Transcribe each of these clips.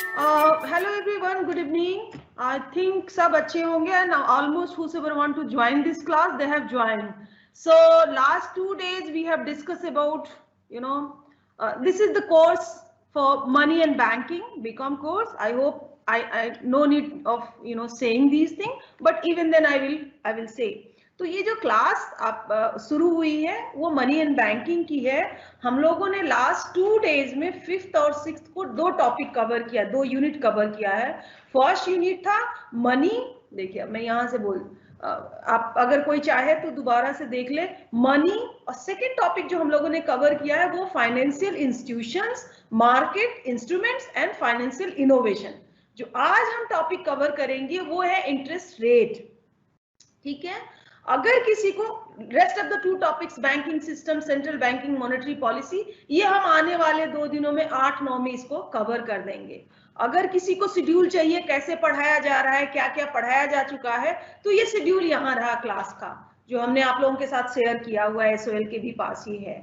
Hello everyone, good evening. I think सब अच्छे होंगे and almost whoever want to join this class, they have joined. So last 2 days we have discussed about, this is the course for money and banking, BCom course. I hope I no need of saying these things, but even then I will say. तो ये जो class आप शुरू हुई है वो money and banking की है। हम लोगों ने लास्ट 2 डेज में 5th और 6th को 2 टॉपिक कवर किया, 2 यूनिट कवर किया है। फर्स्ट यूनिट था मनी, देखिए मैं यहां से आप अगर कोई चाहे तो दोबारा से देख ले, मनी। और सेकेंड टॉपिक जो हम लोगों ने कवर किया है वो financial institutions, market instruments and financial innovation. जो आज हम टॉपिक कवर करेंगे वो है इंटरेस्ट रेट। ठीक है, अगर किसी को rest of the 2 topics banking system, central banking, monetary policy, ये हम आने वाले 2 दिनों में 8-9 में इसको कवर कर देंगे। अगर किसी को शेड्यूल चाहिए कैसे पढ़ाया जा रहा है, क्या क्या पढ़ाया जा चुका है, तो ये शेड्यूल यहाँ रहा क्लास का जो हमने आप लोगों के साथ शेयर किया हुआ है, SOL के भी पास ही है।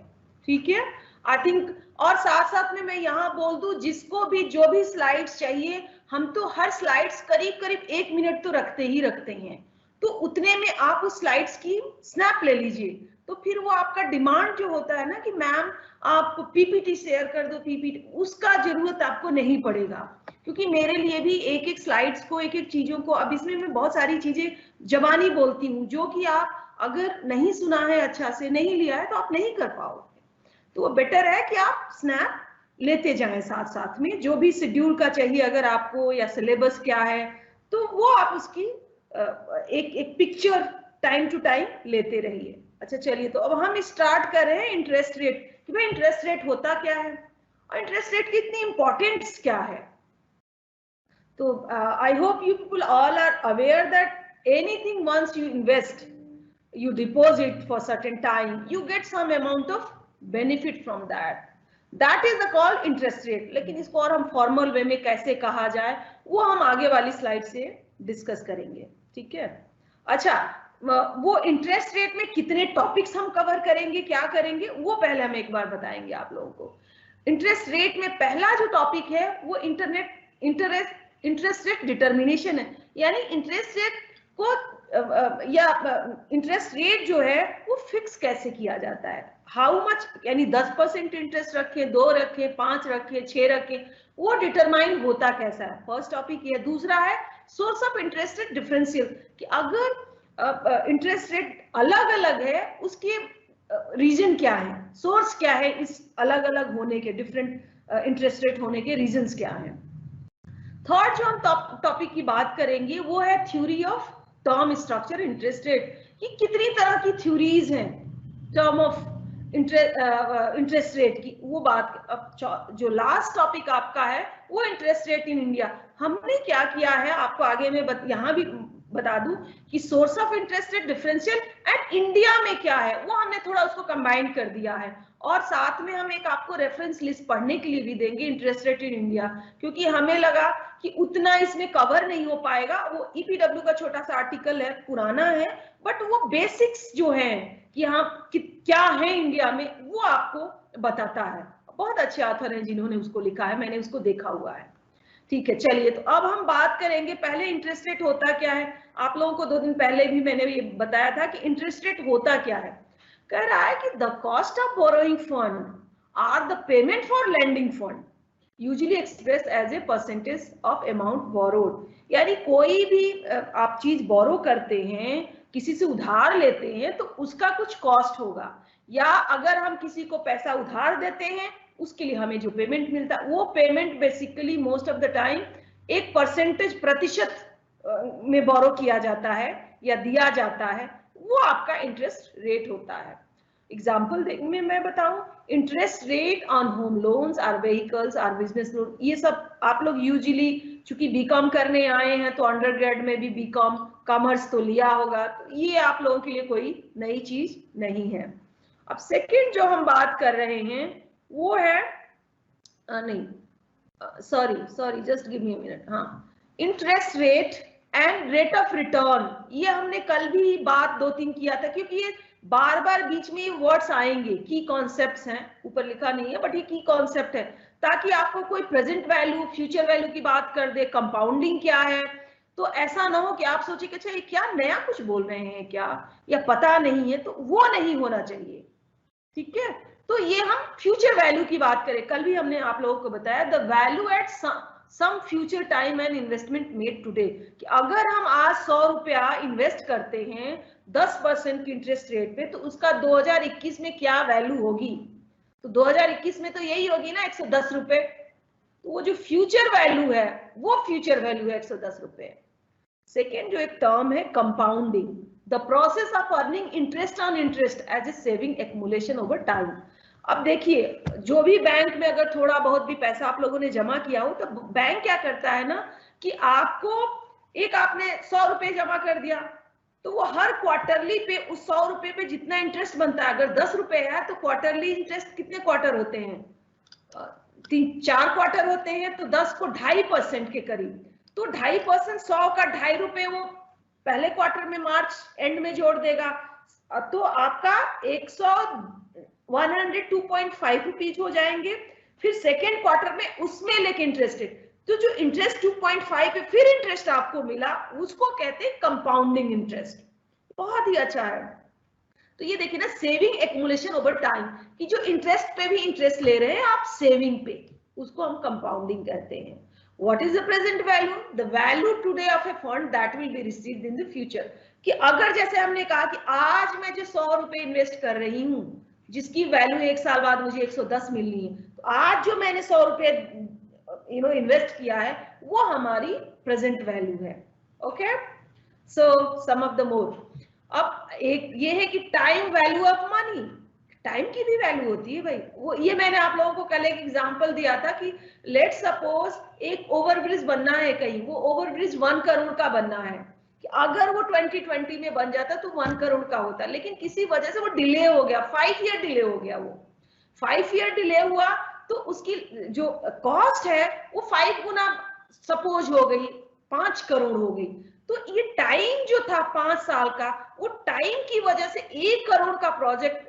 ठीक है, आई थिंक। और साथ साथ में मैं यहाँ बोल दूं, जिसको भी जो भी स्लाइड्स चाहिए, हम तो हर स्लाइड्स करीब करीब 1 मिनट तो रखते ही रखते हैं, तो उतने में आप उस स्लाइड्स की स्नैप ले लीजिए। तो फिर वो आपका डिमांड जो होता है ना कि मैम आप पीपीटी शेयर कर दो, पीपीटी, उसका जरूरत आपको नहीं पड़ेगा, क्योंकि मेरे लिए भी एक एक स्लाइड्स को, एक एक चीजों को, अब इसमें मैं बहुत सारी चीजें जबानी बोलती हूँ जो कि आप अगर नहीं सुना है, अच्छा से नहीं लिया है, तो आप नहीं कर पाओगे। तो वो बेटर है कि आप स्नैप लेते जाएं साथ साथ में, जो भी शेड्यूल का चाहिए अगर आपको, या सिलेबस क्या है, तो वो आप उसकी एक पिक्चर टाइम टू टाइम लेते रहिए। अच्छा चलिए, तो अब हम स्टार्ट कर रहे हैं इंटरेस्ट रेट, कि भाई इंटरेस्ट रेट होता क्या है और इंटरेस्ट रेट की इतनी इंपॉर्टेंस क्या है। तो I hope you people all are aware that anything once you invest, you deposit for certain time, you get some amount of benefit from that is the called interest rate। लेकिन इसको और हम formal way में कैसे कहा जाए वो हम आगे वाली स्लाइड से डिस्कस करेंगे। ठीक है, अच्छा, वो इंटरेस्ट रेट में कितने टॉपिक्स हम कवर करेंगे, क्या करेंगे, वो पहले हम एक बार बताएंगे आप लोगों को। इंटरेस्ट रेट में पहला जो टॉपिक है वो इंटरेस्ट रेट डिटर्मिनेशन है, यानी इंटरेस्ट रेट को या इंटरेस्ट रेट जो है वो फिक्स कैसे किया जाता है, हाउ मच, यानी 10% इंटरेस्ट रखे, 2 रखे, 5 रखे, 6 रखे, वो डिटरमाइन होता कैसा है। फर्स्ट टॉपिक ये। दूसरा है source of interest rate differential, कि अगर इंटरेस्ट रेट अलग अलग है उसके रीजन क्या है, सोर्स क्या है, इस अलग अलग होने के, डिफरेंट इंटरेस्ट रेट होने के रीजंस क्या हैं। थर्ड जो हम टॉपिक की बात करेंगे वो है theory of term structure interest rate, कि कितनी तरह की थ्योरीज हैं टर्म ऑफ इंटरेस्ट रेट की, वो बात। अब जो लास्ट टॉपिक आपका है वो इंटरेस्ट रेट इन इंडिया। हमने क्या किया है आपको आगे में यहाँ भी बता दूं कि source of interest rate differential and India में क्या है, वो हमने थोड़ा उसको कंबाइन कर दिया है। और साथ में हम एक आपको रेफरेंस लिस्ट पढ़ने के लिए भी देंगे इंटरेस्ट रेट इन इंडिया, क्योंकि हमें लगा कि उतना इसमें कवर नहीं हो पाएगा। वो ईपीडब्ल्यू का छोटा सा आर्टिकल है, पुराना है, बट वो बेसिक्स जो है कि हाँ क्या है इंडिया में, वो आपको बताता है। बहुत अच्छे ऑथर हैं जिन्होंने उसको लिखा है, मैंने उसको देखा हुआ है। ठीक है, चलिए, तो अब हम बात करेंगे पहले इंटरेस्ट रेट होता क्या है। आप लोगों को 2 दिन पहले भी मैंने ये बताया था कि इंटरेस्ट रेट होता क्या है। कह रहा है कि the cost of borrowing fund or the payment for lending fund, usually express as a percentage of amount borrowed. यानी कोई भी आप चीज बोरो करते हैं, किसी से उधार लेते हैं, तो उसका कुछ कॉस्ट होगा, या अगर हम किसी को पैसा उधार देते हैं उसके लिए हमें जो पेमेंट मिलता है, वो payment basically most of the time एक परसेंटेज, प्रतिशत में बोरो किया जाता है या दिया जाता है, वो आपका इंटरेस्ट रेट होता है। एग्जाम्पल में मैं बताऊं, interest rate on home loans, or vehicles, or business loan, ये सब आप लोग यूजुअली चूंकि बीकॉम करने आए हैं तो अंडरग्रेड में भी बीकॉम कॉमर्स तो लिया होगा, तो ये आप लोगों के लिए कोई नई चीज नहीं है। अब सेकंड जो हम बात कर रहे हैं वो है नहीं, sorry just give me a minute, हाँ, interest rate and rate of return. ये हमने कल भी बात 2-3 किया था, क्योंकि ये बार बार बीच में वर्ड्स आएंगे, की कॉन्सेप्ट्स हैं, ऊपर लिखा नहीं है बट ये की कॉन्सेप्ट है, ताकि आपको कोई प्रेजेंट वैल्यू फ्यूचर वैल्यू की बात कर दे, कंपाउंडिंग क्या है, तो ऐसा ना हो कि आप सोचे कि अच्छा ये क्या नया कुछ बोल रहे हैं क्या, या पता नहीं है, तो वो नहीं होना चाहिए। ठीक है, तो ये हम फ्यूचर वैल्यू की बात करें, कल भी हमने आप लोगों को बताया the value at some future time and investment made today, कि अगर हम आज 100 रुपया इन्वेस्ट करते हैं 10% की इंटरेस्ट रेट पे, तो उसका 2021 में क्या वैल्यू होगी, तो 2021 में तो यही होगी ना 110 रुपए, तो वो जो फ्यूचर वैल्यू है वो फ्यूचर वैल्यू है 110 रुपए। सेकेंड जो एक टर्म है compounding, the process of earning interest on interest as a saving accumulation over time. अब देखिए, जो भी बैंक में अगर थोड़ा बहुत भी पैसा आप लोगों ने जमा किया हो, तो बैंक क्या करता है ना कि आपको एक आपने 100 रुपए जमा कर दिया, तो वो हर क्वार्टरली पे उस 100 रुपए पे जितना इंटरेस्ट बनता है, अगर 10 रुपए है तो क्वार्टरली इंटरेस्ट कितने क्वार्टर होते हैं, 3-4 क्वार्टर होते हैं, तो 10 को 2.5% के करीब, तो 2.5%, 100 का 2.5 रुपए वो पहले क्वार्टर में मार्च एंड में जोड़ देगा, तो आपका 102.5 रुपीज हो जाएंगे। फिर सेकेंड क्वार्टर में उसमें लेके इंटरेस्ट, तो जो इंटरेस्ट 2.5 पे फिर इंटरेस्ट आपको मिला, उसको कहते हैं कंपाउंडिंग इंटरेस्ट। बहुत ही अच्छा है। तो ये देखिए ना, सेविंग एक्युमुलेशन ओवर टाइम, कि जो इंटरेस्ट पे भी इंटरेस्ट ले रहे हैं आप सेविंग पे, उसको हम कंपाउंडिंग कहते हैं। What is the present value? The value today of a fund that will be received in the future. कि अगर जैसे हमने कहा कि आज मैं जो 100 रुपए इन्वेस्ट कर रही हूँ, जिसकी वैल्यू 1 साल बाद मुझे 110 मिलनी है, तो आज जो मैंने 100 रुपए इन्वेस्ट किया है वो हमारी प्रेजेंट वैल्यू है। Okay, so some of the more. अब एक ये है कि time value of money, time की भी वैल्यू होती है भाई। वो ये मैंने आप लोगों को कल एक एग्जांपल दिया था कि लेट सपोज एक ओवरब्रिज बनना है कहीं, वो ओवरब्रिज 1 करोड़ का बनना है, कि अगर वो 2020 में बन जाता तो 1 करोड़ का होता, लेकिन किसी वजह से वो डिले हो गया, 5 ईयर डिले हो गया, वो 5 ईयर डिले हुआ, तो उसकी जो कॉस्ट है वो 5 गुना सपोज हो गई, 5 करोड़ हो गई। तो ये टाइम जो था 5 साल का, वो टाइम की वजह से 1 करोड़ का प्रोजेक्ट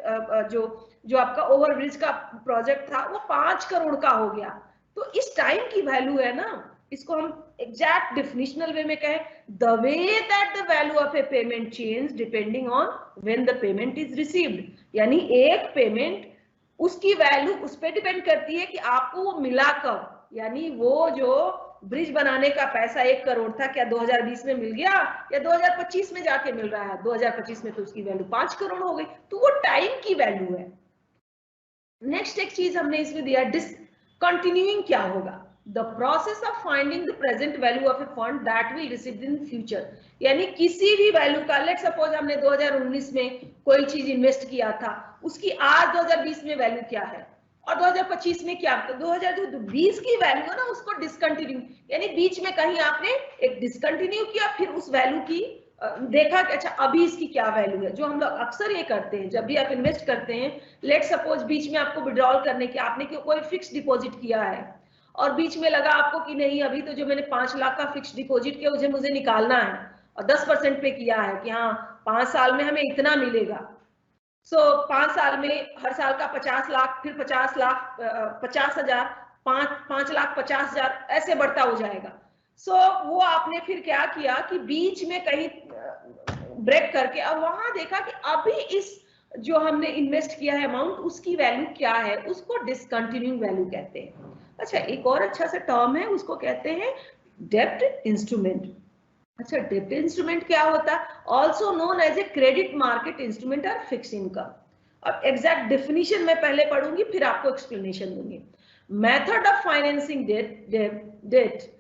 जो आपका ओवरब्रिज का प्रोजेक्ट था वो 5 करोड़ का हो गया। तो इस टाइम की वैल्यू है ना, इसको हम एग्जैक्ट डिफिनिशनल वे में कहें, the way that the value of A payment change depending on when the payment is received, यानी एक पेमेंट उसकी वैल्यू उस पर डिपेंड करती है कि आपको वो मिला कब, यानी वो जो ब्रिज बनाने का पैसा 1 करोड़ था, क्या 2020 में मिल गया या 2025 में जाके मिल रहा है, 2025 में तो उसकी वैल्यू 5 करोड़ हो गई, तो वो टाइम की वैल्यू है। नेक्स्ट एक चीज हमने इसमें दिया, डिसकंटिन्यूइंग क्या होगा, the process of finding the present value of A fund that will receive in future, यानी किसी भी वैल्यू का, लेट सपोज हमने 2019 में कोई चीज इन्वेस्ट किया था, उसकी आज 2020 में वैल्यू क्या है और 2025 में क्या, तो 2020 की वैल्यू है ना, उसको डिसकंटिन्यू, यानी बीच में कहीं आपने एक डिसकंटिन्यू किया, फिर उस वैल्यू की देखा कि अच्छा अभी इसकी क्या वैल्यू है। जो हम लोग अक्सर ये करते हैं, जब भी आप इन्वेस्ट करते हैं, लेट सपोज बीच में आपको विड्रॉल करने की, आपने कोई फिक्स डिपॉजिट किया है और बीच में लगा आपको कि नहीं अभी तो जो मैंने 5 लाख का फिक्स डिपॉजिट किया मुझे निकालना है, और 10% पे किया है कि हाँ 5 साल में हमें इतना मिलेगा, सो 5 साल में हर साल का 50 लाख, फिर 50 लाख, 50,000, 5 लाख 50,000 ऐसे बढ़ता हो जाएगा। सो वो आपने फिर क्या किया कि बीच में कहीं ब्रेक करके अब वहां देखा कि अभी इस जो हमने इन्वेस्ट किया है अमाउंट, उसकी वैल्यू क्या है, उसको डिसकंटिन्यूइंग वैल्यू कहते हैं। अच्छा, एक और अच्छा सा टर्म है, उसको कहते हैं डेब्ट इंस्ट्रूमेंट। अच्छा, डेब्ट इंस्ट्रूमेंट क्या होता है, also known as a credit market instrument और फिक्स इनकम। अब एग्जैक्ट डिफिनीशन मैं पहले पढ़ूंगी फिर आपको एक्सप्लेनेशन दूंगी। Method of financing debt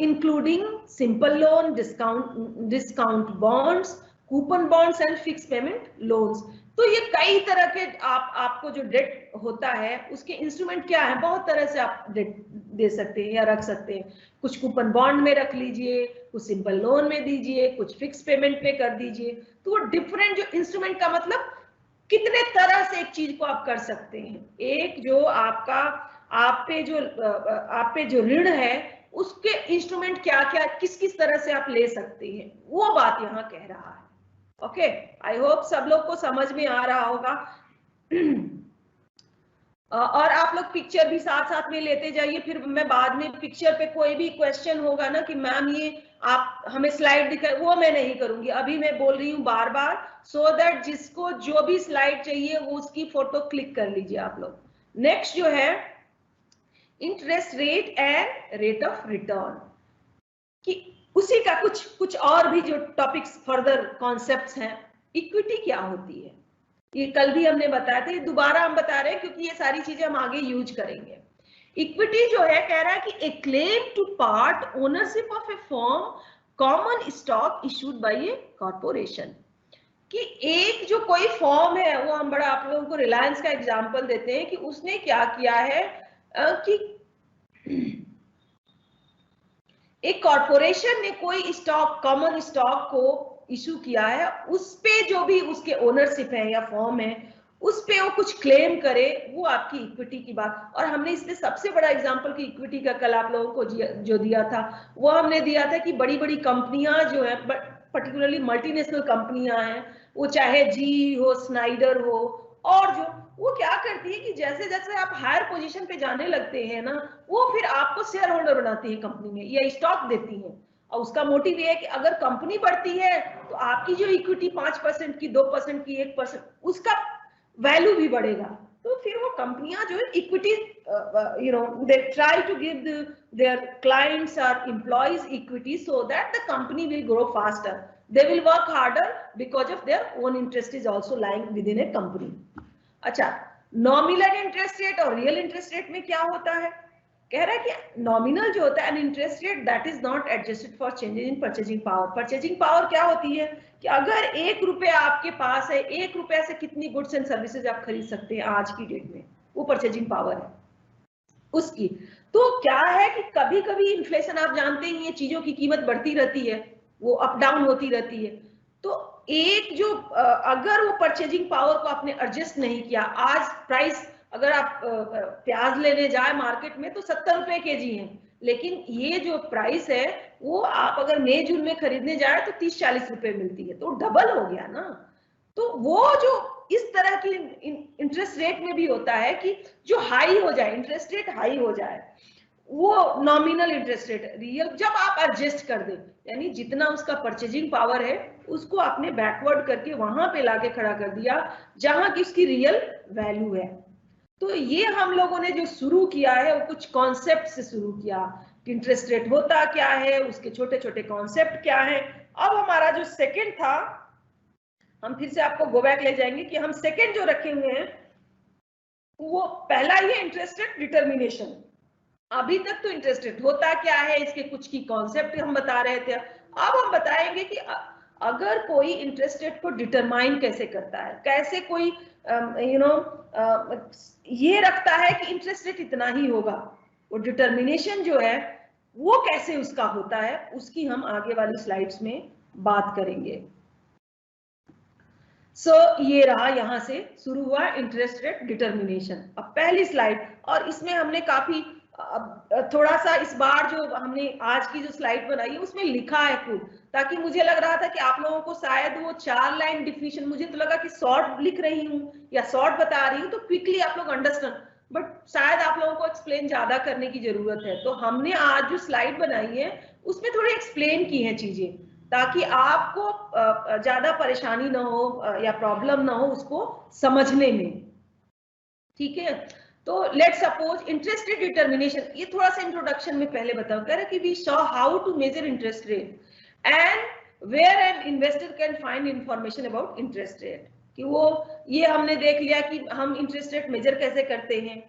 including simple loan, discount bonds, coupon bonds and fix payment loans. तो ये कई तरह के आपको जो डेट होता है उसके इंस्ट्रूमेंट क्या है, बहुत तरह से आप डेट दे सकते हैं या रख सकते हैं। कुछ कूपन बॉन्ड में रख लीजिए, कुछ सिंपल लोन में दीजिए, कुछ फिक्स पेमेंट पे कर दीजिए। तो वो डिफरेंट जो इंस्ट्रूमेंट का मतलब कितने तरह से एक चीज को आप कर सकते हैं। एक जो आपका आप पे जो ऋण है उसके इंस्ट्रूमेंट क्या क्या किस किस तरह से आप ले सकते हैं, वो बात यहाँ कह रहा है। ओके, आई होप सब लोग को समझ में आ रहा होगा। और आप लोग पिक्चर भी साथ साथ में लेते जाइए, फिर मैं बाद में पिक्चर पे कोई भी क्वेश्चन होगा ना कि मैम ये आप हमें स्लाइड दिखाए, वो मैं नहीं करूंगी। अभी मैं बोल रही हूँ बार बार, सो दैट जिसको जो भी स्लाइड चाहिए वो उसकी फोटो क्लिक कर लीजिए आप लोग। नेक्स्ट जो है interest rate and rate of return, कि उसी का कुछ और भी जो टॉपिक्स फर्दर कॉन्सेप्ट्स हैं। इक्विटी क्या होती है, ये कल भी हमने बताया था, ये दोबारा हम बता रहे हैं क्योंकि ये सारी चीजें हम आगे यूज करेंगे। इक्विटी जो है कह रहा है कि a claim to part ownership of a firm common stock issued by a corporation, कि एक जो कोई फॉर्म है, वो हम बड़ा आप लोगों को रिलायंस का एग्जांपल देते हैं कि उसने क्या किया है कि एक कॉर्पोरेशन ने कोई स्टॉक, कॉमन स्टॉक को इशू किया है, उस पे जो भी उसके ओनरशिप है या फॉर्म है, उस पे वो कुछ क्लेम करे, वो आपकी इक्विटी की बात। और हमने इसमें सबसे बड़ा एग्जांपल की इक्विटी का कल आप लोगों को जो दिया था, वो हमने दिया था कि बड़ी बड़ी कंपनियां जो है, पर्टिकुलरली मल्टीनेशनल कंपनियां हैं, वो चाहे जी हो, स्नाइडर हो, और जो वो क्या करती है कि जैसे जैसे आप हायर पोजीशन पे जाने लगते हैं ना, वो फिर आपको शेयर होल्डर बनाती है कंपनी में, या स्टॉक देती है। और उसका मोटिव ये है कि अगर कंपनी बढ़ती है तो आपकी जो इक्विटी 5% की, 2% की, 1%, उसका वैल्यू भी बढ़ेगा। तो फिर वो कंपनियां जो है equity, they try to give their clients और employees equity so that the company will grow faster, they will work harder because of their own interest is also lying within a company. अच्छा, nominal interest rate और real interest rate में क्या होता है? कह रहा है कि नॉमिनल जो होता है N interest rate that is not adjusted for changes in purchasing power. Purchasing power क्या होती है कि अगर 1 रुपया आपके पास है, 1 रुपया से कितनी गुड्स एंड सर्विसेज आप खरीद सकते हैं आज की डेट में, वो परचेजिंग पावर है उसकी। तो क्या है कि कभी कभी इन्फ्लेशन, आप जानते ही हैं, चीजों की कीमत बढ़ती रहती है, वो अप डाउन होती रहती है। तो एक जो अगर वो परचेजिंग पावर को आपने एडजस्ट नहीं किया, आज प्राइस अगर आप प्याज लेने जाए मार्केट में तो 70 रुपए केजी है, लेकिन ये जो प्राइस है वो आप अगर मई जून में खरीदने जाए तो 30-40 रुपए मिलती है, तो डबल हो गया ना। तो वो जो इस तरह की इंटरेस्ट रेट में भी होता है कि जो हाई हो जाए, इंटरेस्ट रेट हाई हो जाए, वो नॉमिनल इंटरेस्ट रेट। रियल जब आप एडजस्ट कर दें, यानी जितना उसका परचेजिंग पावर है उसको आपने बैकवर्ड करके वहां पे लाके खड़ा कर दिया जहां की उसकी रियल वैल्यू है। तो ये हम लोगों ने जो शुरू किया है वो कुछ कॉन्सेप्ट से शुरू किया, इंटरेस्ट रेट होता क्या है, उसके छोटे छोटे कॉन्सेप्ट क्या है। अब हमारा जो सेकंड था, हम फिर से आपको गो बैक ले जाएंगे कि हम सेकंड जो रखे हुए हैं, वो पहला ही इंटरेस्ट रेट डिटर्मिनेशन। अभी तक तो इंटरेस्ट रेट होता क्या है, इसके कुछ की कॉन्सेप्ट हम बता रहे थे। अब हम बताएंगे कि अगर कोई इंटरेस्ट रेट को डिटरमाइन कैसे करता है, कैसे कोई ये रखता है कि इंटरेस्ट रेट इतना ही होगा, वो डिटर्मिनेशन जो है वो कैसे उसका होता है, उसकी हम आगे वाली स्लाइड्स में बात करेंगे। ये रहा, यहां से शुरू हुआ इंटरेस्ट रेट डिटर्मिनेशन। अब पहली स्लाइड, और इसमें हमने काफी थोड़ा सा इस बार जो हमने आज की जो स्लाइड बनाई है उसमें लिखा है खूब, ताकि मुझे लग रहा था कि आप लोगों को शायद वो 4 लाइन डिफिनेशन, मुझे तो लगा कि शॉर्ट लिख रही हूँ या शॉर्ट बता रही हूँ तो क्विकली आप लोग अंडरस्टैंड, बट शायद आप लोगों को एक्सप्लेन ज्यादा करने की जरूरत है। तो हमने आज जो स्लाइड बनाई है उसमें थोड़ी एक्सप्लेन की है चीजें, ताकि आपको ज्यादा परेशानी ना हो या प्रॉब्लम ना हो उसको समझने में। ठीक है, तो let's suppose interest rate determination, ये थोड़ा सा इंट्रोडक्शन में पहले बताओ। कह रहा कि we saw how to measure interest rate and where an investor can find information about interest rate, कि वो ये हमने देख लिया कि हम इंटरेस्ट रेट मेजर कैसे करते हैं,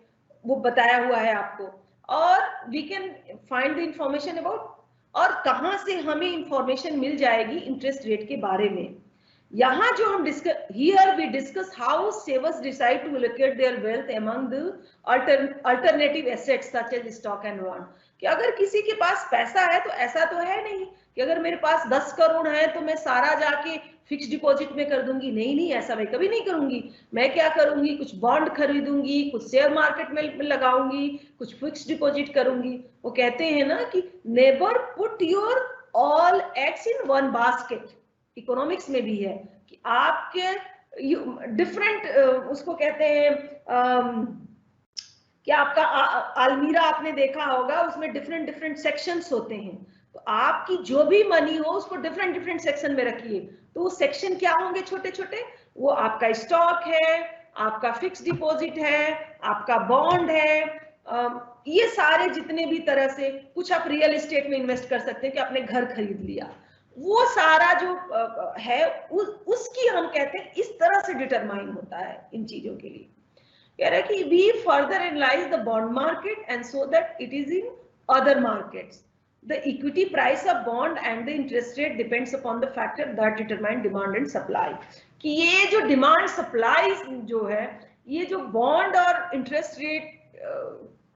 वो बताया हुआ है आपको, और we can find the information about, और कहां से हमें इंफॉर्मेशन मिल जाएगी इंटरेस्ट रेट के बारे में। यहाँ जो हम discuss, here we discuss how savers decide to allocate their wealth among the alternative assets such as stock and bond, कि अगर किसी के पास पैसा है तो ऐसा तो है नहीं कि अगर मेरे पास 10 करोड़ है तो मैं सारा जाके फिक्स डिपॉजिट में कर दूंगी, नहीं नहीं, ऐसा मैं कभी नहीं करूंगी। मैं क्या करूंगी, कुछ बॉन्ड खरीदूंगी, कुछ शेयर मार्केट में लगाऊंगी, कुछ फिक्स डिपॉजिट करूंगी। वो कहते हैं ना कि never put your all eggs in one basket, economics में भी है, कि आपके डिफरेंट उसको कहते हैं कि आपका अलमीरा आपने देखा होगा, उसमें डिफरेंट डिफरेंट सेक्शंस होते हैं, तो आपकी जो भी मनी हो उसको डिफरेंट डिफरेंट सेक्शन में रखिए, तो वो सेक्शन क्या होंगे छोटे छोटे, वो आपका स्टॉक है, आपका फिक्स डिपॉजिट है, आपका बॉन्ड है, ये सारे जितने भी तरह से, कुछ आप रियल एस्टेट में इन्वेस्ट कर सकते हैं कि आपने घर खरीद लिया, वो सारा जो है उसकी हम कहते हैं इस तरह से डिटरमाइन होता है इन चीजों के लिए। कह रहा है कि we further analyze the bond market and so that it is in other markets. The equity price of bond and the interest rate depends upon the factor that determine demand and supply. कि ये जो demand supply जो है, ये जो bond और interest rate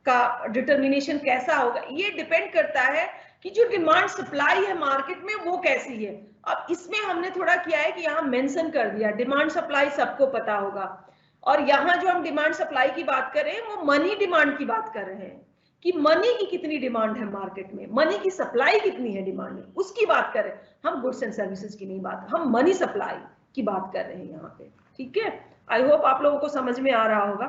का determination कैसा होगा, ये डिपेंड करता है कि जो डिमांड सप्लाई है मार्केट में वो कैसी है। अब इसमें हमने थोड़ा किया है कि यहाँ मेंशन कर दिया, डिमांड सप्लाई सबको पता होगा, और यहाँ जो हम डिमांड सप्लाई की बात कर रहे हैं वो मनी डिमांड की बात कर रहे हैं कि मनी की कितनी डिमांड है मार्केट में, मनी की सप्लाई कितनी है डिमांड में, उसकी बात कर रहे हैं हम, गुड्स एंड सर्विसेज की नहीं बात, हम मनी सप्लाई की बात कर रहे हैं यहाँ पे। ठीक है, आई होप आप लोगों को समझ में आ रहा होगा।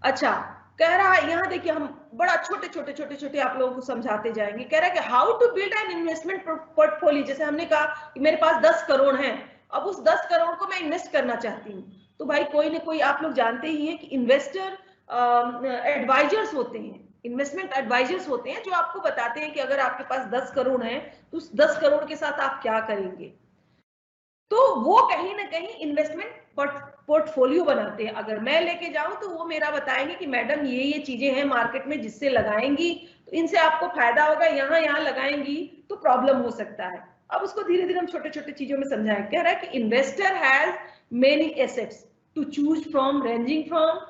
अच्छा, कह रहा है यहाँ देखिए, हम बड़ा छोटे छोटे आप लोगों को समझाते जाएंगे। कह रहा है कि how to build an investment portfolio. जैसे हमने कहा कि मेरे पास 10 करोड़ है, अब उस 10 करोड़ को मैं इन्वेस्ट करना चाहती हूँ, तो भाई कोई ना कोई, आप लोग जानते ही हैं कि इन्वेस्टर एडवाइजर्स होते हैं, इन्वेस्टमेंट एडवाइजर्स होते हैं जो आपको बताते हैं कि अगर आपके पास 10 करोड़ है तो उस 10 करोड़ के साथ आप क्या करेंगे। तो वो कहीं ना कहीं इन्वेस्टमेंट पोर्टफोलियो बनाते हैं। अगर मैं लेके जाऊं तो वो मेरा बताएंगे कि मैडम ये चीजें हैं मार्केट में जिससे लगाएंगी तो इनसे आपको फायदा होगा, यहाँ लगाएंगी तो प्रॉब्लम हो सकता है। अब उसको धीरे धीरे हम छोटे छोटे चीजों में समझाएं। कह रहा है कि investor has many assets to choose from, ranging from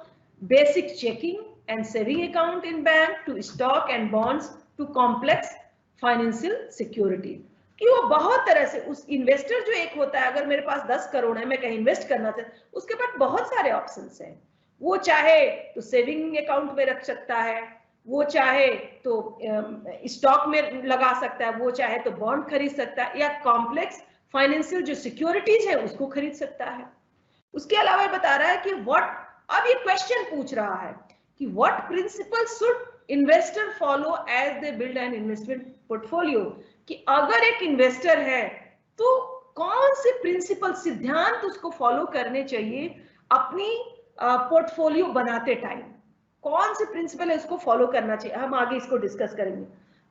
basic checking and saving account in bank to stock and bonds to complex financial security। कि वो बहुत तरह से, उस इन्वेस्टर जो एक होता है, अगर मेरे पास 10 करोड़ है, मैं कहीं इन्वेस्ट करना चाहता हूं, उसके पास बहुत सारे ऑप्शंस हैं। वो चाहे तो सेविंग अकाउंट में रख सकता है, वो चाहे तो स्टॉक में लगा सकता है, वो चाहे तो बॉन्ड खरीद सकता है, या कॉम्प्लेक्स फाइनेंशियल जो सिक्योरिटीज है उसको खरीद सकता है। उसके अलावा बता रहा है कि अब ये क्वेश्चन पूछ रहा है कि what principles should investor follow as they build an investment portfolio. कि अगर एक इन्वेस्टर है तो कौन से प्रिंसिपल, सिद्धांत उसको फॉलो करने चाहिए अपनी पोर्टफोलियो बनाते टाइम, कौन से प्रिंसिपल है उसको फॉलो करना चाहिए। हम आगे इसको डिस्कस करेंगे।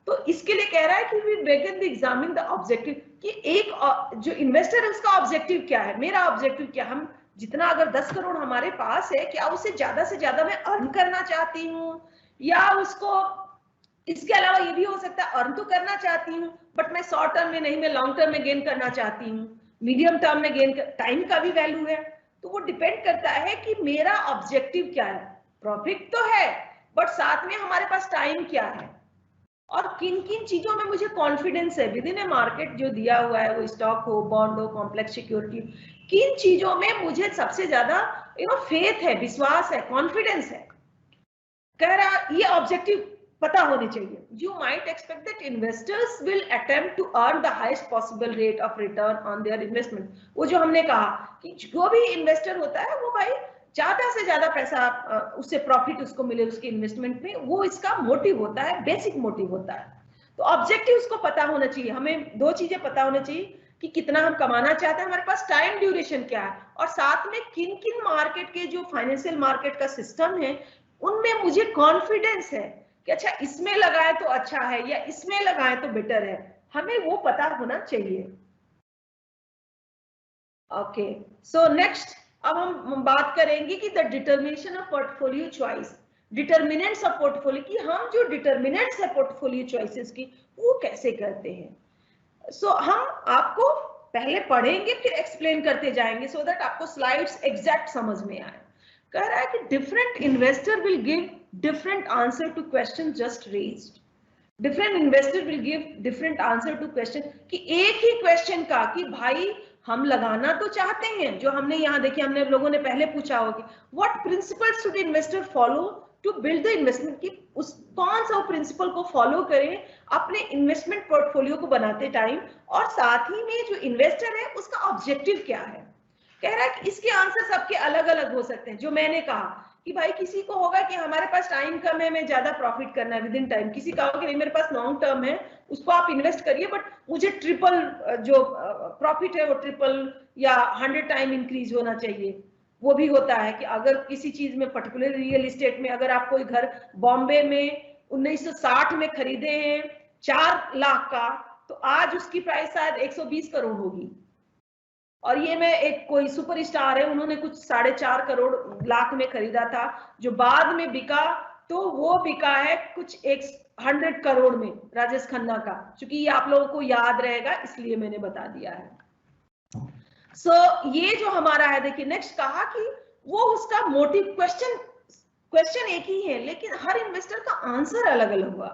तो इसके लिए कह रहा है कि we begin the examine the objective, कि एक जो इन्वेस्टर है उसका ऑब्जेक्टिव क्या है, मेरा ऑब्जेक्टिव क्या, हम जितना अगर 10 करोड़ हमारे पास है, क्या उसे ज्यादा से ज्यादा मैं अर्न करना चाहती हूँ, या उसको इसके अलावा ये भी हो सकता है अर्न तो करना चाहती हूँ बट मैं शॉर्ट टर्म में नहीं, मैं लॉन्ग टर्म में गेन करना चाहती हूँ, मीडियम टर्म में गेन टाइम का भी वैल्यू है। तो वो डिपेंड करता है कि मेरा ऑब्जेक्टिव क्या है। प्रॉफिट तो है बट साथ में हमारे पास टाइम क्या है, और किन किन चीजों में मुझे कॉन्फिडेंस है विद इन ए मार्केट जो दिया हुआ है, वो स्टॉक हो, बॉन्ड हो, कॉम्प्लेक्स सिक्योरिटी, किन चीजों में मुझे सबसे ज्यादा फेथ है, विश्वास है, कॉन्फिडेंस है। कह रहा ये ऑब्जेक्टिव पता होने चाहिए। You might expect that investors will attempt to earn the highest possible rate of return on their investment. वो जो हमने कहा कि जो भी इन्वेस्टर होता है वो भाई ज्यादा से ज्यादा पैसा उससे प्रॉफिट उसको मिले उसके इन्वेस्टमेंट में, वो इसका मोटिव होता है, बेसिक मोटिव होता है। तो ऑब्जेक्टिव उसको पता होना चाहिए। हमें दो चीजें पता होना चाहिए कि कितना हम कमाना चाहते हैं, हमारे पास टाइम ड्यूरेशन क्या है, और साथ में किन किन मार्केट के जो फाइनेंशियल मार्केट का सिस्टम है उनमें मुझे कॉन्फिडेंस है कि अच्छा इसमें लगाए तो अच्छा है या इसमें लगाए तो बेटर है, हमें वो पता होना चाहिए। ओके, सो नेक्स्ट अब हम बात करेंगे कि the determination of portfolio choice, determinants of portfolio की, हम जो डिटर्मिनेंट्स है पोर्टफोलियो चॉइसेस की वो कैसे करते हैं। सो हम आपको पहले पढ़ेंगे फिर एक्सप्लेन करते जाएंगे सो दैट आपको स्लाइड्स एग्जैक्ट समझ में आए। कह रहा है कि different investor will give different answer to question just raised. Different investor will give different answer to question, कि एक ही क्वेश्चन का कि भाई हम लगाना तो चाहते हैं, जो हमने यहाँ देखिए हमने लोगों ने पहले पूछा होगा what principles should investor follow to build the investment की उस कौन सा प्रिंसिपल को फॉलो करें अपने इन्वेस्टमेंट पोर्टफोलियो को बनाते टाइम, और साथ ही में जो इन्वेस्टर है उसका ऑब्जेक्टिव क्या है। कह रहा है कि इसके आंसर सबके अलग अलग हो सकते हैं। जो मैंने कहा कि भाई किसी को होगा कि हमारे पास टाइम कम है, मैं ज्यादा प्रॉफिट करना है विद इन टाइम, किसी का होगा कि नहीं मेरे पास लॉन्ग टर्म है, उसको आप इन्वेस्ट करिए बट मुझे ट्रिपल जो प्रॉफिट है वो ट्रिपल या 100 टाइम इंक्रीज होना चाहिए। वो भी होता है कि अगर किसी चीज में पर्टिकुलर रियल एस्टेट में अगर आप कोई घर बॉम्बे में 1960 में खरीदे हैं 4 लाख का, तो आज उसकी प्राइस शायद 120 करोड़ होगी। और ये मैं एक कोई सुपरस्टार है उन्होंने कुछ 4.5 करोड़ लाख में खरीदा था, जो बाद में बिका तो वो बिका है कुछ 100 करोड़ में, राजेश खन्ना का। क्योंकि ये आप लोगों को याद रहेगा इसलिए मैंने बता दिया है। ये जो हमारा है, देखिए नेक्स्ट कहा कि वो उसका मोटिव क्वेश्चन एक ही है लेकिन हर इन्वेस्टर का आंसर अलग अलग हुआ।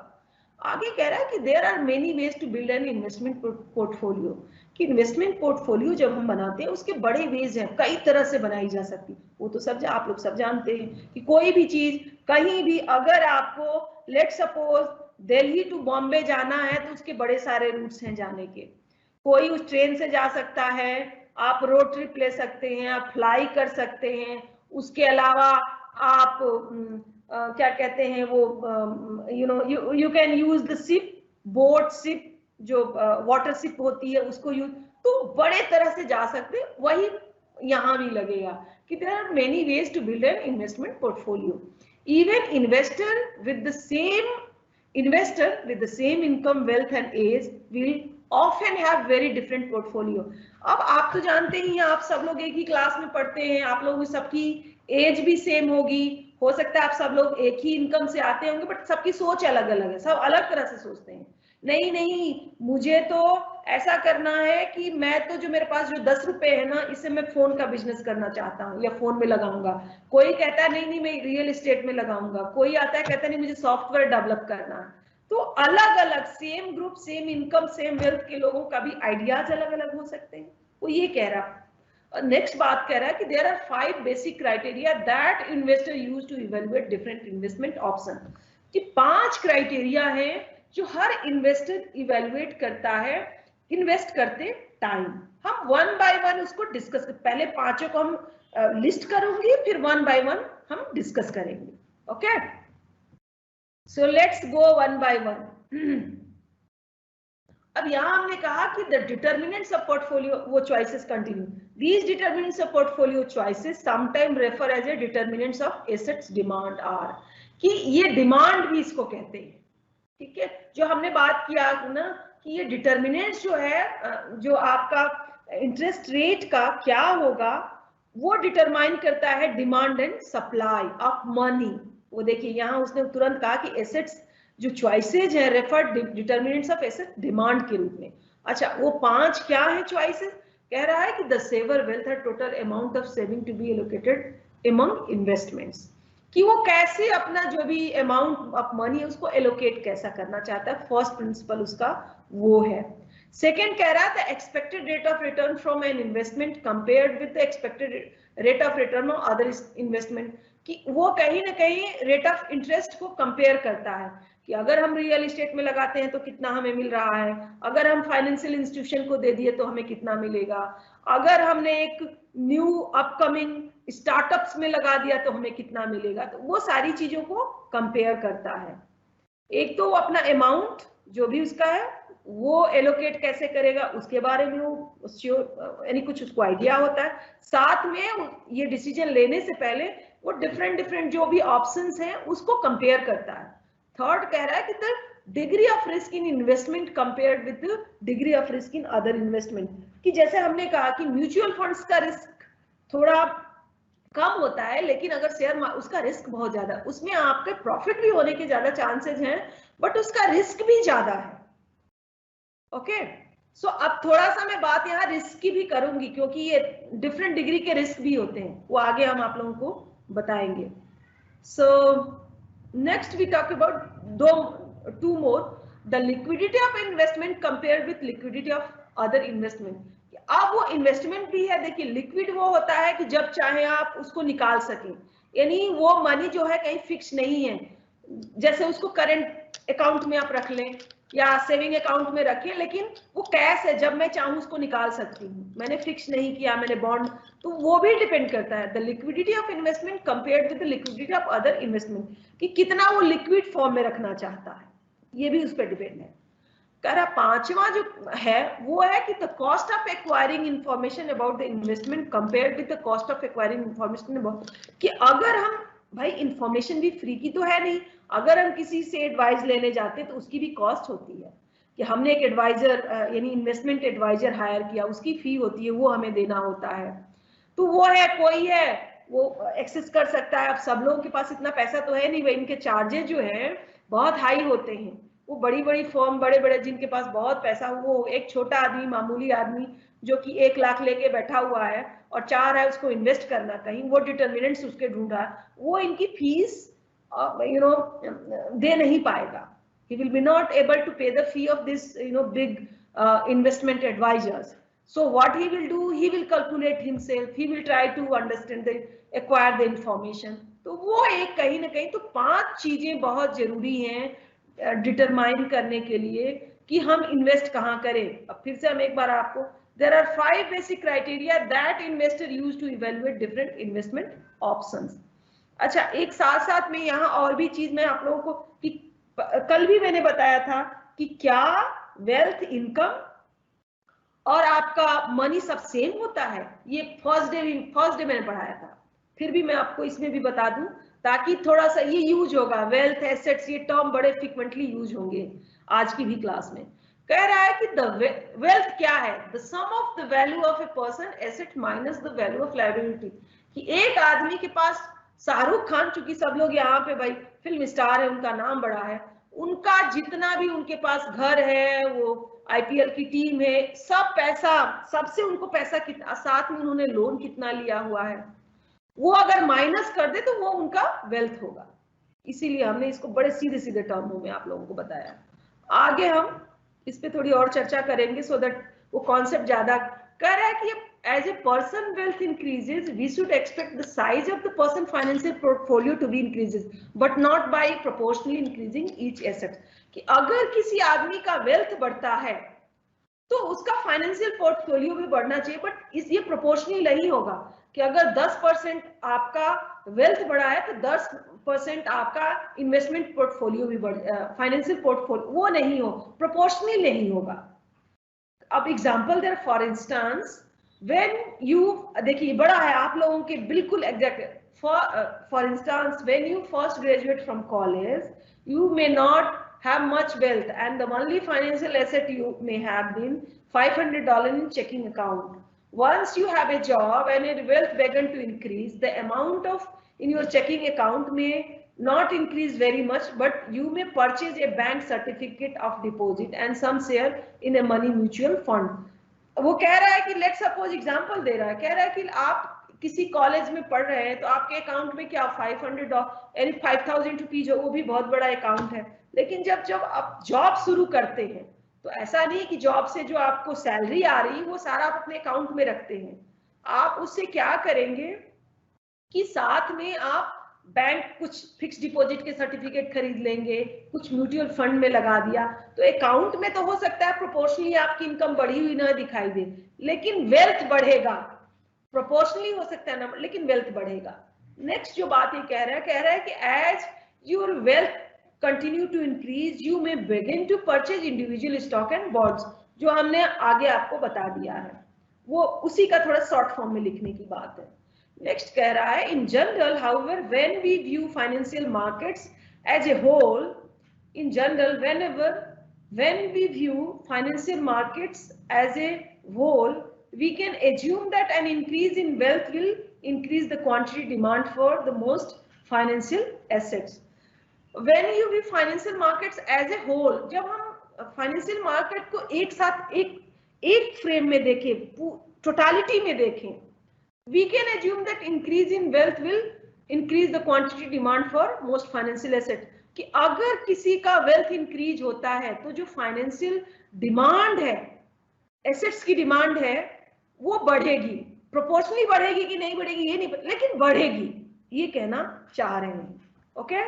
आगे कह रहा है कि there are many ways to build an investment portfolio, कि इन्वेस्टमेंट पोर्टफोलियो जब हम बनाते हैं उसके बड़े वेज हैं, कई तरह से बनाई जा सकती। वो तो सब आप लोग सब जानते हैं कि कोई भी चीज कहीं भी अगर आपको let suppose Delhi to Bombay जाना है तो उसके बड़े सारे रूट्स हैं जाने के। कोई उस ट्रेन से जा सकता है, आप रोड ट्रिप ले सकते हैं, आप फ्लाई कर सकते हैं, उसके अलावा आप क्या कहते हैं वो you can use the ship, boat ship जो वाटर शिप होती है उसको यूज, तो बड़े तरह से जा सकते हैं। वही यहाँ भी लगेगा कि there are many ways to build an investment portfolio. Even investor with the same income, wealth and age will often have very different portfolio। अब आप तो जानते ही हैं, आप सब लोग एक ही क्लास में पढ़ते हैं, आप लोगों की सबकी एज भी सेम होगी, हो सकता है आप सब लोग एक ही इनकम से आते होंगे बट सबकी सोच अलग अलग है, सब अलग तरह से सोचते हैं। नहीं मुझे तो ऐसा करना है कि मैं तो जो मेरे पास जो 10 रुपए है ना, इससे मैं फोन का बिजनेस करना चाहता हूँ या फोन में लगाऊंगा। कोई कहता है नहीं मैं रियल एस्टेट में लगाऊंगा, कोई आता है कहता है नहीं मुझे सॉफ्टवेयर डेवलप करना है। तो अलग अलग same group, same income, same wealth के लोगों का भी आइडियाज अलग अलग हो सकते हैं। वो ये कह रहा। नेक्स्ट बात कह रहा है कि there are 5 basic criteria that investor use to evaluate different investment option, कि 5 क्राइटेरिया है जो हर इन्वेस्टर इवेलुएट करता है इन्वेस्ट करते टाइम। हम 1 बाय 1 उसको डिस्कस, पहले 5 को हम लिस्ट करूंगी, फिर 1 बाय 1 हम डिस्कस करेंगे। Okay, so let's go 1 by 1। अब यहां हमने कहा कि the determinants of portfolio, वो choices continue, these determinants of portfolio choices sometimes refer as a determinants of assets demand are, कि ये डिमांड भी इसको कहते हैं। ठीक है, जो हमने बात किया ना कि ये डिटर्मिनेंट्स जो है, जो आपका इंटरेस्ट रेट का क्या होगा वो डिटरमाइन करता है demand and supply of money. वो देखिए यहाँ उसने तुरंत कहा कि एसेट्स जो चॉइसेज है refer determinants of asset demand के रूप में। अच्छा, वो 5 क्या है चॉइसेस? कह रहा है कि द सेवर वेल्थ है total amount of saving to be allocated among investments, कि वो कैसे अपना जो भी अमाउंट ऑफ मनी है उसको एलोकेट कैसा करना चाहता है। फर्स्ट प्रिंसिपल उसका वो है। सेकेंड कह रहा था expected rate of return from an investment compared with the expected rate of return of other investment, कि वो कहीं ना कहीं रेट ऑफ इंटरेस्ट को कंपेयर करता है कि अगर हम रियल एस्टेट में लगाते हैं तो कितना हमें मिल रहा है, अगर हम फाइनेंशियल इंस्टीट्यूशन को दे दिए तो हमें कितना मिलेगा, अगर हमने एक न्यू अपकमिंग स्टार्टअप्स में लगा दिया तो हमें कितना मिलेगा। तो वो सारी चीजों को कंपेयर करता है। एक तो अपना अमाउंट जो भी उसका है वो एलोकेट कैसे करेगा उसके बारे में वो यानी कुछ उसको आइडिया होता है। साथ में ये डिसीजन लेने से पहले वो डिफरेंट जो भी ऑप्शंस हैं उसको कंपेयर करता है। थर्ड कह रहा है कि the degree of risk in investment compared with the degree of risk in other investment, कि जैसे हमने कहा कि म्यूचुअल फंड्स का रिस्क थोड़ा कम होता है लेकिन अगर शेयर उसका रिस्क बहुत ज्यादा, उसमें आपके प्रॉफिट भी होने के ज्यादा चांसेस हैं बट उसका रिस्क भी ज्यादा है। ओके, सो अब थोड़ा सा मैं बात यहाँ रिस्क की भी करूंगी क्योंकि ये डिफरेंट डिग्री के रिस्क भी होते हैं, वो आगे हम आप लोगों को बताएंगे। So next we talk about 2 more, the liquidity of investment compared with liquidity of other investment. अब वो इन्वेस्टमेंट भी है, देखिए लिक्विड वो होता है कि जब चाहे आप उसको निकाल सकें, यानी वो मनी जो है कहीं फिक्स नहीं है, जैसे उसको करंट अकाउंट में आप रख लें या सेविंग अकाउंट में रखें, लेकिन वो कैश है, जब मैं चाहूँ उसको निकाल सकती हूँ, मैंने फिक्स नहीं किया, मैंने बॉन्ड, तो वो भी डिपेंड करता है the liquidity of investment compared with the liquidity of other investment, कि कितना वो लिक्विड फॉर्म में रखना चाहता है, ये भी उस पर डिपेंड है। कह रहा पांचवा जो है वो है कि the cost of acquiring information about the investment compared with the cost of acquiring information about, कि अगर हम, भाई इंफॉर्मेशन भी फ्री की तो है नहीं, अगर हम किसी से एडवाइस लेने जाते हैं तो उसकी भी कॉस्ट होती है, कि हमने एक एडवाइजर यानी इन्वेस्टमेंट एडवाइजर हायर किया, उसकी फी होती है, वो हमें देना होता है। तो वो है, कोई है वो एक्सेस कर सकता है, अब सब लोगों के पास इतना पैसा तो है नहीं भाई, इनके चार्जेस जो हैं बहुत हाई होते हैं, वो बड़ी बड़ी फर्म, बड़े बड़े जिनके पास बहुत पैसा, वो एक छोटा आदमी, मामूली आदमी जो कि 1 लाख लेके बैठा हुआ है और चाह रहा है उसको इन्वेस्ट करना कहीं, वो डिटर्मिनेंट्स उसके ढूंढ रहा है, वो इनकी फीस दे नहीं पाएगा, he will be not able to pay the fee of this big investment advisors. So what he will do, he will calculate himself, he will try to understand the acquire the information. तो वो एक कहीं ना कहीं, तो 5 चीजें बहुत जरूरी हैं डिटरमाइन करने के लिए कि हम इन्वेस्ट कहाँ करें। अब फिर से हम एक बार आपको, there are 5 basic criteria that investor use to evaluate different investment options. अच्छा, एक साथ साथ में यहाँ और भी चीज मैं आप लोगों को, कि कल भी मैंने बताया था कि क्या वेल्थ, इनकम और आपका मनी सब सेम होता है, ये फर्स्ट डे मैंने पढ़ाया था, फिर भी मैं आपको इसमें भी बता दूं ताकि थोड़ा सा ये यूज होगा, वेल्थ, एसेट्स, ये टर्म बड़े फ्रिक्वेंटली यूज होंगे आज की भी क्लास में। कह रहा है कि द वेल्थ क्या है, the sum of the value of a person asset minus the value of liability, कि एक आदमी के पास, शाहरुख खान, चूंकि सब लोग यहाँ पे भाई फिल्म स्टार है, उनका नाम बड़ा है, उनका जितना भी उनके पास घर है, वो आईपीएल की टीम है, सब पैसा, सबसे उनको पैसा कितना, साथ में उन्होंने लोन कितना लिया हुआ है, वो अगर माइनस कर दे तो वो उनका वेल्थ होगा। इसीलिए हमने इसको बड़े सीधे सीधे टर्मों में आप लोगों को बताया। आगे हम इस पे थोड़ी और चर्चा करेंगे सो दैट वो कॉन्सेप्ट ज्यादा कह रहा है कि as a person wealth increases, we should expect the size of the person financial portfolio to be increases, but not by proportionally increasing each asset. कि अगर किसी आदमी का वेल्थ बढ़ता है तो उसका फाइनेंशियल पोर्टफोलियो भी बढ़ना चाहिए, बट ये प्रोपोर्शनली नहीं होगा कि अगर 10% आपका वेल्थ बढ़ा है तो 10% आपका इन्वेस्टमेंट पोर्टफोलियो भी बढ़, फाइनेंशियल पोर्टफोलियो, वो नहीं हो, प्रोपोर्शनली नहीं होगा। अब example there, for instance when you, देखिए बड़ा है आप लोगों के बिल्कुल exact, for instance when you first graduate from college, you may not have much wealth and the only financial asset you may have been $500 in checking account. Once you have a job and your wealth began to increase, the amount of in your checking account may not increase very much, but you may purchase a bank certificate of deposit and some share in a money mutual fund. वो कह रहा है कि let suppose, example दे रहा है, कह रहा है कि आप किसी कॉलेज में पढ़ रहे हैं तो आपके अकाउंट में क्या $500 यानी 5000 रुपीज हो, वो भी बहुत बड़ा अकाउंट है, लेकिन जब आप जॉब शुरू करते हैं तो ऐसा नहीं कि जॉब से जो आपको सैलरी आ रही है वो सारा आप अपने अकाउंट में रखते हैं, आप उससे क्या करेंगे कि साथ में आप बैंक कुछ फिक्स डिपॉजिट के सर्टिफिकेट खरीद लेंगे, कुछ म्यूचुअल फंड में लगा दिया, तो अकाउंट में तो हो सकता है प्रोपोर्शनली आपकी इनकम बढ़ी हुई ना दिखाई दे, लेकिन वेल्थ बढ़ेगा, प्रोपोर्शनली हो सकता है ना, लेकिन वेल्थ बढ़ेगा। नेक्स्ट जो बात ये कह रहा है कि as your wealth continue to increase you may begin to purchase individual stock and bonds, जो हमने आगे आपको बता दिया है, वो उसी का थोड़ा शॉर्ट फॉर्म में लिखने की बात है। नेक्स्ट कह रहा है in general however when we view financial markets as a whole, in general when we view financial markets as a whole, we can assume that an increase in wealth will increase the quantity demand for the most financial assets. When you view financial markets as a whole, जब हम financial market को एक साथ एक frame में देखें, totality में देखें, we can assume that increase in wealth will increase the quantity demand for most financial assets. कि अगर किसी का वेल्थ इंक्रीज होता है तो जो फाइनेंशियल डिमांड है, एसेट्स की डिमांड है, वो बढ़ेगी, प्रोपोर्शनली बढ़ेगी कि नहीं बढ़ेगी ये नहीं, लेकिन बढ़ेगी, ये कहना चाह रहे हैं। Okay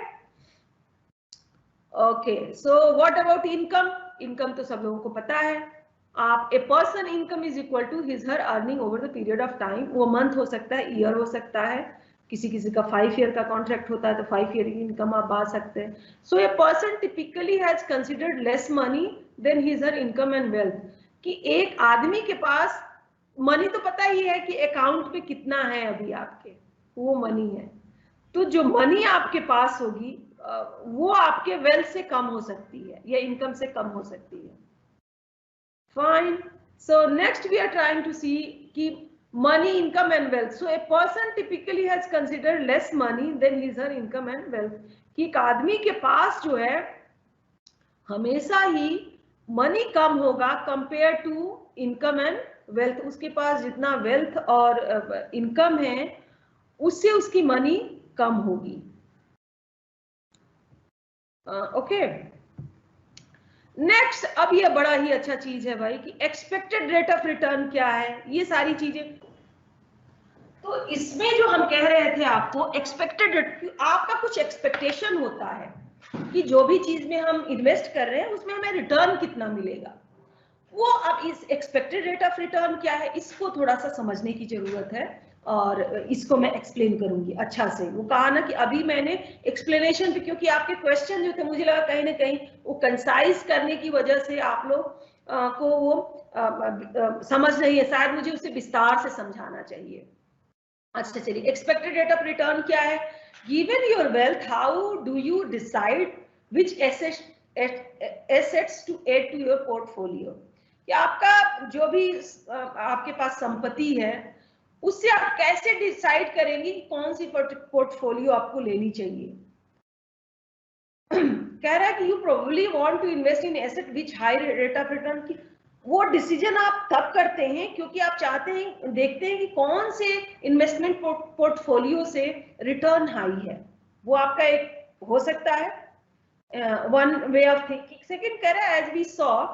okay, so what about income? Income तो सब लोगों को पता है। आप a person income is equal to his her earning over the period of time. वो मंथ हो सकता है, ईयर हो सकता है, किसी किसी का 5 ईयर का कॉन्ट्रैक्ट होता है तो 5 ईयर की इनकम आप बांट सकते हैं। So a person typically has considered less money than his her income and wealth. कि एक आदमी के पास मनी तो पता ही है कि अकाउंट पे कितना है अभी आपके, वो मनी है। तो जो मनी आपके पास होगी वो आपके वेल्थ से कम हो सकती है या इनकम से कम हो सकती है। Fine, so next we are trying to see कि money, income and wealth. So a person typically has considered less money than his her income and wealth. कि एक आदमी के पास जो है हमेशा ही मनी कम होगा compare to income and wealth. उसके पास जितना वेल्थ और इनकम है उससे उसकी मनी कम होगी। ओके, नेक्स्ट, अब ये बड़ा ही अच्छा चीज है भाई कि एक्सपेक्टेड रेट ऑफ रिटर्न क्या है, ये सारी चीजें। तो इसमें जो हम कह रहे थे आपको एक्सपेक्टेड रेट, आपका कुछ एक्सपेक्टेशन होता है कि जो भी चीज में हम इन्वेस्ट कर रहे हैं उसमें हमें रिटर्न कितना मिलेगा। वो अब इस एक्सपेक्टेड रेट ऑफ रिटर्न क्या है, इसको थोड़ा सा समझने की जरूरत है और इसको मैं एक्सप्लेन करूंगी अच्छा से। वो कहा ना कि अभी मैंने एक्सप्लेनेशन पे, क्योंकि आपके क्वेश्चन जो थे मुझे लगा कहीं ना कहीं वो कंसाइज करने की वजह से आप लोग को वो समझ नहीं है, शायद मुझे उसे विस्तार से समझाना चाहिए। अच्छा चलिए, एक्सपेक्टेड रेट ऑफ रिटर्न क्या है? Given your wealth, how do you decide which assets to add to your portfolio? कि आपका जो भी आपके पास संपत्ति है उससे आप कैसे डिसाइड करेंगे कि कौन सी पोर्टफोलियो आपको लेनी चाहिए। कह रहा है कि you probably want to invest in asset which high rate of return. की वो डिसीजन आप तब करते हैं क्योंकि आप चाहते हैं, देखते हैं कि कौन से इन्वेस्टमेंट पोर्टफोलियो से रिटर्न हाई है। वो आपका एक हो सकता है one way of thinking. Second कह रहा है as we saw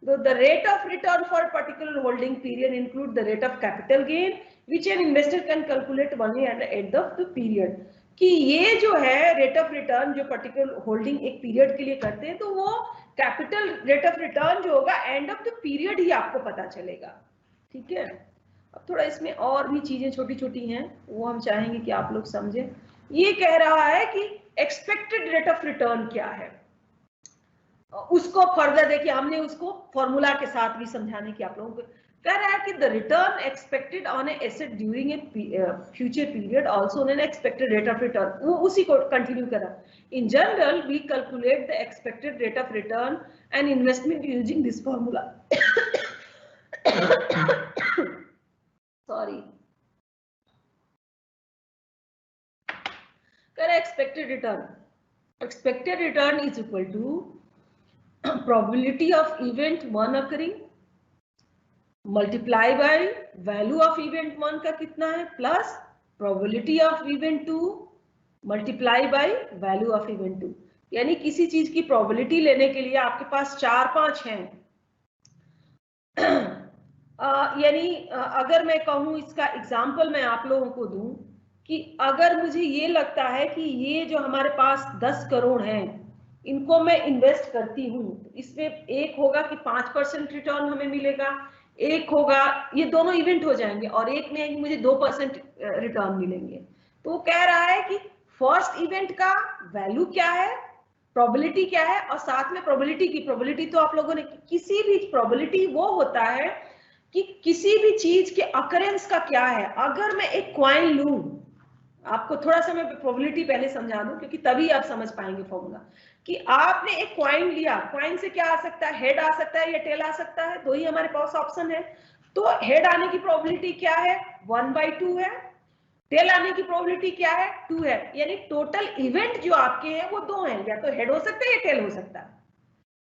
the rate of return for a particular holding period include the rate of capital gain which an investor can calculate only at the end of the period। कि ये जो है rate of return जो particular holding एक period के लिए करते हैं तो वो कैपिटल रेट ऑफ रिटर्न जो होगा एंड ऑफ द पीरियड ही आपको पता चलेगा। ठीक है, अब थोड़ा इसमें और भी चीजें छोटी छोटी हैं वो हम चाहेंगे कि आप लोग समझें। ये कह रहा है कि एक्सपेक्टेड रेट ऑफ रिटर्न क्या है, उसको फर्दर देखिए, हमने उसको फॉर्मूला के साथ भी समझाने की आप लोगों को। कह रहा है कि the return expected on a asset during a future period also known expected rate of return. वो उसी को कंटिन्यू करा। In general we calculate the expected rate of return and investment using this formula. Sorry, कह रहा है expected return is equal to probability of event 1 occurring multiply by value of event 1 का कितना है plus probability of event 2 multiply by value of event 2। यानी किसी चीज की probability लेने के लिए आपके पास 4-5 हैं। यानी अगर मैं कहूँ, इसका एग्जाम्पल मैं आप लोगों को दूं कि अगर मुझे ये लगता है कि ये जो हमारे पास 10 करोड़ हैं इनको मैं इन्वेस्ट करती हूँ, इसमें एक होगा कि 5% रिटर्न हमें मिलेगा, एक होगा, ये दोनों इवेंट हो जाएंगे, और एक में है कि मुझे 2% रिटर्न मिलेंगे। तो वो कह रहा है कि फर्स्ट इवेंट का वैल्यू क्या है, प्रोबेबिलिटी क्या है, और साथ में प्रोबेबिलिटी की प्रोबेबिलिटी तो आप लोगों ने, किसी भी प्रोबेबिलिटी वो होता है कि किसी भी चीज के अकरेंस का क्या है। अगर मैं एक क्वाइन लूं, आपको थोड़ा सा मैं प्रोबेबिलिटी पहले समझा दूं क्योंकि तभी आप समझ पाएंगे फॉर्मूला। कि आपने एक क्वाइन लिया, क्वाइन से क्या आ सकता है, हेड आ सकता है या टेल आ सकता है, दो ही हमारे पास ऑप्शन है। तो हेड आने की प्रोबेबिलिटी क्या है, 1/2 है। टेल आने की प्रोबेबिलिटी क्या है, 2 है। यानी टोटल इवेंट जो आपके हैं वो 2 हैं, या तो हेड हो सकता है या टेल हो सकता है।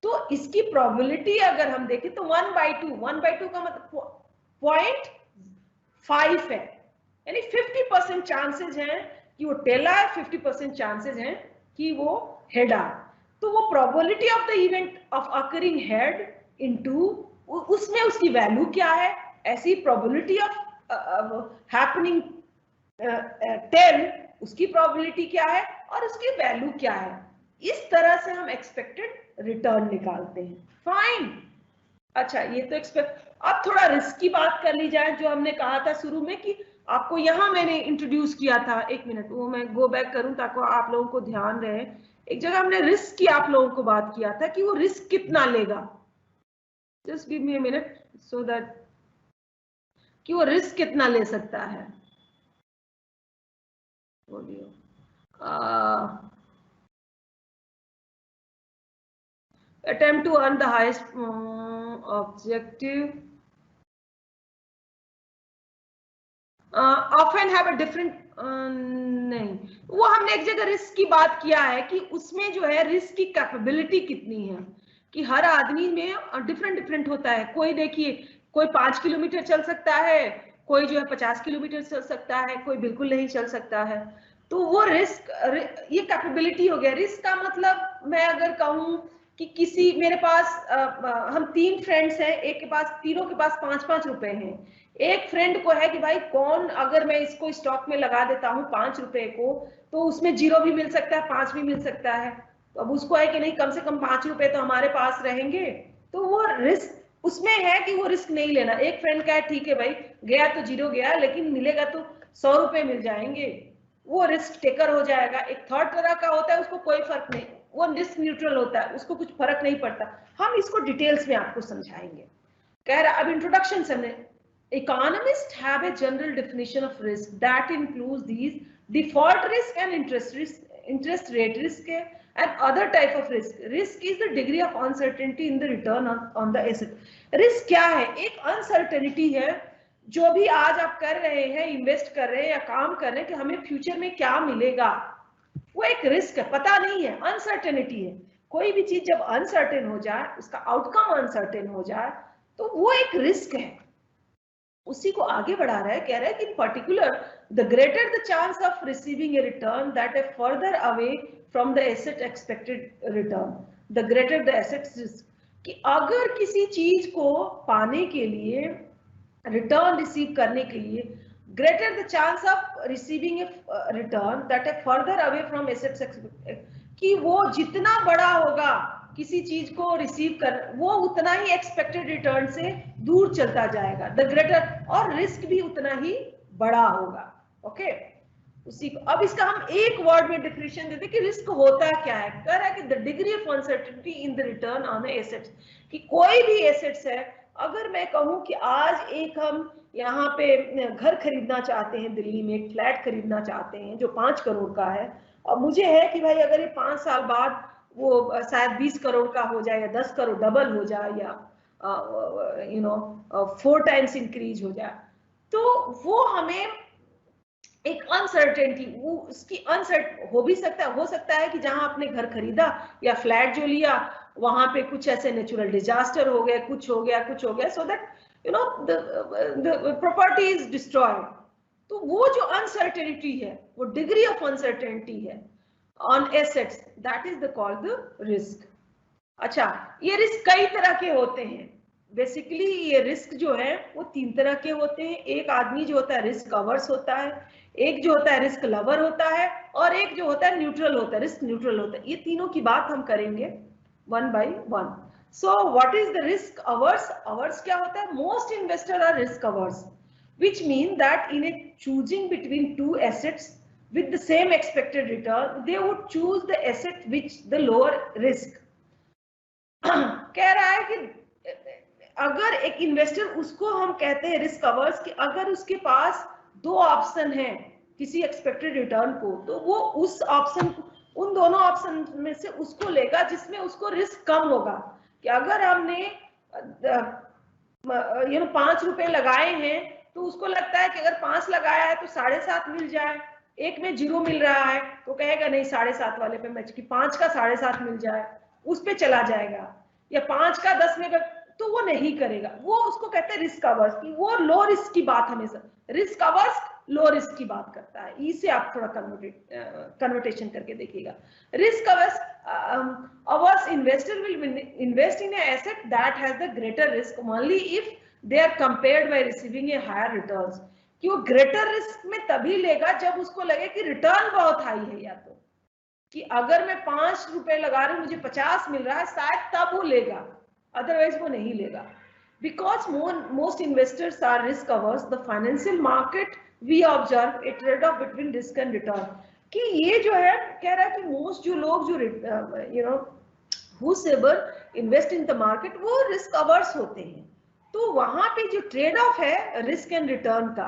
तो इसकी प्रोबेबिलिटी अगर हम देखें तो 1/2 का मतलब 0.5 है। यानी 50% चांसेस हैं कि वो टेल आए, 50% चांसेस हैं कि वो हेड आए। तो वो probability of the event of occurring head into उसमें उसकी वैल्यू क्या है, ऐसी प्रोबेबिलिटी ऑफ हैपनिंग टेल उसकी प्रोबेबिलिटी क्या है और उसकी वैल्यू क्या है। इस तरह से हम एक्सपेक्टेड रिटर्न निकालते हैं। फाइन। अच्छा, ये तो एक्सपेक्ट। अब थोड़ा रिस्क की बात कर ली जाए, जो हमने कहा था शुरू में कि आपको यहां मैंने इंट्रोड्यूस किया था। एक मिनट, वो मैं गो बैक करूं ताकि आप लोगों को ध्यान रहे। एक जगह हमने रिस्क की आप लोगों को बात किया था कि वो रिस्क कितना लेगा। Just give me a minute so that, कि वो रिस्क कितना ले सकता है। बोलिए। Attempt to earn the highest objective often have a different नहीं, वो हमने एक जगह रिस्क की बात किया है कि उसमें जो है रिस्क की कैपेबिलिटी कितनी है, कि हर आदमी में डिफरेंट डिफरेंट होता है। कोई देखिए, कोई 5 किलोमीटर चल सकता है, कोई जो है 50 किलोमीटर चल सकता है, कोई बिल्कुल नहीं चल सकता है। तो वो रिस्क, ये कैपेबिलिटी हो गया। रिस्क का मतलब मैं अगर कहूँ कि किसी, मेरे पास हम 3 फ्रेंड्स हैं, एक के पास, तीनों के पास 5-5 रुपए हैं। एक फ्रेंड को है कि भाई कौन, अगर मैं इसको स्टॉक में लगा देता हूँ 5 रुपए को, तो उसमें 0 भी मिल सकता है, 5 भी मिल सकता है। तो अब उसको है कि नहीं, कम से कम 5 रुपए तो हमारे पास रहेंगे। तो वो रिस्क उसमें है कि वो रिस्क नहीं लेना। एक फ्रेंड का है, ठीक है भाई, गया तो 0 गया, लेकिन मिलेगा तो 100 रुपए मिल जाएंगे, वो रिस्क टेकर हो जाएगा। एक थर्ड तरह का होता है, उसको कोई फर्क नहीं, वो रिस्क न्यूट्रल होता है, उसको कुछ फर्क नहीं पड़ता। हम इसको डिटेल्स में आपको समझाएंगे। कह रहा, अब इंट्रोडक्शन से हमने, economists have a general definition of risk that includes these: default risk and interest rate risk and other type of risk. Risk is the degree of uncertainty in the return on the asset. Risk क्या है? एक uncertainty है, जो भी आज आप कर रहे हैं, इन्वेस्ट कर रहे हैं या काम कर रहे हैं, कि हमें फ्यूचर में क्या मिलेगा, वो एक रिस्क है, पता नहीं है, अनसर्टेनिटी है। कोई भी चीज जब अनसर्टेन हो जाए, उसका आउटकम अनसर्टेन हो जाए, तो वो एक रिस्क है। उसी को आगे बढ़ा रहा है, कह रहा है कि इन particular the greater the chance of receiving A return that A further away from the asset expected return, the greater the asset risk. कि अगर किसी चीज को पाने के लिए, रिटर्न रिसीव करने के लिए, greater the chance of receiving A return that A further away from assets expected, कि वो जितना बड़ा होगा किसी चीज को रिसीव कर, वो उतना ही एक्सपेक्टेड रिटर्न से दूर चलता जाएगा, द ग्रेटर, और रिस्क भी उतना ही बड़ा होगा। ओके, उसी को अब इसका हम एक वर्ड में डिफिनेशन देते कि रिस्क होता क्या है। कह रहा है कि the degree of uncertainty in the return on assets, कि कोई भी एसेट्स है, अगर मैं कहूं कि आज एक हम यहाँ पे घर खरीदना चाहते हैं, दिल्ली में एक फ्लैट खरीदना चाहते हैं जो 5 करोड़ का है, और मुझे है कि भाई अगर ये 5 साल बाद वो शायद 20 करोड़ का हो जाए या 10 करोड़ डबल हो जाए या 4 टाइम्स इंक्रीज हो जाए, तो वो हमें एक अनसर्टेनिटी, वो उसकी अनसर्ट हो भी सकता है कि जहां आपने घर खरीदा या फ्लैट जो लिया, वहां पे कुछ ऐसे नेचुरल डिजास्टर हो गया, कुछ हो गया, सो that the property is destroyed. तो वो जो अनसर्टेनिटी है, वो डिग्री ऑफ अनसर्टेनिटी है on assets, that is the called the risk. अच्छा, ये रिस्क कई तरह के होते हैं। बेसिकली ये रिस्क जो है वो 3 तरह के होते हैं। एक आदमी जो होता है रिस्क अवर्स होता है, एक जो होता है रिस्क लवर होता है, और एक जो होता है न्यूट्रल होता है, रिस्क न्यूट्रल होता है। ये तीनों की बात हम करेंगे one by one. So what is the risk averse? Averse क्या होता है? Most investor are risk averse, which mean that in a choosing between 2 assets with the same expected return, they would choose the asset which the lower risk. कह रहा है कि अगर एक investor, उसको हम कहते हैं रिस्क अवर्स, कि अगर उसके पास 2 ऑप्शन है किसी एक्सपेक्टेड रिटर्न को, तो वो उस ऑप्शन, उन दोनों ऑप्शन में से उसको लेगा जिसमें उसको रिस्क कम होगा। कि अगर हमने 5 रुपए लगाए हैं, तो उसको लगता है कि अगर 5 लगाया है तो 7.5 मिल जाए, एक में 0 मिल रहा है तो कहेगा नहीं 7.5 वाले पे मैच, की 5 का 7.5 मिल जाए, उस पे चला जाएगा। या 5 का 10 में, तो वो नहीं करेगा। वो उसको कहते हैं रिस्क अवर्स, की वो लो रिस्क की बात, हमेशा रिस्क अवर्स लो रिस्क की बात करता है। इसे आप थोड़ा कन्वर्टेशन करके देखिएगा। Risk averse investor will invest in A asset that has the greater risk only if they are compared by receiving a higher returns, कि वो ग्रेटर रिस्क में तभी लेगा जब उसको लगे कि रिटर्न बहुत हाई है, या तो कि अगर मैं 5 रुपए लगा रही हूँ मुझे 50 मिल रहा है शायद तब वो लेगा, अदरवाइज वो नहीं लेगा। Because most investors are risk averse, the financial market we observe a trade-off between risk and return. कि ये जो है कह रहा है कि most जो लोग जो whosoever invest in the market वो risk averse होते हैं। तो वहां पे जो ट्रेड ऑफ है रिस्क एंड रिटर्न का,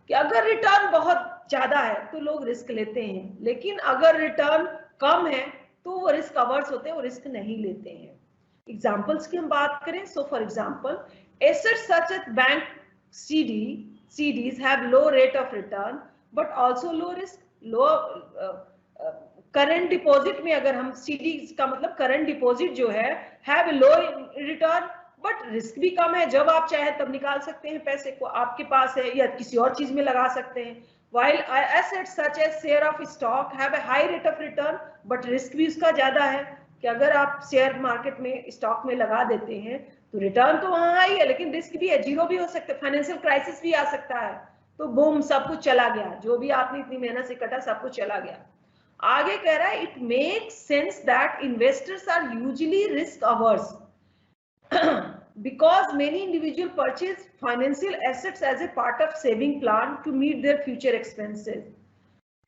कि अगर रिटर्न बहुत ज्यादा है तो लोग रिस्क लेते हैं, लेकिन अगर रिटर्न कम है तो वो रिस्क अवर्स होते हैं, वो रिस्क नहीं लेते हैं। एग्जांपल्स की हम बात करें, so for example assets such as bank CDs have low rate of return but also low risk. Low current deposit में अगर हम CDs का मतलब करंट डिपॉजिट जो है have low return but risk भी कम है, जब आप चाहे तब निकाल सकते हैं पैसे को, आपके पास है या किसी और चीज में लगा सकते हैं। while assets such as share of stock have a high rate of return but risk भी उसका ज्यादा है, कि अगर आप शेयर मार्केट में स्टॉक में लगा देते हैं तो रिटर्न तो वहां हाई है लेकिन रिस्क भी है, जीरो भी हो सकता है, फाइनेंशियल क्राइसिस भी आ सकता है, तो बूम सब कुछ चला गया, जो भी आपने इतनी मेहनत से कटा सब कुछ चला गया। आगे कह रहा है it makes sense that investors are usually risk averse because many individuals purchase financial assets as a part of saving plan to meet their future expenses.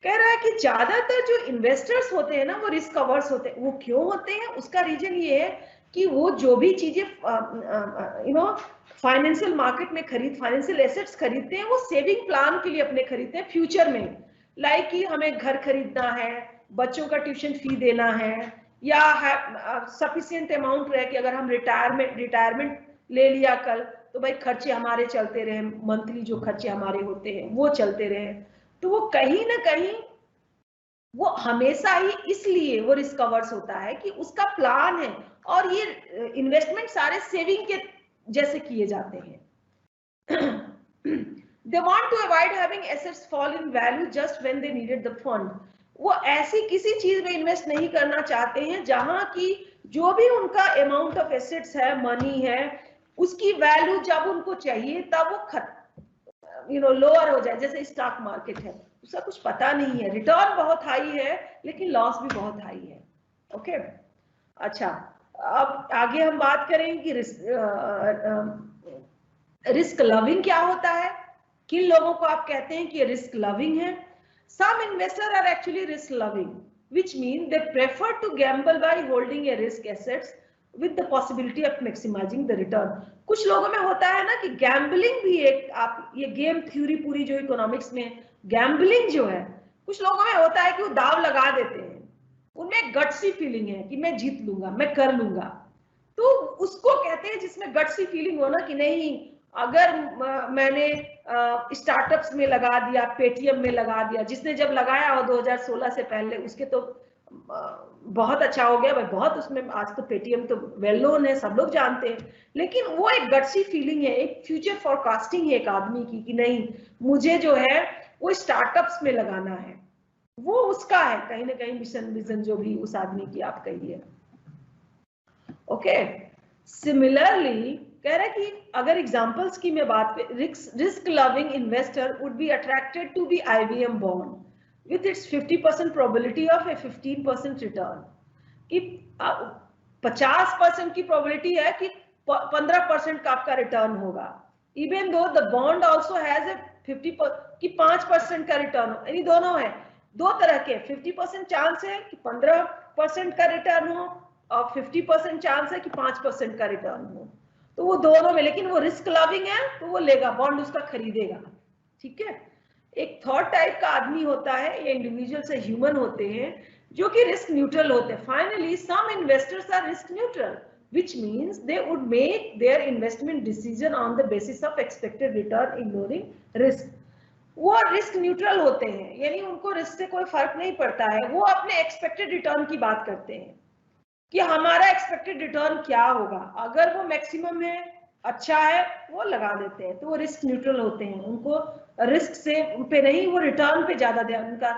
कह रहा है कि ज्यादातर जो इन्वेस्टर्स होते हैं ना वो रिस्क अवर्स होते हैं। वो क्यों होते हैं, उसका रीजन ये है कि वो जो भी चीजें फाइनेंशियल मार्केट में फाइनेंशियल एसेट्स खरीदते हैं वो सेविंग प्लान के लिए अपने खरीदते हैं फ्यूचर में, लाइक कि हमें घर खरीदना है, बच्चों का ट्यूशन फी देना है, या सफिशिएंट अमाउंट रहे कि अगर हम रिटायरमेंट ले लिया कल तो भाई खर्चे हमारे चलते रहे, मंथली जो खर्चे हमारे होते हैं वो चलते रहे, तो वो कहीं ना कहीं वो हमेशा ही इसलिए वो रिस्क अवर्स होता है कि उसका प्लान है और ये इन्वेस्टमेंट सारे सेविंग के जैसे किए जाते हैं। They want to avoid having assets fall in value just when they needed the fund. वो ऐसी किसी चीज में इन्वेस्ट नहीं करना चाहते हैं जहां की जो भी उनका अमाउंट ऑफ एसेट्स है, मनी है, उसकी वैल्यू जब उनको चाहिए तब वो लोअर हो जाए, जैसे स्टॉक मार्केट है उसका कुछ पता नहीं है, रिटर्न बहुत हाई है लेकिन लॉस भी बहुत हाई है। ओके अच्छा, अब आगे हम बात करें कि रिस्क लविंग क्या होता है, किन लोगों को आप कहते हैं कि ये रिस्क लविंग है। Some investors are actually risk loving, which means they prefer to gamble by holding a risk assets with the possibility of maximizing the return. कुछ लोगों में होता है ना कि गैम्बलिंग भी एक, आप ये गेम थ्योरी पूरी जो इकोनॉमिक्स में गैम्बलिंग जो है कुछ लोगों में होता है कि वो दाव लगा देते हैं, उनमें गट्सी फीलिंग है कि मैं जीत लूंगा, मैं कर लूंगा, तो उसको कहते हैं जिसमें गट्सी फीलिंग हो ना कि नहीं, अगर मैंने स्टार्टअप्स में लगा दिया, पेटीएम में लगा दिया, जिसने जब लगाया हो 2016 से पहले उसके तो बहुत अच्छा हो गया भाई, बहुत उसमें आज तो पेटीएम तो वेल नोन है, सब लोग जानते हैं, लेकिन वो एक गट्सी फीलिंग है, एक फ्यूचर फोरकास्टिंग है एक आदमी की कि नहीं मुझे जो है वो स्टार्टअप्स में लगाना है, वो उसका है कहीं ना कहीं मिशन विजन जो भी उस आदमी की आप कहिए। ओके सिमिलरली कह रहा है कि अगर एग्जांपल्स की मैं बात पे, risk loving investor would be attracted to be IBM bond with its 50% probability of a 15% return, कि 50% की प्रोबेबिलिटी है कि 15% का आपका रिटर्न होगा, even though the bond also has a 50% की 5% का रिटर्न हो, यानी दोनों है, दो तरह के 50% चांस है कि 15% का रिटर्न हो और 50% चांस है कि 5% का रिटर्न हो, तो वो दोनों में, लेकिन वो रिस्क लविंग है तो वो लेगा, बॉन्ड उसका खरीदेगा। ठीक है, एक थर्ड टाइप का आदमी होता है, ये इंडिविजुअल से ह्यूमन होते हैं जो कि रिस्क न्यूट्रल होते हैं। Finally some investors are risk neutral which means they would make their investment decision on the basis of expected return ignoring risk. वो रिस्क न्यूट्रल होते हैं, यानी उनको रिस्क से कोई फर्क नहीं पड़ता है, वो अपने एक्सपेक्टेड रिटर्न की बात करते हैं कि हमारा एक्सपेक्टेड रिटर्न क्या होगा, अगर वो मैक्सिमम है, अच्छा है, वो लगा देते हैं, तो वो रिस्क न्यूट्रल होते हैं, उनको रिस्क से पे नहीं, वो रिटर्न पे ज्यादा ध्यान उनका,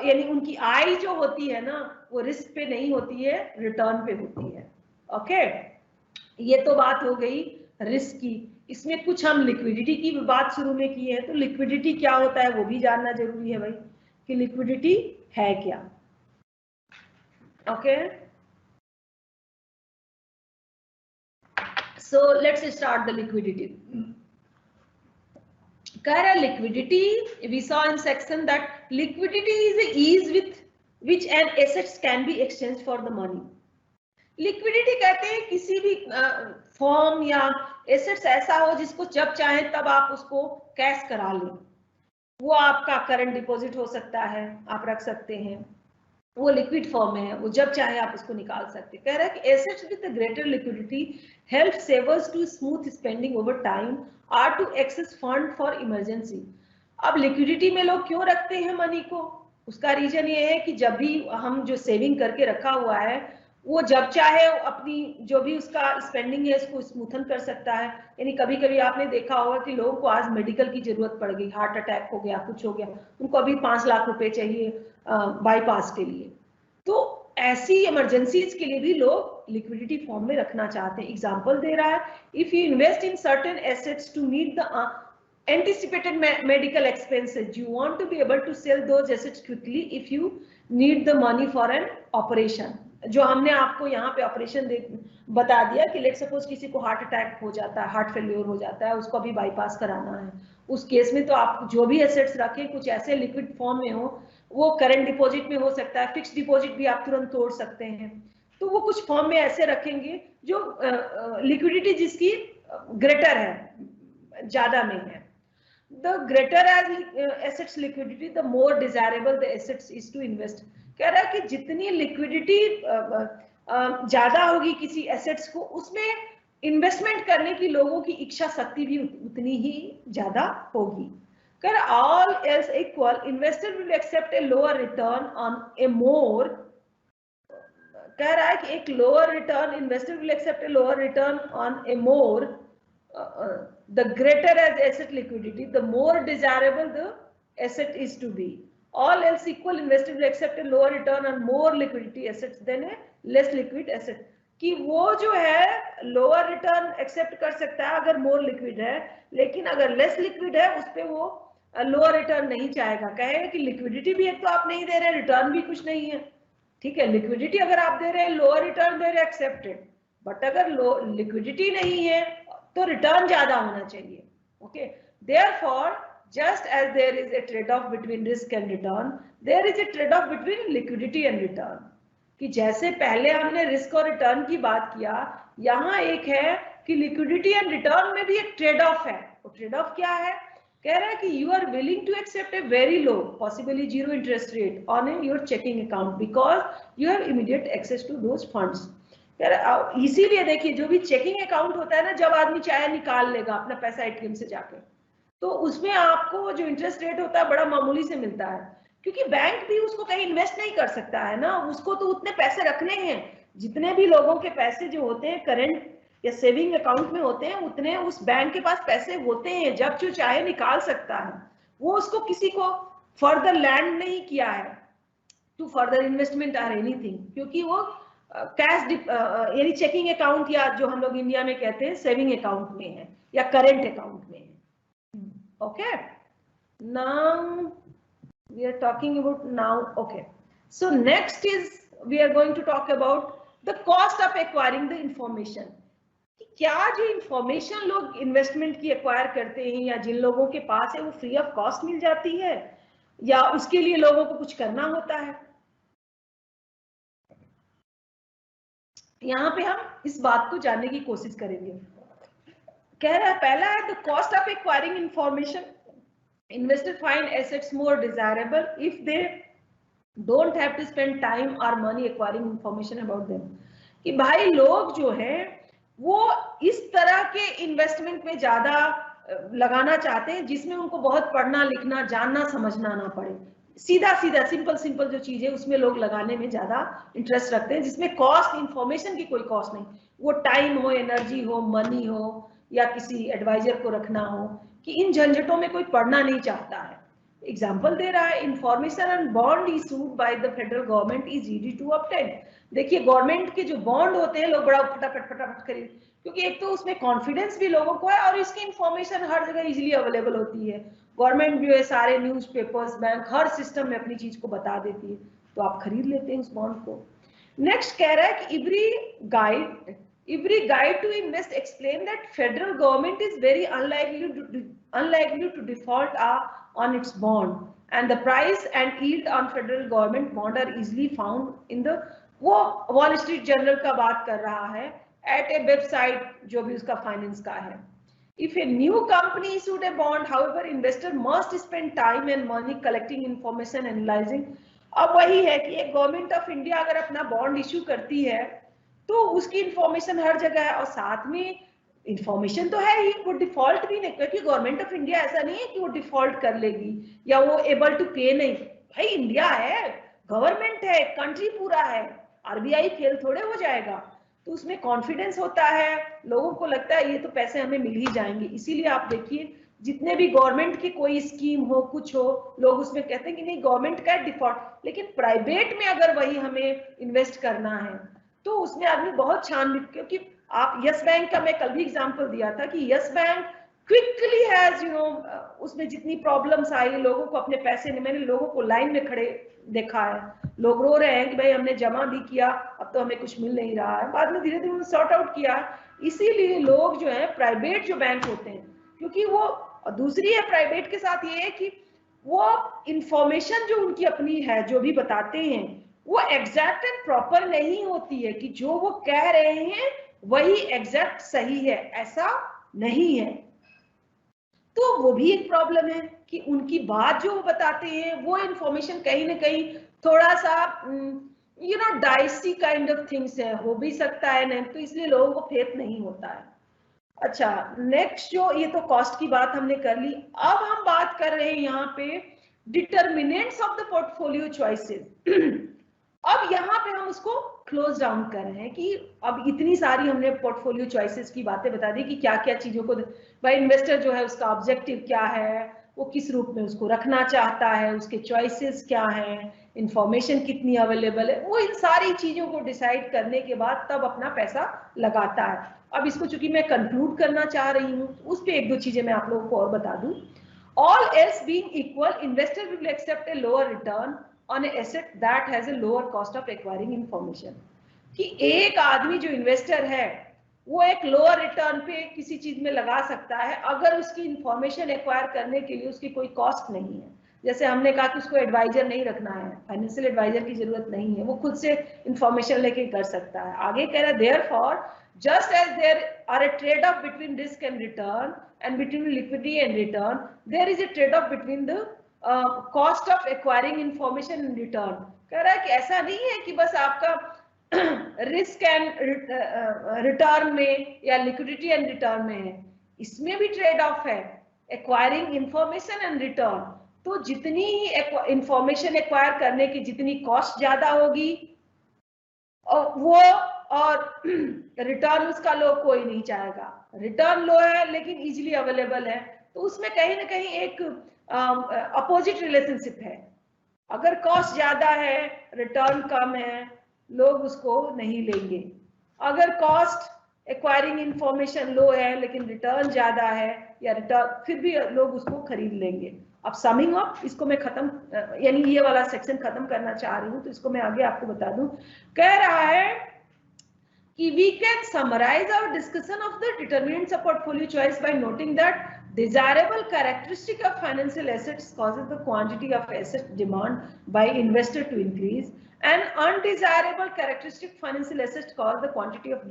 यानी उनकी आय जो होती है ना वो रिस्क पे नहीं होती है, रिटर्न पे होती है। ओके ये तो बात हो गई रिस्क की। इसमें कुछ हम लिक्विडिटी की बात शुरू में की है, तो लिक्विडिटी क्या होता है वो भी जानना जरूरी है भाई, कि लिक्विडिटी है क्या। Okay, so let's start the liquidity. कह रहा है liquidity, we saw in section that liquidity is a ease with which an assets can be exchange for the money. Liquidity कहते हैं किसी भी फॉर्म या एसेट्स ऐसा हो जिसको जब चाहे तब आप उसको कैश करा लें। वो आपका करंट डिपॉजिट हो सकता है, आप रख सकते हैं, वो लिक्विड फॉर्म में है, वो जब चाहे आप उसको निकाल सकते हैं। कह रहा है कि assets with greater liquidity help savers to smooth spending over time or to access fund for emergency. अब लिक्विडिटी में लोग क्यों रखते हैं मनी को? उसका रीजन ये है कि जब भी हम जो सेविंग करके रखा हुआ है वो जब चाहे अपनी जो भी उसका स्पेंडिंग है उसको स्मूथन कर सकता है। यानी कभी कभी आपने देखा होगा कि लोगों को आज मेडिकल की जरूरत पड़ गई, हार्ट अटैक हो गया, कुछ हो गया, उनको अभी 5 लाख रुपए चाहिए बाईपास के लिए, तो ऐसी इमरजेंसीज के लिए भी लोग लिक्विडिटी फॉर्म में रखना चाहते हैं। एग्जांपल दे रहा है, if you invest in certain assets to meet the anticipated medical expenses, you want to be able to sell those assets quickly if you need the money for an operation। जो हमने आपको यहाँ पे operation बता दिया कि let suppose किसी को हार्ट अटैक हो जाता है, हार्ट फेल्योर हो जाता है, उसको अभी बाईपास कराना है, उस केस में तो आप जो भी एसेट्स रखें कुछ ऐसे लिक्विड फॉर्म में हो, वो करंट डिपॉजिट में हो सकता है, फिक्स डिपॉजिट भी आप तुरंत तोड़ सकते हैं, तो वो कुछ फॉर्म में ऐसे रखेंगे जो लिक्विडिटी जिसकी ग्रेटर है, ज्यादा में है। The greater assets liquidity, the more desirable the assets is to invest। कह रहा है कि जितनी लिक्विडिटी ज्यादा होगी किसी एसेट्स को, उसमें इन्वेस्टमेंट करने की लोगों की इच्छा शक्ति भी उतनी ही ज्यादा होगी। कह रहा all else equal investor will accept a lower return on a more, कह रहा है कि एक lower return, investor will accept a lower return on a more the greater as asset liquidity, the more desirable the asset is to be। All else equal, investor will accept a lower return on more liquidity assets than a less liquid asset। कि वो जो है lower return accept कर सकता है अगर more liquid है, लेकिन अगर less liquid है उस पर वो lower return नहीं चाहेगा, कहेगा कि liquidity भी एक तो आप नहीं दे रहे, return भी कुछ नहीं है, ठीक है। liquidity अगर आप दे रहे हैं, lower return दे रहे हैं, accepted, बट अगर liquidity नहीं है तो रिटर्न ज्यादा होना चाहिए। Okay, therefore just as there is a trade off between risk and return, there is a trade off between liquidity and return. कि जैसे पहले हमने रिस्क और रिटर्न की बात किया, यहाँ एक है कि लिक्विडिटी एंड रिटर्न में भी एक ट्रेड ऑफ है। वो ट्रेड ऑफ क्या है? कह रहा है कि you are willing to accept a very low, possibly zero interest rate on your checking account because you have immediate access to those funds. इसीलिए देखिए, जो भी चेकिंग अकाउंट होता है ना, जब आदमी चाहे निकाल लेगा अपना पैसा एटीएम से जाके, तो उसमें आपको जो इंटरेस्ट रेट होता है बड़ा मामूली से मिलता है, क्योंकि बैंक भी उसको कहीं इन्वेस्ट नहीं कर सकता है ना, उसको तो उतने पैसे रखने हैं, जितने भी लोगों के पैसे जो होते हैं करंट या सेविंग अकाउंट में होते हैं, उतने उस बैंक के पास पैसे होते हैं, जब जो चाहे निकाल सकता है। वो उसको किसी को फर्दर लैंड नहीं किया है to further investment or anything, क्योंकि वो कैश यानी चेकिंग अकाउंट या जो हम लोग इंडिया में कहते हैं सेविंग अकाउंट में है या करंट अकाउंट में है। Okay, now we are talking about now. Okay, so next is we are going to talk about the cost of acquiring the information. क्या जो इंफॉर्मेशन लोग इन्वेस्टमेंट की एक्वायर करते हैं या जिन लोगों के पास है, वो फ्री ऑफ कॉस्ट मिल जाती है या उसके लिए लोगों को कुछ करना होता है? यहाँ पे हम इस बात को जानने की कोशिश करेंगे। कह रहा है पहला है the cost of acquiring information, investor find assets more desirable if they don't have to spend time और money acquiring information about them. कि भाई लोग जो है वो इस तरह के इन्वेस्टमेंट में ज्यादा लगाना चाहते हैं जिसमें उनको बहुत पढ़ना लिखना जानना समझना ना पड़े, सीधा सीधा सिंपल जो चीजें उसमें लोग लगाने में ज्यादा इंटरेस्ट रखते हैं, जिसमें कॉस्ट इंफॉर्मेशन की कोई कॉस्ट नहीं, वो टाइम हो, एनर्जी हो, मनी हो या किसी एडवाइजर को रखना हो, कि इन झंझटों में कोई पढ़ना नहीं चाहता है। एग्जाम्पल दे रहा है, information and bond issued by the federal government is easy to obtain. देखिए गवर्नमेंट के जो बॉन्ड होते हैं लोग बड़ा फटाफट फटाफट खरीद, क्योंकि एक तो उसमें कॉन्फिडेंस भी लोगों को है और इसकी इंफॉर्मेशन हर जगह इजीली अवेलेबल होती है। गवर्नमेंट जो है सारे न्यूज़पेपर्स, बैंक, हर सिस्टम में अपनी चीज को बता देती है, तो आप खरीद लेते हैं उस बॉन्ड को। नेक्स्ट कह रहा है कि every guide to invest explain that federal government is very unlikely to default on its bond and the price and yield on federal government bond are easily found in the, वो wall street journal का बात कर रहा है, eight ए website जो भी उसका finance का है। If a new company issued a bond, however, investor must spend time and money collecting information, analyzing. अब वही है कि एक गवर्नमेंट ऑफ इंडिया अगर अपना बॉन्ड इश्यू करती है तो उसकी इंफॉर्मेशन हर जगह है, और साथ में इंफॉर्मेशन तो है ही, वो डिफॉल्ट भी नहीं, क्योंकि गवर्नमेंट ऑफ इंडिया ऐसा नहीं है कि वो डिफॉल्ट कर लेगी या वो एबल टू पे नहीं। भाई इंडिया है, गवर्नमेंट है, कंट्री पूरा है, आरबीआई फेल थोड़े हो जाएगा। तो उसमें कॉन्फिडेंस होता है, लोगों को लगता है ये तो पैसे हमें मिल ही जाएंगे। इसीलिए आप देखिए जितने भी गवर्नमेंट की कोई स्कीम हो, कुछ हो, लोग उसमें कहते हैं कि नहीं गवर्नमेंट का है डिफॉल्ट, लेकिन प्राइवेट में अगर वही हमें इन्वेस्ट करना है तो उसमें आदमी बहुत छानबीन, क्योंकि आप यस बैंक का मैं कल भी एग्जांपल दिया था कि यस बैंक क्विकली हैज उसमें जितनी प्रॉब्लम्स आई, लोगों को अपने पैसे नहीं, मैंने लोगों को लाइन में खड़े देखा है, लोग रो रहे हैं कि भाई हमने जमा भी किया अब तो हमें कुछ मिल नहीं रहा है, बाद में धीरे धीरे सॉर्ट आउट किया। इसीलिए लोग जो है प्राइवेट जो बैंक होते हैं, क्योंकि वो दूसरी है प्राइवेट के साथ ये है कि वो इंफॉर्मेशन जो उनकी अपनी है जो भी बताते हैं वो एग्जैक्ट एंड प्रॉपर नहीं होती है कि जो वो कह रहे हैं वही एग्जैक्ट सही है, ऐसा नहीं है। तो वो भी एक प्रॉब्लम है कि उनकी बात जो वो बताते हैं वो इंफॉर्मेशन कहीं ना कहीं थोड़ा सा डाइसी काइंड ऑफ थिंग्स है, हो भी सकता है नहीं, तो इसलिए लोगों को फेथ नहीं होता है। अच्छा नेक्स्ट जो, ये तो कॉस्ट की बात हमने कर ली, अब हम बात कर रहे हैं यहाँ पे determinants of the portfolio choices. अब यहाँ पे हम उसको क्लोज डाउन कर रहे हैं कि अब इतनी सारी हमने पोर्टफोलियो चॉइसेस की बातें बता दी कि क्या क्या चीजों को भाई इन्वेस्टर जो है उसका ऑब्जेक्टिव क्या है, वो किस रूप में उसको रखना चाहता है, उसके चॉइसेस क्या हैं, इंफॉर्मेशन कितनी अवेलेबल है, वो इन सारी चीजों को डिसाइड करने के बाद तब अपना पैसा लगाता है। अब इसको चूंकि मैं कंक्लूड करना चाह रही हूँ उस पर एक दो चीजें मैं आप लोगों को और बता दूं। All else being equal, investor will accept a lower return on an asset that has a lower cost of acquiring information। कि एक आदमी जो इन्वेस्टर है वो एक लोअर रिटर्न पे किसी चीज में लगा सकता है अगर उसकी इंफॉर्मेशन एक्वायर करने के लिए उसकी कोई कॉस्ट नहीं है। जैसे हमने कहा कि उसको एडवाइजर नहीं रखना है, फाइनेंशियल एडवाइजर की जरूरत नहीं है, वो खुद से इंफॉर्मेशन लेके कर सकता है। आगे कह रहा है therefore just as there are a trade-off between risk and return and between liquidity and return, there is a trade-off between the cost of acquiring information and return। कह रहा है कि ऐसा नहीं है कि बस आपका रिस्क एंड रिटर्न में या लिक्विडिटी एंड रिटर्न में है, इसमें भी ट्रेड ऑफ है, एक्वायरिंग इंफॉर्मेशन एंड रिटर्न। तो जितनी ही इंफॉर्मेशन एक्वायर करने की जितनी कॉस्ट ज्यादा होगी वो, और रिटर्न उसका लो कोई नहीं चाहेगा, रिटर्न लो है लेकिन इजीली अवेलेबल है, तो उसमें कहीं ना कहीं एक अपोजिट रिलेशनशिप है। अगर कॉस्ट ज्यादा है रिटर्न कम है लोग उसको नहीं लेंगे, अगर कॉस्ट एक्वायरिंग इंफॉर्मेशन लो है लेकिन रिटर्न ज्यादा है या रिटर्न फिर भी लोग उसको खरीद लेंगे। अब समिंग अप, इसको मैं खत्म यानी ये वाला सेक्शन खत्म करना चाह रही हूँ तो इसको मैं आगे आपको बता दूं। कह रहा है कि we can summarize our discussion of the determinants of portfolio choice by noting that desirable characteristic of financial assets causes the quantity of asset demand by investor to increase and undesirable characteristic financial assets cause the quantity of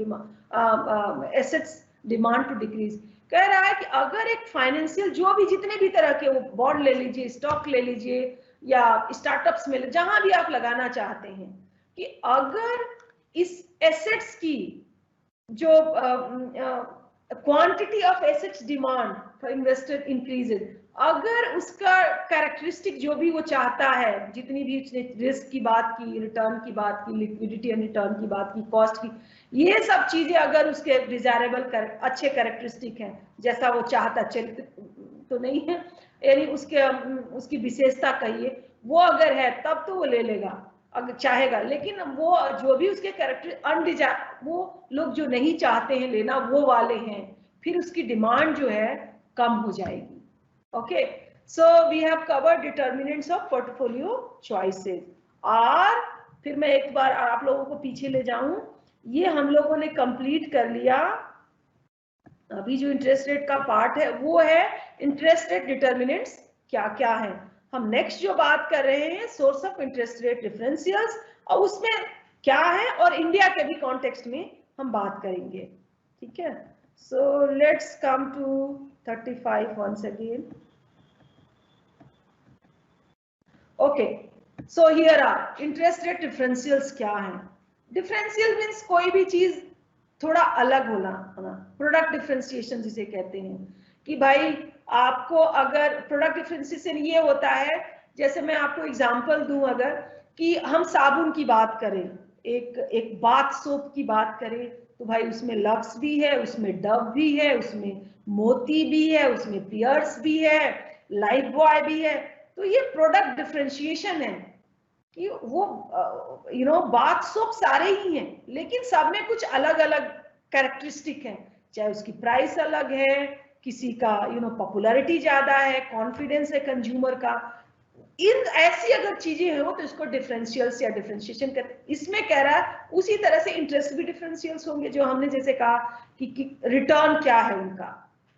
assets demand to decrease। कह रहा है कि अगर एक financial जो भी जितने भी तरह के, वो बॉन्ड ले लीजिए, स्टॉक ले लीजिए या स्टार्टअप्स में जहां भी आप लगाना चाहते हैं, कि अगर इस एसेट्स की जो quantity of assets demand for investor increases, अगर उसका कैरेक्टरिस्टिक जो भी वो चाहता है, जितनी भी उसने रिस्क की बात की, रिटर्न की बात की, लिक्विडिटी एंड रिटर्न की बात की, कॉस्ट की, ये सब चीजें अगर उसके डिजायरेबल अच्छे कैरेक्टरिस्टिक हैं, जैसा वो चाहता, तो नहीं है यानी उसकी विशेषता कहिए, वो अगर है तब तो वो ले लेगा। अगर चाहेगा, लेकिन वो जो भी उसके कैरेक्टर वो लोग जो नहीं चाहते हैं लेना वो वाले हैं, फिर उसकी डिमांड जो है कम हो जाएगी। Okay, so we have covered determinants of portfolio choices. और फिर मैं एक बार आप लोगों को पीछे ले जाऊं, ये हम लोगों ने कंप्लीट कर लिया। अभी जो इंटरेस्ट रेट का पार्ट है वो है इंटरेस्ट रेट डिटर्मिनेंट्स क्या क्या है। हम नेक्स्ट जो बात कर रहे हैं source of interest rate differentials, और उसमें क्या है और इंडिया के भी कॉन्टेक्स्ट में हम बात करेंगे। ठीक है, so let's come to 35 once again. Okay, so here are interest rate differentials क्या है। डिफरेंशियल मीन्स कोई भी चीज थोड़ा अलग होना, प्रोडक्ट डिफरेंशिएशन जिसे कहते हैं कि भाई आपको अगर प्रोडक्ट डिफरेंशिएशन ये होता है, जैसे मैं आपको एग्जांपल दूं, अगर कि हम साबुन की बात करें, एक बाथ सोप की बात करें, तो भाई उसमें लक्स भी है, उसमें डव भी है, उसमें मोती भी है, उसमें पियर्स भी है, लाइफ बॉय भी है। तो ये प्रोडक्ट डिफरेंशिएशन है कि वो बाथ सोप सारे ही हैं, लेकिन सब में कुछ अलग अलग कैरेक्टरिस्टिक है, चाहे उसकी प्राइस अलग है, किसी का पॉपुलैरिटी ज्यादा है, कॉन्फिडेंस है कंज्यूमर का। इन ऐसी अगर चीजें हो तो इसको डिफरेंशियल्स या डिफरेंशिएशन कहते हैं। इसमें कह रहा है उसी तरह से इंटरेस्ट भी डिफरेंशियल्स होंगे, जो हमने जैसे कहा कि रिटर्न क्या है उनका,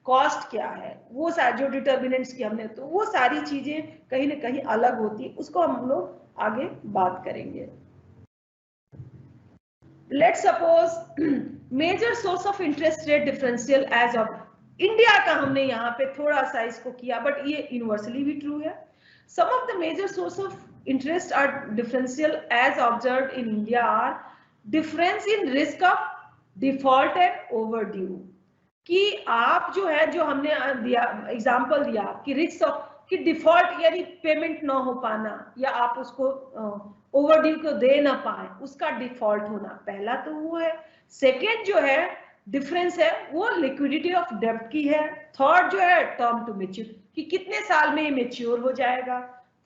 कॉस्ट क्या है, वो सारे जो डिटर्मिनेंट्स की हमने, तो वो सारी चीजें कहीं ना कहीं अलग होती है, उसको हम लोग आगे बात करेंगे। Let's suppose major source of interest rate differential as of India का हमने यहाँ पे थोड़ा सा इसको किया, बट ये यूनिवर्सली भी ट्रू है। Some of the major source of interest are differential as observed in India are difference in risk of default and overdue. कि आप जो है, जो हमने दिया एग्जांपल दिया कि रिस्क ऑफ कि डिफॉल्ट यानी पेमेंट ना हो पाना, या आप उसको ओवरड्यू को दे ना पाए, उसका डिफॉल्ट होना, पहला तो वो है। सेकेंड जो है डिफरेंस है वो लिक्विडिटी ऑफ डेब्ट की है। थर्ड जो है टर्म टू मैच्योर, कि कितने साल में ये मैच्योर हो जाएगा।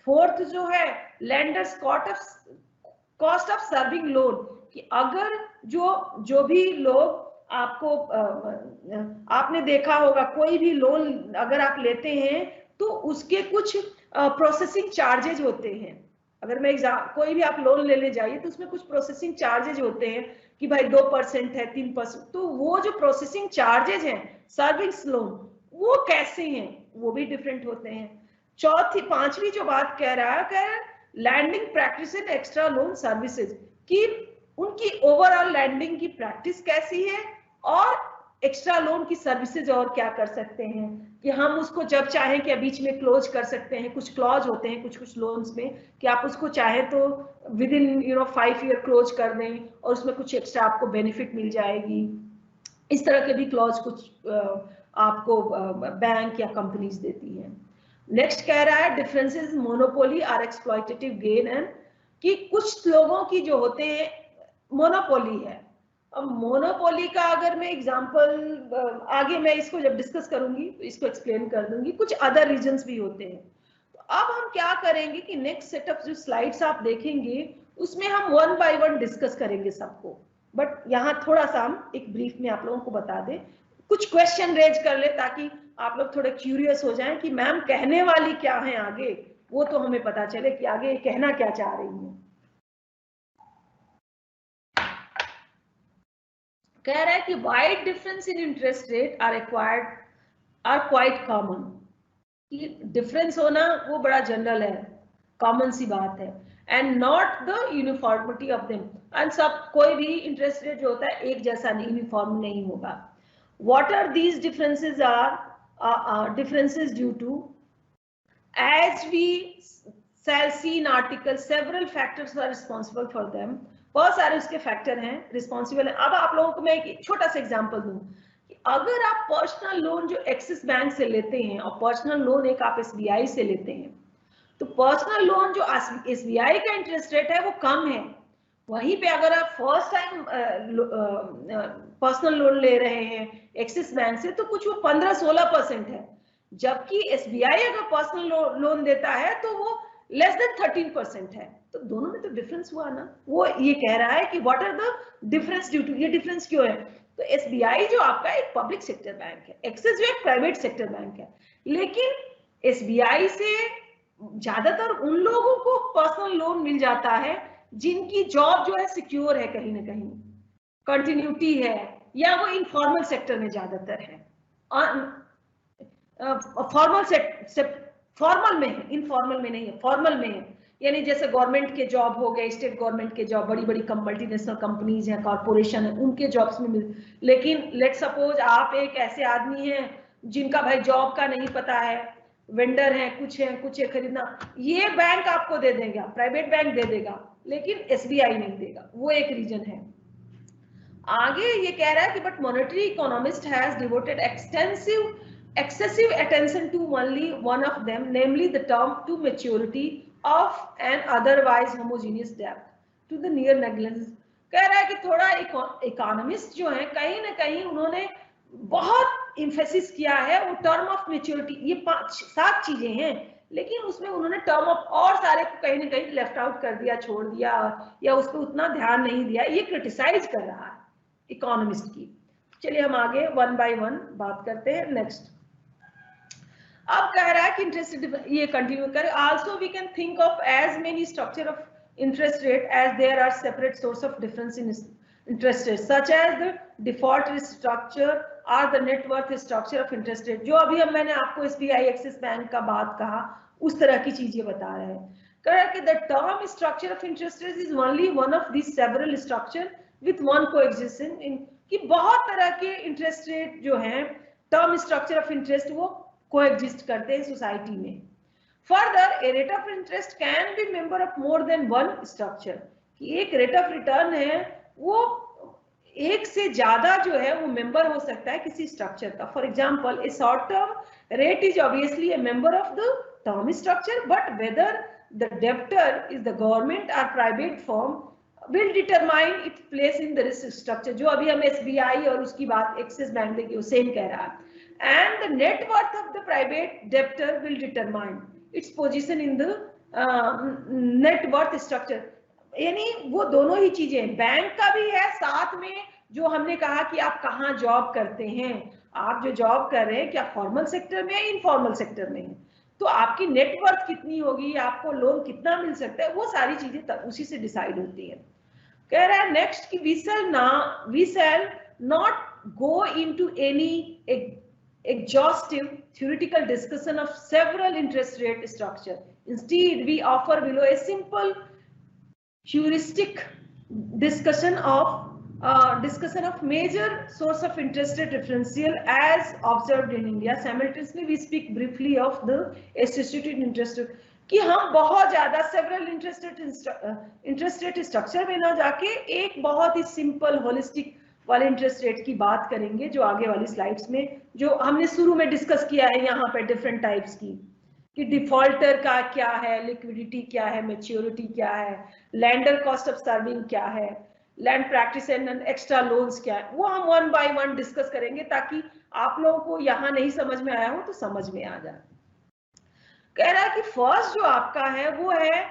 फोर्थ जो है lenders cost of serving loan, कि अगर जो भी लोग आपको आपने देखा होगा कोई भी लोन अगर आप लेते हैं तो उसके कुछ प्रोसेसिंग चार्जेज होते हैं। अगर मैं कोई भी आप लोन लेने जाइए तो उसमें कुछ प्रोसेसिंग चार्जेज होते हैं कि भाई 2% है, 3%, तो वो जो प्रोसेसिंग चार्जेज हैं सर्विस लोन, वो कैसे हैं, वो भी डिफरेंट होते हैं। पांचवी जो बात कह रहा है lending practice in extra loan services, कि उनकी ओवरऑल लैंडिंग की प्रैक्टिस कैसी है और एक्स्ट्रा लोन की सर्विसेज और क्या कर सकते हैं, कि हम उसको जब चाहें कि बीच में क्लोज कर सकते हैं। कुछ क्लॉज होते हैं कुछ लोन्स में कि आप उसको चाहें तो विद इन 5 ईयर क्लोज कर दें और उसमें कुछ एक्स्ट्रा आपको बेनिफिट मिल जाएगी। इस तरह के भी क्लॉज कुछ आपको बैंक या कंपनीज देती हैं। नेक्स्ट कह रहा है differences monopoly or exploitative gain and, कि कुछ लोगों की जो होते हैं मोनोपोली है। अब मोनोपोली का अगर मैं एग्जांपल आगे मैं इसको जब डिस्कस करूंगी तो इसको एक्सप्लेन कर दूंगी। कुछ अदर रीजंस भी होते हैं। तो अब हम क्या करेंगे कि नेक्स्ट सेटअप जो स्लाइड्स आप देखेंगे उसमें हम 1 बाय 1 डिस्कस करेंगे सबको, बट यहाँ थोड़ा सा हम एक ब्रीफ में आप लोगों को बता दें, कुछ क्वेश्चन रेज कर ले ताकि आप लोग थोड़े क्यूरियस हो जाएं कि मैम कहने वाली क्या है आगे, वो तो हमें पता चले कि आगे कहना क्या चाह रही है। कह रहा है कि wide difference in interest rate are quite common, कि डिफरेंस होना वो बड़ा जनरल है, कॉमन सी बात है, and not the uniformity of them, and सब कोई भी इंटरेस्ट रेट जो होता है एक जैसा नहीं, यूनिफॉर्म नहीं होगा। What are these differences are differences due to, as we shall see in article several factors are responsible for them, बहुत सारे उसके फैक्टर हैं रिस्पॉन्सिबल है। अब आप लोगों को मैं एक छोटा सा एग्जांपल दूं कि अगर आप पर्सनल लोन जो एक्सिस बैंक से लेते हैं और पर्सनल लोन एक आप एसबीआई से लेते हैं, तो पर्सनल लोन जो एसबीआई का इंटरेस्ट रेट है वो कम है, वहीं पे अगर आप फर्स्ट टाइम पर्सनल लोन ले रहे हैं एक्सिस बैंक से तो कुछ वो 15-16% है, जबकि एसबीआई अगर पर्सनल लोन देता है तो वो लेस देन 13% है, तो दोनों में तो डिफरेंस हुआ ना। वो ये कह रहा है कि what are the difference due to, ये डिफरेंस क्यों है? तो एसबीआई जो आपका एक पब्लिक सेक्टर बैंक है, एक्सिस जो एक प्राइवेट सेक्टर बैंक है, लेकिन एसबीआई से ज्यादातर उन लोगों को पर्सनल लोन मिल जाता है जिनकी जॉब जो है सिक्योर है, कहीं ना कहीं कंटिन्यूटी है, या वो इनफॉर्मल सेक्टर में ज्यादातर है, फॉर्मल में है, इनफॉर्मल में नहीं है, फॉर्मल में है। यानी जैसे गवर्नमेंट के जॉब हो गए, स्टेट गवर्नमेंट के जॉब, बड़ी बड़ी मल्टीनेशनल कंपनीज हैं, कॉर्पोरेशन है, उनके जॉब्स में मिल। लेकिन लेट सपोज आप एक ऐसे आदमी हैं जिनका भाई जॉब का नहीं पता है, वेंडर है, कुछ है खरीदना, ये बैंक आपको दे देगा, प्राइवेट बैंक दे देगा, लेकिन एसबीआई नहीं देगा। वो एक रीजन है। आगे ये कह रहा है कि but monetary economist has devoted excessive attention to only one of them, namely the term to maturity of an otherwise homogeneous debt to the near negligence। कह रहा है कि थोड़ा इकोनॉमिस्ट जो है कहीं ना कहीं उन्होंने बहुत इम्फेसिस किया है वो टर्म ऑफ मेच्योरिटी, ये 5-7 चीजें हैं, लेकिन उसमें उन्होंने टर्म ऑफ और सारे को कहीं ना कहीं लेफ्ट आउट कर दिया, छोड़ दिया, या उस पर उतना ध्यान नहीं दिया। ये क्रिटिसाइज कर रहा है इकोनॉमिस्ट की। चलिए हम आगे 1 by 1 बात करते हैं। नेक्स्ट अब कह रहा है कि इंटरेस्ट, ये कंटिन्यू करें, also we can think of as many structure of interest rate as there are separate source of difference in interest rate, such as the default structure or the net worth structure of interest rate. जो अभी हम मैंने आपको SBI axis bank का बात कहा, उस तरह की चीजें बता रहे हैं। कह रहा है कि the term structure of interest rate is only one of these several structure with one coexistence in, कि बहुत तरह के इंटरेस्ट रेट जो हैं, टर्म स्ट्रक्चर ऑफ इंटरेस्ट वो कोएग्जिस्ट करते हैं सोसाइटी में। Further a rate of interest can be member of more than one structure, कि एक रेट ऑफ रिटर्न है वो एक से ज्यादा जो है वो मेंबर हो सकता है किसी स्ट्रक्चर का। For example a short term rate is obviously a member of the term structure, but whether the debtor is the government और private firm will determine its place in the risk structure। जो अभी हम SBI और उसकी बात axis bank देखिए, वो same कह रहा है। and the net worth of the private debtor will determine its position in the net worth structure। यानी वो दोनों ही चीजें, बैंक का भी है, साथ में जो हमने कहा कि आप कहाँ जॉब करते हैं, आप जो जॉब कर रहे हैं क्या फॉर्मल सेक्टर में या इनफॉर्मल सेक्टर में है, तो आपकी नेटवर्थ कितनी होगी, आपको लोन कितना मिल सकता है, वो सारी चीजें उसी से डिसाइड होती है। कह रहा है नेक्स्ट कि we shall not go into any exhaustive theoretical discussion of several interest rate structure. Instead, we offer below a simple heuristic discussion of major source of interest rate differential as observed in India. Simultaneously, we speak briefly of the associated interest rate, कि हम बहुत ज्यादा several interest rate structure में ना जाके एक बहुत ही simple holistic वाले इंटरेस्ट रेट की बात करेंगे, जो आगे वाली स्लाइड्स में जो हमने शुरू में डिस्कस किया है यहाँ पे डिफरेंट टाइप्स की, कि डिफॉल्टर का क्या है, लिक्विडिटी क्या है, मैच्योरिटी क्या है, लैंडर कॉस्ट ऑफ सर्विंग क्या है, land practice and extra loans क्या है, वो हम 1 by 1 डिस्कस करेंगे ताकि आप लोगों को यहाँ नहीं समझ में आया हो तो समझ में आ जाए। कह रहा है कि फर्स्ट जो आपका है वो है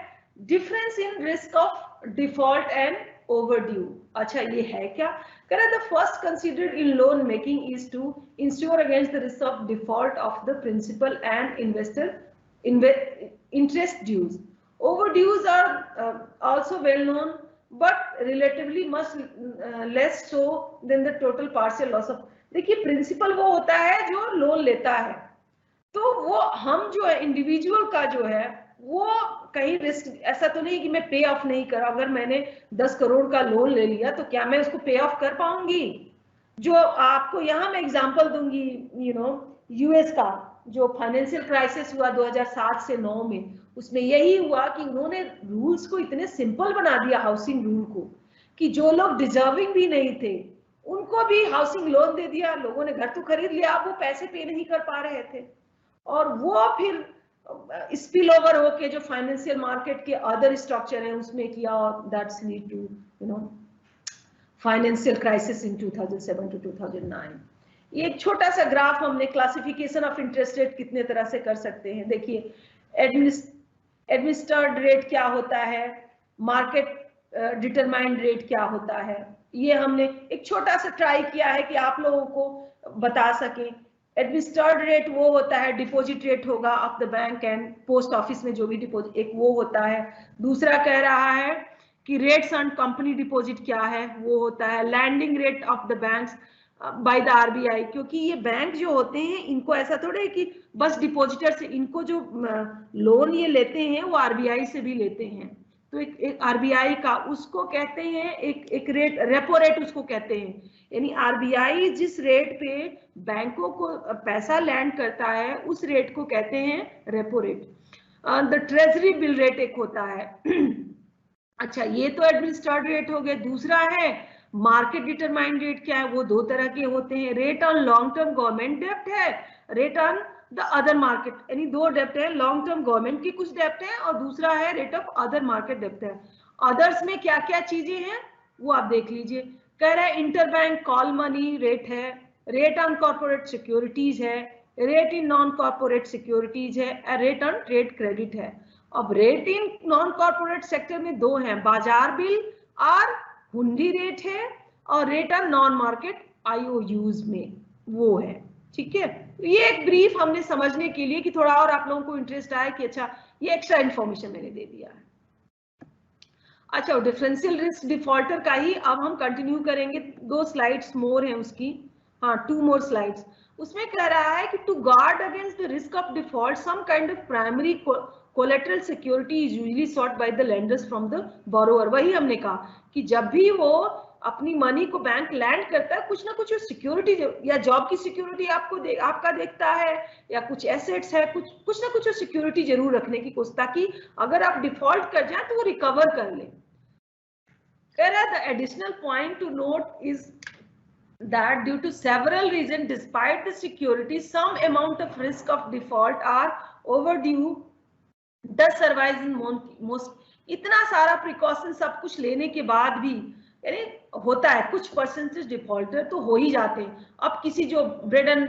difference in risk of default and overdue. अच्छा ये है क्या? कह रहा है the first considered in loan making is to insure against the risk of default of the principal and investor interest dues. Overdues are also well known, but relatively much less so than the total partial loss of। देखिए principal वो होता है जो loan लेता है, तो वो हम जो है इंडिविजुअल का जो है वो कहीं रिस्क, ऐसा तो नहीं कि मैं पे ऑफ नहीं करा, अगर मैंने 10 करोड़ का लोन ले लिया तो क्या मैं उसको पे ऑफ कर पाऊंगी? जो आपको यहाँ मैं एग्जांपल दूंगी, यूएस का जो फाइनेंशियल क्राइसिस हुआ 2007 से 9 में, उसमें यही हुआ कि उन्होंने रूल्स को इतने सिंपल बना दिया, हाउसिंग रूल को, कि जो लोग डिजर्विंग भी नहीं थे उनको भी हाउसिंग लोन दे दिया, लोगों ने घर तो खरीद लिया, अब वो पैसे पे नहीं कर पा रहे थे, और वो फिर स्पिल ओवर होके जो फाइनेंशियल मार्केट के अदर स्ट्रक्चर हैं उसमें किया, that's lead to financial crisis in 2007 to 2009। ये एक छोटा सा ग्राफ हमने क्लासिफिकेशन ऑफ इंटरेस्ट रेट कितने तरह से कर सकते हैं। देखिए एडमिनिस्टर्ड रेट क्या होता है, मार्केट डिटरमाइंड रेट क्या होता है, ये हमने एक छोटा सा ट्राई किया है कि आप लोगों को बता सकें। एडमिनिस्टर्ड रेट वो होता है, डिपॉजिट रेट होगा of the bank and post office में जो भी डिपॉजिट, एक वो होता है। दूसरा कह रहा है कि रेट्स ऑन कंपनी डिपॉजिट क्या है, वो होता है। Landing rate of the banks by the RBI, क्योंकि ये बैंक जो होते हैं इनको ऐसा थोड़ा है कि बस डिपॉजिटर से, इनको जो लोन ये लेते हैं वो आरबीआई से भी लेते हैं। तो एक आरबीआई का उसको कहते हैं एक रेट, रेपो रेट उसको कहते हैं। यानी आरबीआई जिस रेट पे बैंकों को पैसा लैंड करता है उस रेट को कहते हैं repo rate. The treasury bill rate एक होता है। अच्छा, ये तो एडमिनिस्टर्ड रेट हो गए। दूसरा है मार्केट डिटरमाइंड रेट। क्या है वो? दो तरह के होते हैं, rate on long term government डेब्ट है, rate on the other market, यानी दो डेब्ट है, लॉन्ग टर्म गवर्नमेंट की कुछ डेब्ट है और दूसरा है रेट ऑफ अदर मार्केट डेब्ट है। अदर्स में क्या क्या चीजें हैं वो आप देख लीजिए। कह रहा है इंटरबैंक कॉल मनी रेट है, रेट ऑन कॉर्पोरेट सिक्योरिटीज है, rate in non corporate securities है, रेट ऑन ट्रेड क्रेडिट है। अब rate in non corporate sector में दो हैं, बाजार बिल और हुंडी रेट है, और रेट ऑन नॉन मार्केट आईओयूज में वो है। ठीक है, ये एक ब्रीफ हमने समझने के लिए कि थोड़ा और आप लोगों को इंटरेस्ट आए कि अच्छा ये एक्स्ट्रा इंफॉर्मेशन मैंने दे दिया है। अच्छा, डिफरेंशियल रिस्क डिफॉल्टर का ही अब हम कंटिन्यू करेंगे, 2 स्लाइड्स मोर हैं उसकी, हाँ 2 मोर स्लाइड्स। उसमें कह रहा है कि to guard against the risk of default some kind of primary collateral security is usually sought by the lenders from the borrower. वही हमने कहा कि जब भी वो अपनी मनी को बैंक लैंड करता है कुछ ना कुछ सिक्योरिटी, या जॉब की सिक्योरिटी आपको आपका देखता है, या कुछ एसेट्स है, कुछ ना कुछ सिक्योरिटी जरूर रखने की कोशिश, ताकि अगर आप डिफॉल्ट कर जाए तो वो रिकवर कर ले। The additional point to note is that due to several reasons, despite the security, some amount of risk of default are overdue, thus survives in most. इतना सारा प्रिकॉशन सब कुछ लेने के बाद भी यानी होता है, कुछ परसेंटेज डिफॉल्टर तो हो ही जाते हैं। अब किसी जो ब्रेड एंड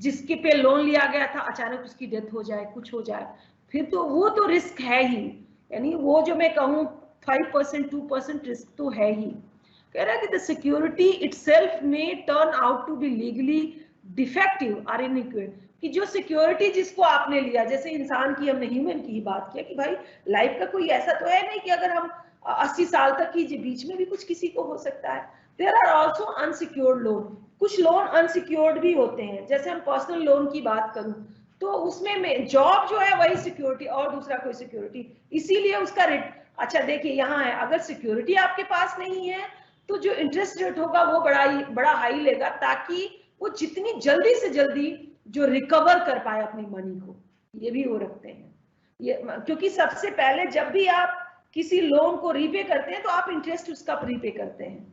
जिसके पे लोन लिया गया था अचानक उसकी डेथ हो जाए, कुछ हो जाए, फिर तो वो तो रिस्क है ही। यानी वो जो मैं कहूँ 5% 2% रिस्क तो है ही। कह रहा है कि द सिक्योरिटी इटसेल्फ में turn out to be legally defective और इनइक्वेट, कि जो सिक्योरिटी जिसको आपने लिया, जैसे इंसान की, हमने ह्यूमन की ही बात किया कि भाई लाइफ का कोई ऐसा तो है नहीं कि अगर हम 80 साल तक ही बीच में भी कुछ किसी को हो सकता है। There are also unsecured loan, कुछ लोन अनसिक्योर्ड भी होते हैं। जैसे हम पर्सनल लोन की बात करूं तो उसमें में जॉब जो है वही सिक्योरिटी और दूसरा कोई सिक्योरिटी, इसीलिए उसका रेट। अच्छा देखिए यहाँ है, अगर सिक्योरिटी आपके पास नहीं है तो जो इंटरेस्ट रेट होगा वो बड़ा हाई लेगा, ताकि वो जितनी जल्दी से जल्दी जो रिकवर कर पाए अपनी मनी को, ये भी वो रखते हैं। ये क्योंकि सबसे पहले जब भी आप किसी लोन को रीपे करते हैं तो आप इंटरेस्ट उसका रीपे करते हैं।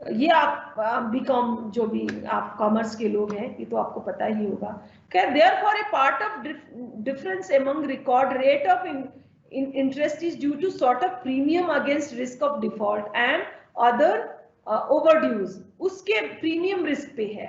ये आप बीकॉम जो भी आप कॉमर्स के लोग हैं ये तो आपको पता ही होगा। Therefore A part of difference among record rate of interest is due to sort of premium against risk of default and other overdues, उसके premium risk पे है।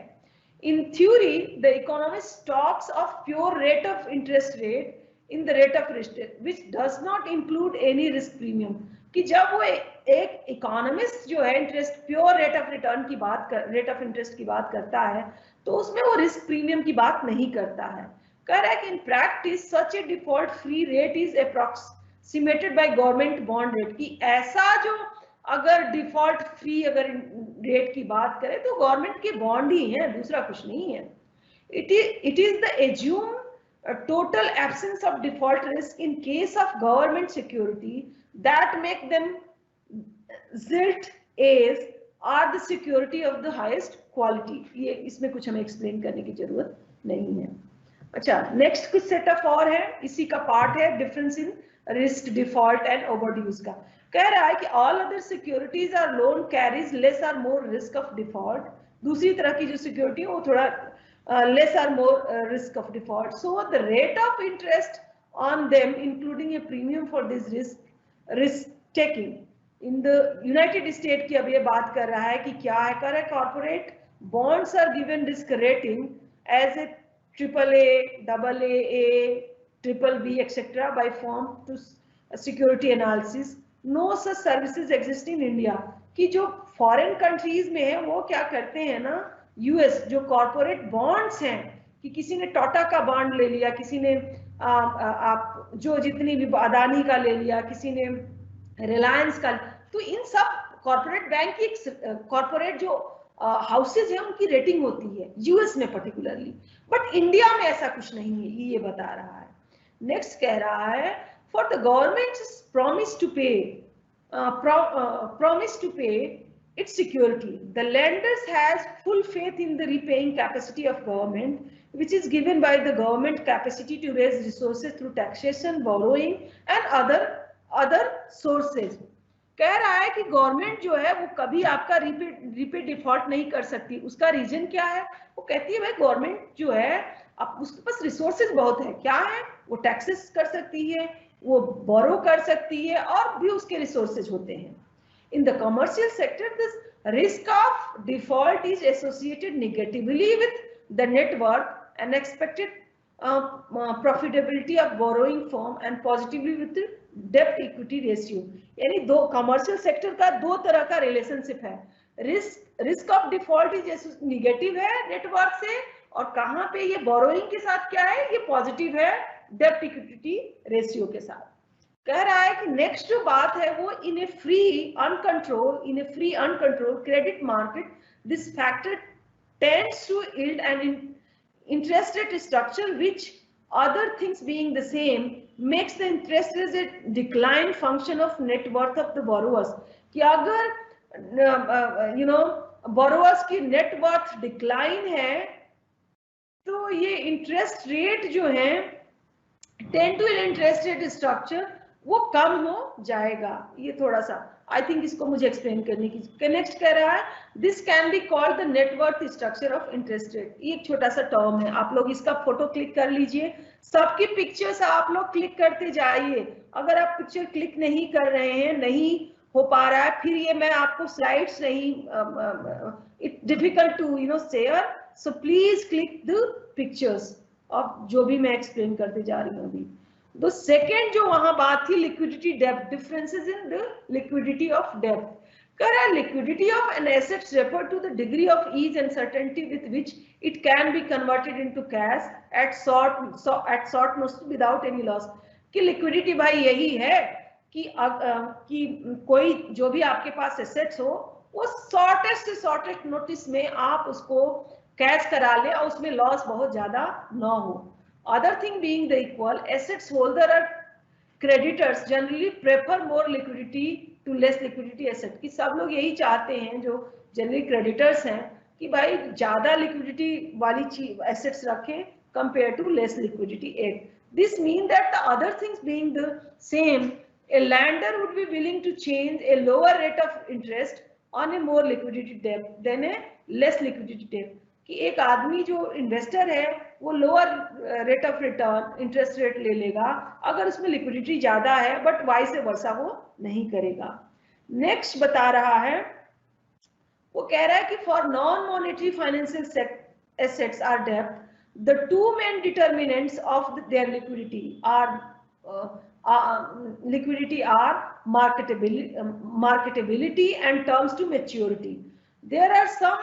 In theory, the economist talks of pure rate of interest rate in the rate of risk, which does not include any risk premium, कि जब वो एक economist जो है interest pure rate of return की बात कर, रेट ऑफ इंटरेस्ट की बात करता है तो उसमें वो रिस्क प्रीमियम की बात नहीं करता है। कह रहा है कि in practice such a default free rate is approximated by government bond rate, की ऐसा जो अगर डिफॉल्ट फ्री अगर रेट की बात करें तो गवर्नमेंट के बॉन्ड ही है, दूसरा कुछ नहीं है। It is the assume total absence of default risk in case of government security that make them zilt as are the security of the highest quality। ये इसमें कुछ हमें एक्सप्लेन करने की जरूरत नहीं है। अच्छा, नेक्स्ट कुछ सेटअप और है, इसी का पार्ट है difference in risk default and overdues का। कह रहा है कि all other securities are loan carries less और मोर रिस्क ऑफ डिफॉल्ट, दूसरी तरह की जो सिक्योरिटी है वो थोड़ा less or more risk of default, so the rate of interest on them including a premium for this risk taking in the United States की अब ये बात कर रहा है कि क्या है, कर corporate bonds are given risk rating as A AAA, AA, BBB etc. by firm to security analysis. No such services exist in India. कि जो फॉरेन कंट्रीज में है वो क्या करते हैं ना, यूएस जो कॉर्पोरेट बॉन्ड्स हैं, कि किसी ने टाटा का बॉन्ड ले लिया, किसी ने आप जो जितनी भी अदानी का ले लिया, किसी ने रिलायंस का, तो इन सब कॉर्पोरेट बैंक की कॉर्पोरेट जो हाउसेज है उनकी रेटिंग होती है यूएस में पर्टिकुलरली, बट इंडिया में ऐसा कुछ नहीं है, ये बता रहा है। नेक्स्ट कह रहा है for the government promise to pay its security, the lenders has full faith in the repaying capacity of government, which is given by the government capacity to raise resources through taxation, borrowing and other sources. कह रहा है कि government जो है वो कभी आपका repay default नहीं कर सकती। उसका रीजन क्या है? वो कहती है भाई गवर्नमेंट जो है अब उसके पास रिसोर्सेज बहुत है, क्या है, वो टैक्सेस कर सकती है, वो बोरो कर सकती है, और भी उसके रिसोर्सेज होते हैं। In the commercial sector, this risk of default is associated negatively with the net worth and expected profitability of borrowing firm and positively with the debt equity ratio. यानी दो commercial sector का दो तरह का relationship है। risk of default is negative है net worth से, और कहाँ पे ये borrowing के साथ क्या है, ये positive है debt equity ratio के साथ। कह रहा है कि नेक्स्ट जो बात है वो in a free uncontrolled credit market this factor tends to yield an interest rate structure which other things being the same makes the interest rate decline function of net worth of the borrowers. कि अगर borrowers की net worth decline है तो ये interest rate जो है 10 to interest rate structure वो कम हो जाएगा। ये थोड़ा सा आई थिंक इसको मुझे एक्सप्लेन करने की। नेक्स्ट कह रहा है this can be called the net worth structure of interest rate. ये एक छोटा सा टर्म है, आप लोग इसका फोटो क्लिक कर लीजिए, सबकी पिक्चर्स आप लोग क्लिक करते जाइए। अगर आप पिक्चर क्लिक नहीं कर रहे हैं, नहीं हो पा रहा है, फिर ये मैं आपको स्लाइड्स नहीं, it difficult to share, so please click the pictures of जो भी मैं एक्सप्लेन करते जा रही हूँ अभी। तो सेकेंड जो वहां बात थी liquidity depth, differences in the liquidity of depth. कह रहा है liquidity of an assets refer to the degree of ease and certainty with which it can be converted into cash at short notice without any loss. कि liquidity भाई यही है कि कोई जो भी आपके पास एसेट्स हो वो शॉर्टेस्ट से शॉर्टेस्ट नोटिस में आप उसको कैश करा ले और उसमें लॉस बहुत ज्यादा ना हो। Other thing being the equal, assets holder or creditors generally prefer more liquidity to less liquidity asset। कि सब लोग यही चाहते हैं जो जनरली क्रेडिटर्स हैं कि भाई ज्यादा लिक्विडिटी वाली चीज एसेट्स रखें compare to less liquidity at. This mean that the other things being the same, a lender would be willing to change a lower rate of interest on a more liquidity debt than a less liquidity debt। कि एक आदमी जो investor है वो lower rate of return interest rate ले लेगा अगर उसमें लिक्विडिटी ज्यादा है, बट वाइस वर्सा वो नहीं करेगा। नेक्स्ट बता रहा है, वो कह रहा है कि for non monetary financial assets are डेब्ट, the two main determinants of their liquidity are marketability and terms to maturity. There are some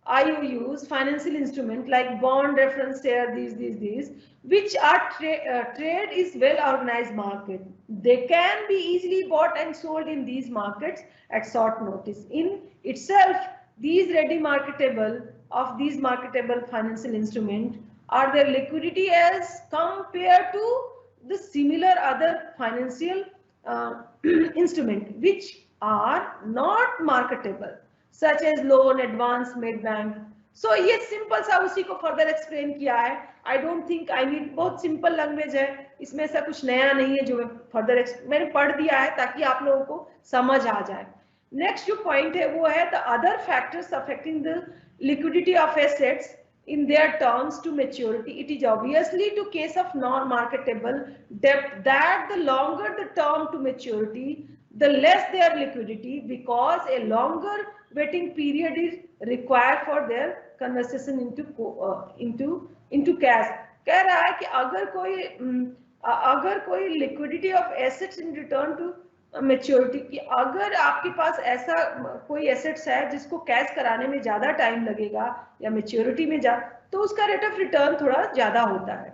IOUs, financial instrument like bond, reference share, these, which are trade is well organized market. They can be easily bought and sold in these markets at short notice. In itself, these marketable financial instrument are their liquidity as compared to the similar other financial instrument which are not marketable, such as loan, advance made bank. So ये simple सा उसी को further explain किया है। I don't think I need, बहुत simple language है, इसमें ऐसा कुछ नया नहीं है जो मैं फर्दर मैंने पढ़ दिया है ताकि आप लोगों को समझ आ जाए। नेक्स्ट जो पॉइंट है वो है the other factors affecting the liquidity of assets in their terms to maturity. It is obviously to case of non-marketable debt that the longer the term to maturity, the less their liquidity, because a longer waiting period is required for their conversion into cash. कह रहा है कि अगर कोई अगर कोई liquidity of assets in return to maturity, की अगर आपके पास ऐसा कोई एसेट्स है जिसको कैश कराने में ज्यादा टाइम लगेगा या मेच्योरिटी में तो उसका रेट ऑफ रिटर्न थोड़ा ज्यादा होता है।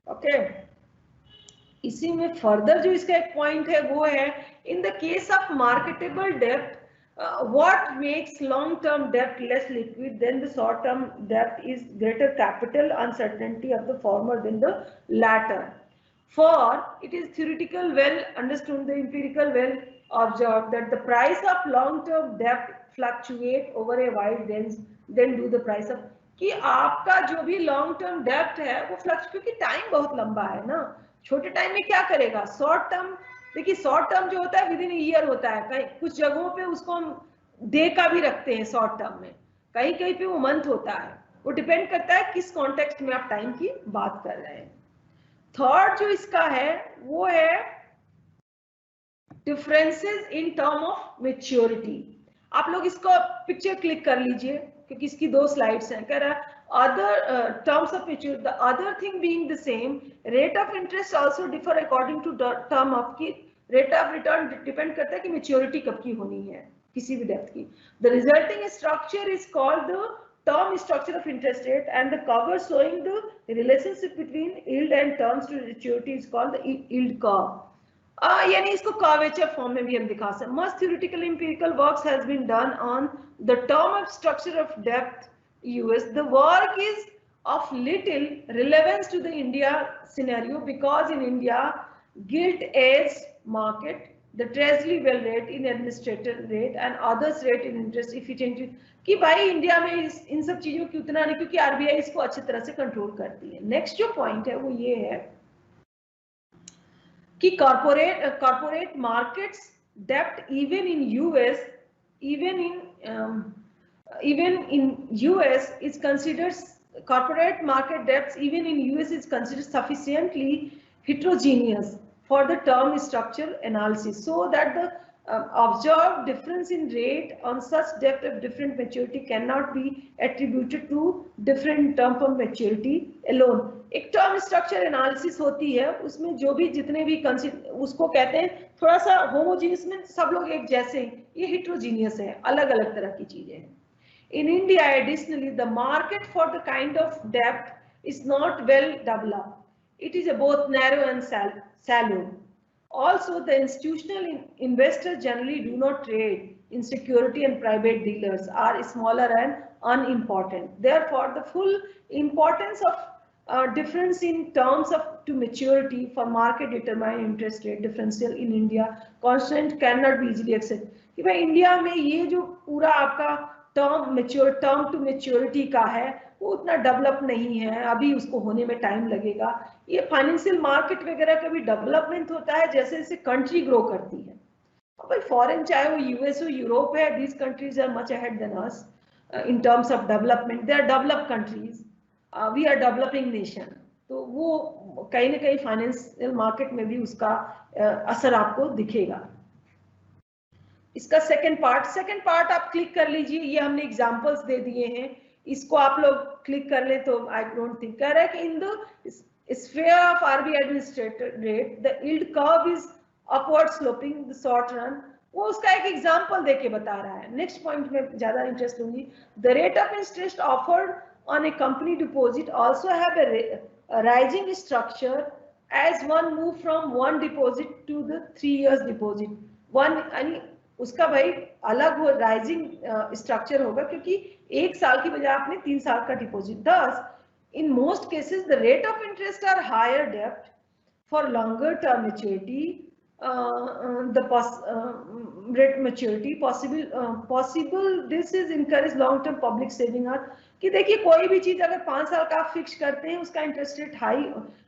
ओके, इसी में फर्दर जो इसका एक पॉइंट है वो है, in the case of marketable डेप्ट, what makes long term debt less liquid than the short term debt is greater capital uncertainty of the former than the latter. For it is theoretical well understood, the empirical well observed, that the price of long term debt fluctuate over a wide range than do the price of, कि आपका जो भी long term डेप्ट है वो fluctuate, क्योंकि time बहुत लंबा है ना, छोटे टाइम में क्या करेगा, शॉर्ट टर्म, देखिए शॉर्ट टर्म जो होता है विद इन ईयर होता है, कहीं कुछ जगहों पे उसको हम डे का भी रखते हैं शॉर्ट टर्म में, कहीं कहीं पे वो मंथ होता है, वो डिपेंड करता है किस कॉन्टेक्स्ट में आप टाइम की बात कर रहे हैं। थर्ड जो इसका है वो है differences in term of maturity. आप लोग इसको पिक्चर क्लिक कर लीजिए क्योंकि इसकी 2 स्लाइड्स हैं। कह रहा है other terms of maturity, the other thing being the same, rate of interest also differ according to term of, की rate of return depend करता है कि maturity कब की होनी है किसी भी डेप्थ की। The resulting structure is called the term structure of interest rate, and the cover showing the relationship between yield and terms to maturity is called the yield curve. यानी इसको कर्वेचर फॉर्म में भी हम दिखा सकते हैं। Most theoretical empirical works has been done on the term of structure of depth US. The work is of little relevance to the India scenario because in India gilt edge market, the treasury bill rate in administrative rate and others rate in interest efficiency, कि भाई India में इन सब चीजों की उतना नहीं, क्योंकि RBI इसको अच्छी तरह से कंट्रोल करती है। नेक्स्ट जो पॉइंट है वो ये है कि कॉर्पोरेट मार्केट्स डेप्ट even in US is considered, corporate market debts even in US is considered sufficiently heterogeneous for the term structure analysis, so that the observed difference in rate on such debt of different maturity cannot be attributed to different term of maturity alone. एक term structure analysis होती है, उसमें जो भी जितने भी उसको कहते हैं थोड़ा सा होमोजीनियस, में सब लोग एक जैसे, ये हिट्रोजीनियस है, अलग अलग तरह की चीजें हैं। In India, additionally, the market for the kind of debt is not well developed. It is both narrow and shallow. Also, the institutional investors generally do not trade in security, and private dealers are smaller and unimportant. Therefore, the full importance of difference in terms of to maturity for market determined interest rate differential in India constant cannot be easily accepted. कि भाई India में ये जो पूरा आपका term to maturity का है वो उतना डेवलप नहीं है, अभी उसको होने में टाइम लगेगा। ये फाइनेंशियल मार्केट वगैरह का भी डेवलपमेंट होता है जैसे जैसे कंट्री ग्रो करती है। भाई फॉरेन चाहे वो यूएस हो, यूरोप है, these countries are much ahead than us in terms of development, they are developed countries, we are developing nation, तो वो कहीं ना कहीं फाइनेंशियल मार्केट में भी उसका असर आपको दिखेगा। इसका सेकंड पार्ट आप क्लिक कर लीजिए, ये हमने एग्जांपल्स दे दिए हैं, इसको आप लोग क्लिक कर ले तो आई डोंट थिंक, कह रहा है कि in the sphere of RBI administrator rate the yield curve is upward sloping the short run, वो उसका एक एग्जांपल देके बता रहा है। नेक्स्ट पॉइंट में ज्यादा इंटरेस्ट लूंगी, the rate of interest offered on A company deposit also have a rising structure as one move from one deposit to the 3 years deposit, one यानी उसका भाई अलग वो राइजिंग स्ट्रक्चर होगा क्योंकि 1 साल की बजाय आपने 3 साल का deposit. Thus in most cases the rate of interest are higher डेप्ट for longer term maturity, the rate maturity possible this is encourage long term public saving are, कि देखिए कोई भी चीज अगर 5 साल का आप फिक्स करते हैं उसका interest rate high,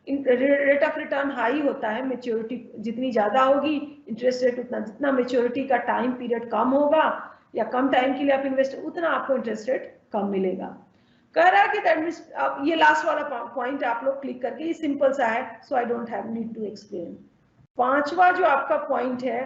rate of return high होता है, मेच्योरिटी जितनी ज्यादा होगी इंटरेस्ट रेट उतना, जितना मेच्योरिटी का टाइम पीरियड कम होगा या कम टाइम के लिए आप इन्वेस्ट उतना आपको इंटरेस्ट रेट कम मिलेगा। कह रहा है कि आप ये लास्ट वाला पॉइंट आप लोग क्लिक करके, ये सिंपल सा है so I don't have need to explain. 5वां जो आपका पॉइंट है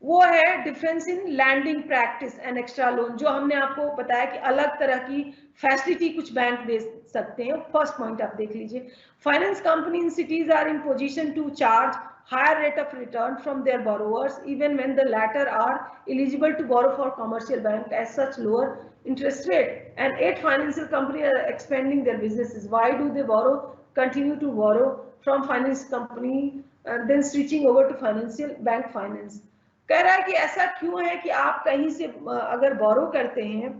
वो है difference in lending practice and extra loan, जो हमने आपको बताया कि अलग तरह की फैसिलिटी कुछ बैंक दे सकते हैं। फर्स्ट पॉइंट आप देख लीजिए, finance company in cities are in position to charge higher rate of return from their borrowers even when the latter are eligible to borrow for commercial bank at such lower interest rate. And 8 financial companies are expanding their businesses. Why do they continue to borrow from finance company and then switching over to financial bank finance? कह रहा है कि ऐसा क्यों है कि आप कहीं से अगर बोरो करते हैं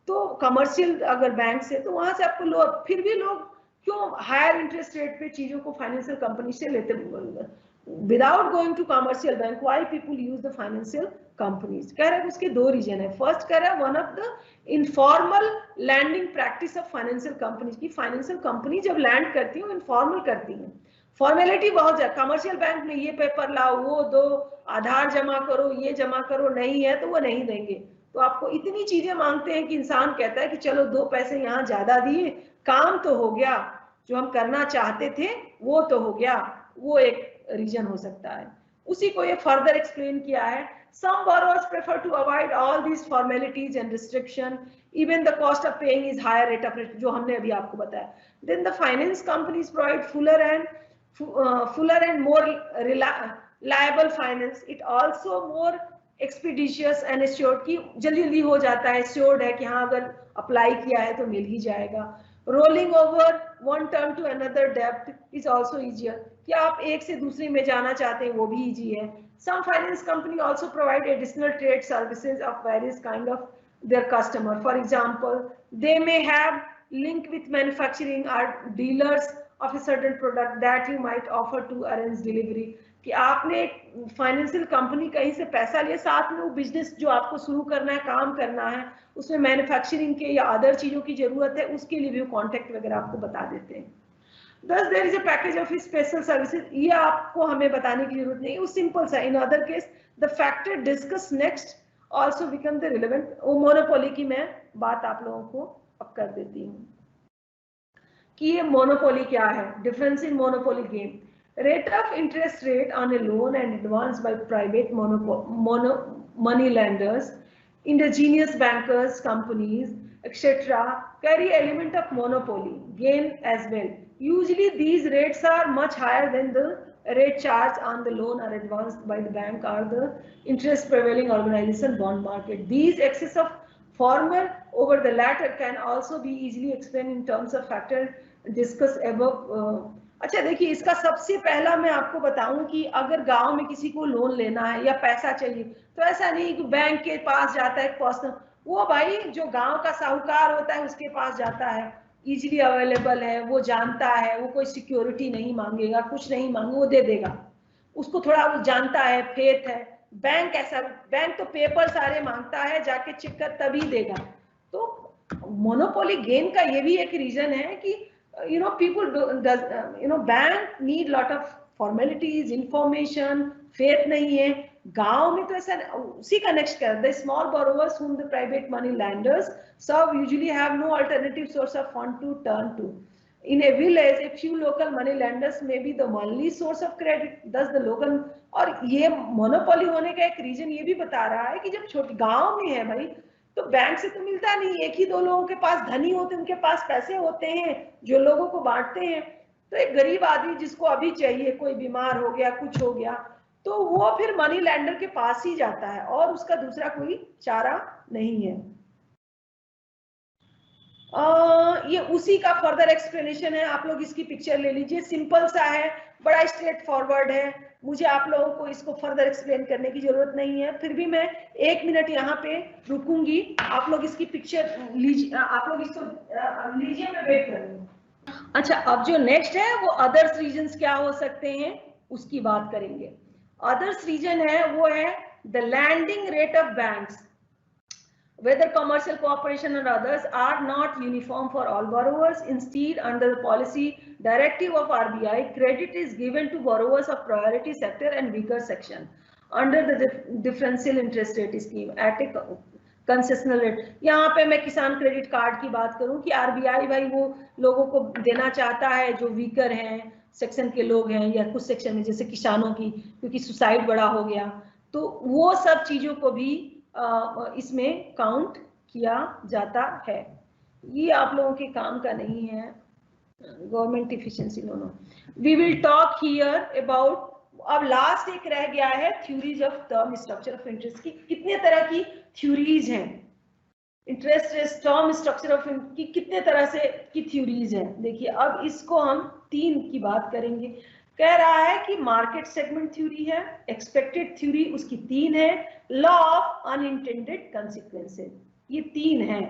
तो कमर्शियल अगर बैंक से, तो वहां से आपको लोग फिर भी लोग क्यों हायर इंटरेस्ट रेट पे चीजों को फाइनेंशियल कंपनी से लेते without going to commercial bank, why people use the financial companies? कह रहा है उसके दो रीजन है। फर्स्ट कह रहा है one of the informal lending practice of financial companies की फाइनेंशियल कंपनी जब लैंड करती है वो इनफॉर्मल करती है, फॉर्मेलिटी बहुत है। कमर्शियल बैंक में ये पेपर लाओ, वो दो, आधार जमा करो, ये जमा करो, नहीं है तो वो नहीं देंगे। तो आपको इतनी चीजें मांगते हैं कि इंसान कहता है कि चलो 2 पैसे यहाँ ज्यादा दिए, काम तो हो गया, जो हम करना चाहते थे वो तो हो गया। वो एक रीजन हो सकता है। उसी को ये फर्दर एक्सप्लेन किया है। Some borrowers prefer to avoid all these formalities and restriction. Even the cost of paying is higher rate of return, जो हमने अभी आपको बताया. Then the finance companies provide fuller and more reliable finance. It also more expeditious and assured कि जल्दी जल्दी हो जाता है, assured है कि हाँ अगर अप्लाई किया है तो मिल ही जाएगा। Rolling over one term to another debt is also easier. कि आप एक से दूसरे में जाना चाहते हैं वो भी easy है। Some finance company also provide additional trade services of various kind of their customer. For example, they may have link with manufacturing or dealers of a certain product that you might offer to arrange delivery. कि आपने financial company कहीं से पैसा लिया, साथ में वो business जो आपको शुरू करना है, काम करना है, उसमें मैन्युफैक्चरिंग के या अदर चीजों की जरूरत है, उसके लिए भी कॉन्टेक्ट वगैरह आपको बता देते हैं। Thus there is a package of special services. ये आपको हमें बताने की जरूरत नहीं, वो सिंपल सा। In other case the factor discussed next also become the relevant. वो मोनोपोली की मैं बात आप लोगों को अब कर देती हूँ कि ये मोनोपोली क्या है। Difference in monopoly game, rate of interest rate on a loan and advance by private money lenders, indigenous bankers, companies, etc. carry element of monopoly gain as well. Usually these rates are much higher than the rate charged on the loan or advanced by the bank or the interest prevailing organization bond market. These excess of former over the latter can also be easily explained in terms of factor discussed above. अच्छा देखिए, इसका सबसे पहला मैं आपको बताऊं कि अगर गांव में किसी को लोन लेना है या पैसा चाहिए तो ऐसा नहीं कि बैंक के पास जाता है पर्सनल, वो भाई जो गांव का साहूकार होता है उसके पास जाता है, इजीली अवेलेबल है, वो जानता है, वो कोई सिक्योरिटी नहीं मांगेगा, कुछ नहीं मांगे, वो दे देगा, उसको थोड़ा वो जानता है, फेथ है। बैंक ऐसा, बैंक तो पेपर सारे मांगता है, जाके चेक कर तभी देगा। तो मोनोपोली गेन का ये भी एक रीजन है कि people bank need lot of formalities, information, faith नहीं है। गांव में तो ऐसा, उसी का नेक्स्ट कर, the small borrowers whom the private money lenders serve usually have no alternative source of fund to turn to. In a village, a few local money lenders may be the only source of credit. Thus the local, और ये monopoly होने का एक reason ये भी बता रहा है कि जब छोटे गांव में है भाई तो बैंक से तो मिलता नहीं, एक ही दो लोगों के पास धनी होते हैं, उनके पास पैसे होते हैं जो लोगों को बांटते हैं। तो एक गरीब आदमी जिसको अभी चाहिए, कोई बीमार हो गया, कुछ हो गया, तो वो फिर मनी लेंडर के पास ही जाता है और उसका दूसरा कोई चारा नहीं है। ये उसी का फर्दर एक्सप्लेनेशन है, आप लोग इसकी पिक्चर ले लीजिए, सिंपल सा है, बड़ा स्ट्रेट फॉरवर्ड है, मुझे आप लोगों को इसको फर्दर एक्सप्लेन करने की जरूरत नहीं है। फिर भी मैं 1 मिनट यहाँ पे रुकूंगी, आप लोग इसकी पिक्चर लीजिए, आप लोग इसको लीजिए, मैं वेट करूंगी। अच्छा, अब जो नेक्स्ट है वो अदर्स रीजन्स क्या हो सकते हैं उसकी बात करेंगे। अदर्स रीजन है वो है the landing rate of banks, whether commercial cooperation or others, are not uniform for all borrowers. Instead, under the policy directive of RBI, credit is given to borrowers of priority sector and weaker section under the differential interest rate scheme at a concessional rate. यहाँ पे मैं किसान credit card की बात करूं कि RBI भाई वो लोगों को देना चाहता है जो वीकर हैं, सेक्शन के लोग हैं, या कुछ सेक्शन में जैसे किसानों की, क्योंकि सुसाइड बड़ा हो गया, तो वो सब चीजों को भी इसमें काउंट किया जाता है। ये आप लोगों के काम का नहीं है, government efficiency. No no, we will talk here about, अब लास्ट एक रह गया है theories of term structure of interest की। कितने तरह की थ्योरीज हैं interest rate term structure of की, कितने तरह से की थ्योरीज हैं। देखिए अब इसको हम 3 की बात करेंगे। कह रहा है कि मार्केट सेगमेंट थ्योरी है, एक्सपेक्टेड थ्योरी उसकी 3 है, लॉ ऑफ अनइंटेंडेड कंसिक्वेंसेस, ये 3 है।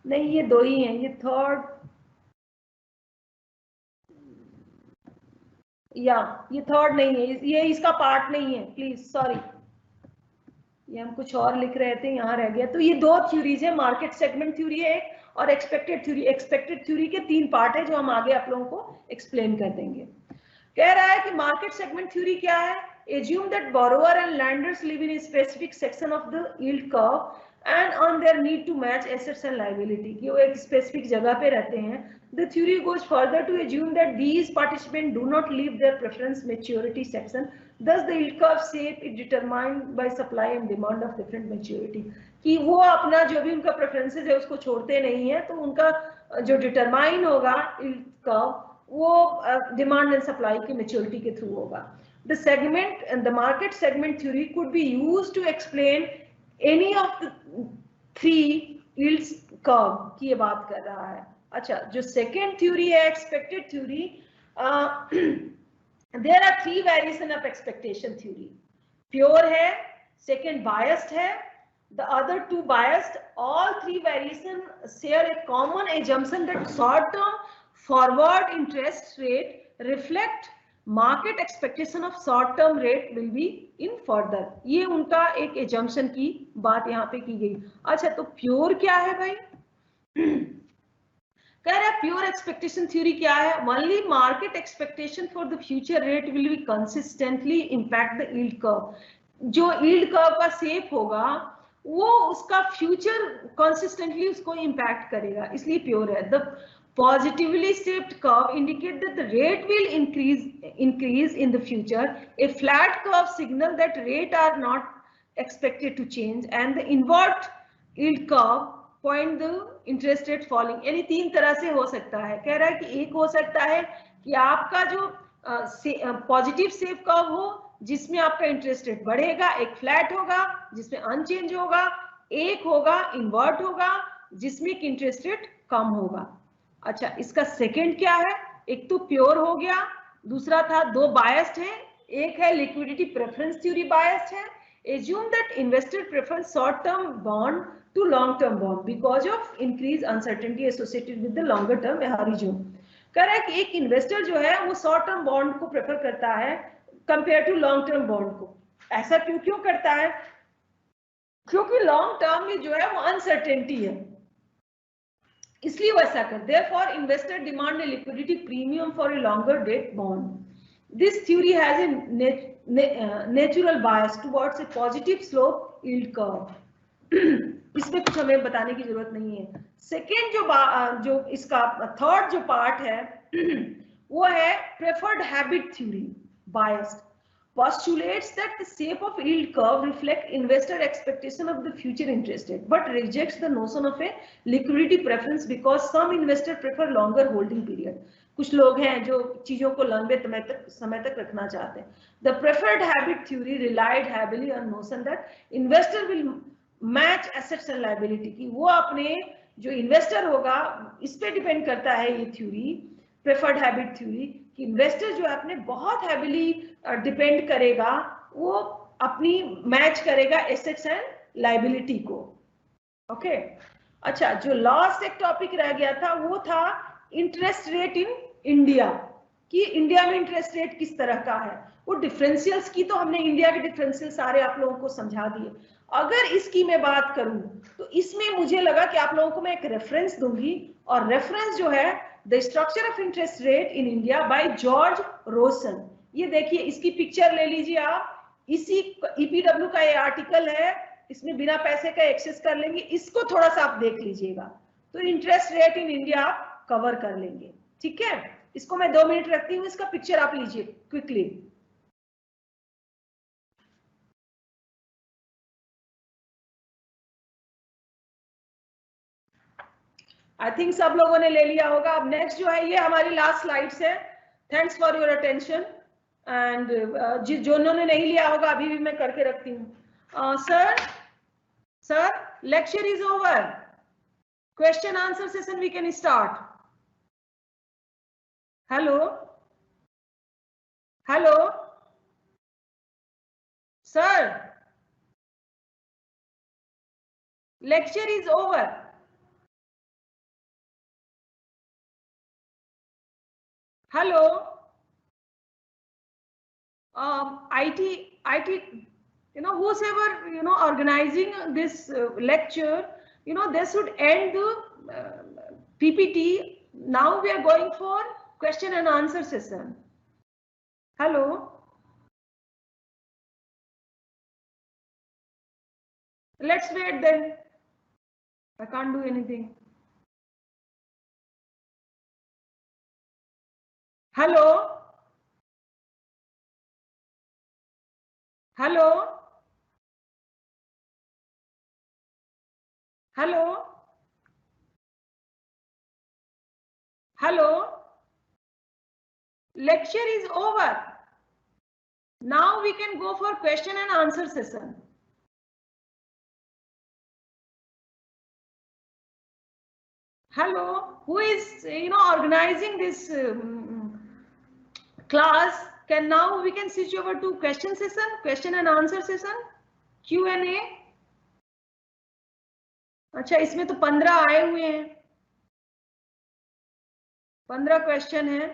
नहीं ये 2 ही हैं, ये थर्ड या ये थर्ड नहीं है, ये इसका पार्ट नहीं है, प्लीज सॉरी, ये हम कुछ और लिख रहे थे यहाँ रह गया। तो ये 2 थ्योरीज है, मार्केट सेगमेंट थ्योरी है और एक्सपेक्टेड थ्योरी। एक्सपेक्टेड थ्योरी के 3 पार्ट है जो हम आगे आप लोगों को एक्सप्लेन कर देंगे। कह रहा है कि मार्केट सेगमेंट थ्योरी क्या है, assume that borrower and lenders live in a specific section of the yield curve and on their need to match assets and liability, कि वो एक स्पेसिफिक जगह पे रहते हैं। The theory goes further to assume that these participants do not leave their preference maturity section, thus the yield curve shape is determined by supply and demand of different maturity, कि वो अपना जो भी उनका प्रेफरेंसेस है उसको छोड़ते नहीं है, तो उनका जो डिटरमाइन होगा yield curve वो डिमांड एंड सप्लाई के मेच्योरिटी के थ्रू होगा। The segment and the market segment theory could be used to explain any of the 3 yields curve की ये बात कर रहा है। अच्छा, जो सेकेंड थ्योरी है expected theory, there are 3 variation of expectation theory, pure है, second biased है, the other 2 biased। all 3 variation share a common assumption that short term forward interest rate reflect market expectation of short term rate will be in further, ये उनका एक assumption की बात यहाँ पे की गई। अच्छा, तो प्योर क्या है भाई? कह रहा है प्योर एक्सपेक्टेशन थ्योरी क्या है, only market expectation for the future rate will be consistently impact the yield curve. जो यील्ड कर्व का शेप होगा वो उसका फ्यूचर कंसिस्टेंटली उसको इंपैक्ट करेगा, इसलिए प्योर है। The positively shaped curve indicate that the rate will increase in the future. A flat curve signal that rate are not expected to change, and the invert yield curve point the interest rate falling। यानी 3 तरह से हो सकता है। कह रहा है कि एक हो सकता है कि आपका जो पॉजिटिव शेप कर्व हो जिसमें आपका इंटरेस्ट रेट बढ़ेगा, एक फ्लैट होगा जिसमें अनचेंज होगा, एक होगा इन्वर्ट होगा जिसमें इंटरेस्ट रेट कम होगा। अच्छा, इसका सेकंड क्या है, एक तो प्योर हो गया, दूसरा था 2 बायस्ड है, एक है लिक्विडिटी प्रेफरेंस थ्योरी बायस्ड है। assume that investor prefers short term bond to long term bond because of increased uncertainty associated with the longer term horizon। कह रहा है कि एक इन्वेस्टर जो है वो शॉर्ट टर्म बॉन्ड को प्रेफर करता है compare to long term bond को। ऐसा क्यों करता है? क्योंकि लॉन्ग टर्म में जो है वो अनसर्टेनिटी है, इसलिए वैसा कर। Therefore, investor demand a liquidity premium for a longer date bond. This theory has a natural bias towards a positive slope yield curve. इसमें कुछ हमें बताने की जरूरत नहीं है। सेकेंड जो इसका थर्ड जो पार्ट है वो है preferred habit theory biased, postulates that the shape of yield curve reflect investor expectation of the future interest rate, but rejects the notion of a liquidity preference because some investor prefer longer holding period। कुछ लोग हैं जो चीजों को लंबे समय तक रखना चाहते हैं। The preferred habit theory relied heavily on notion that investor will match assets and liability, कि वो अपने जो इन्वेस्टर होगा इस पे डिपेंड करता है ये थ्योरी, प्रेफर्ड हैबिट थ्योरी, कि इन्वेस्टर जो है अपने बहुत हैविली डिपेंड करेगा, वो अपनी मैच करेगा एसेट्स एंड लायबिलिटी को। ओके, अच्छा, जो लास्ट एक टॉपिक रह गया था वो था इंटरेस्ट रेट इन इंडिया, कि इंडिया में इंटरेस्ट रेट किस तरह का है। वो डिफरेंशियल्स की तो हमने इंडिया के डिफरेंशियल सारे आप लोगों को समझा दिए। अगर इसकी मैं बात करूं तो इसमें मुझे लगा कि आप लोगों को मैं एक रेफरेंस दूंगी, और रेफरेंस जो है the structure of interest rate in India by George Rosen. ये देखिए, इसकी पिक्चर ले लीजिए आप, इसी ईपीडब्ल्यू का ये आर्टिकल है, इसमें बिना पैसे का एक्सेस कर लेंगे, इसको थोड़ा सा आप देख लीजिएगा तो इंटरेस्ट रेट इन इंडिया आप कवर कर लेंगे। ठीक है, इसको मैं 2 मिनट रखती हूँ, इसका पिक्चर आप लीजिए क्विकली। आई थिंक सब लोगों ने ले लिया होगा। अब नेक्स्ट जो है, ये हमारी लास्ट स्लाइड्स है। Thanks for your attention. And जिन्होंने नहीं लिया होगा अभी भी मैं करके रखती हूँ। Sir lecture is over. Question answer session we can start. Hello hello sir, lecture is over. Hello IT, whosoever, organizing this lecture, they should end the PPT. Now we are going for question and answer session. Hello. Let's wait then. I can't do anything. Hello. Hello. Hello. Hello. Lecture is over. Now we can go for question and answer session. Hello, who is organizing this class? Can now we can switch over to question session, question and answer session, Q&A. अच्छा, इसमें तो 15 आए हुए हैं, 15 question है,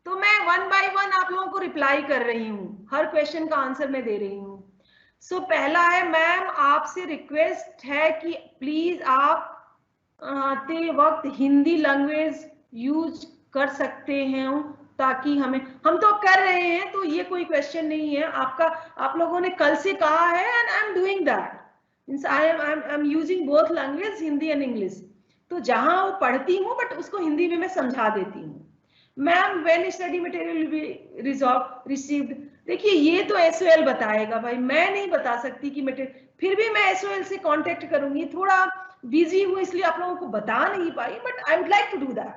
तो मैं 1 bye 1 आप लोगों को रिप्लाई कर रही हूँ, हर क्वेश्चन का आंसर मैं दे रही हूँ। सो पहला है, मैम आपसे रिक्वेस्ट है कि प्लीज आप आते वक्त हिंदी लैंग्वेज यूज कर सकते हैं, ताकि हम तो कर रहे हैं, तो ये कोई क्वेश्चन नहीं है आपका। आप लोगों ने कल से कहा है and I am doing that, means I am using both language, Hindi and English. तो जहां वो पढ़ती हूँ बट उसको हिंदी में मैं समझा देती हूँ। Ma'am when study material will be received, देखिए ये तो एसओएल बताएगा भाई, मैं नहीं बता सकती कि मटेरियल, फिर भी मैं एसओएल से कांटेक्ट करूंगी। थोड़ा बिजी हूँ इसलिए आप लोगों को बता नहीं पाई, but I would like to do that,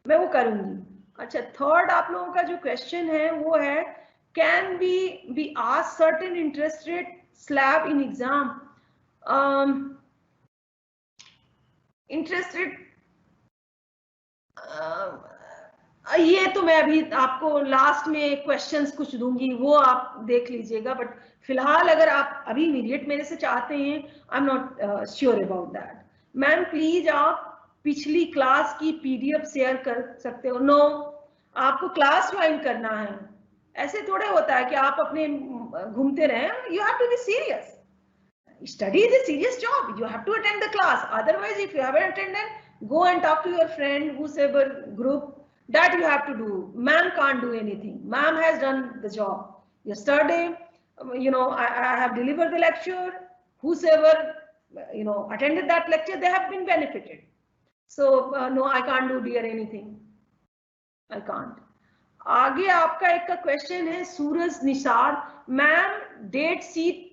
मैं वो करूंगी। अच्छा, थर्ड आप लोगों का जो क्वेश्चन है वो है, can be ask certain interest rate slab in exam. Interest rate ये तो मैं अभी आपको लास्ट में क्वेश्चंस कुछ दूंगी, वो आप देख लीजिएगा, बट फिलहाल अगर आप अभी इमीडिएट मेरे से चाहते हैं, I am not sure about that. Ma'am please आप पिछली क्लास की पीडीएफ शेयर कर सकते हो? नो, आपको क्लास ज्वाइन करना है, ऐसे थोड़े होता है कि आप अपने घूमते रहे। You have to be serious, study is a serious job, you have to attend the class, otherwise if you haven't attended, go and talk to your friend, whosoever group, that you have to do. Ma'am can't do anything, ma'am has done the job yesterday. I have delivered the lecture, whosoever attended that lecture, they have been benefited. So no, I can't do dear anything, I can't. आगे आपका एक का question है, सूरज Nisar, ma'am date sheet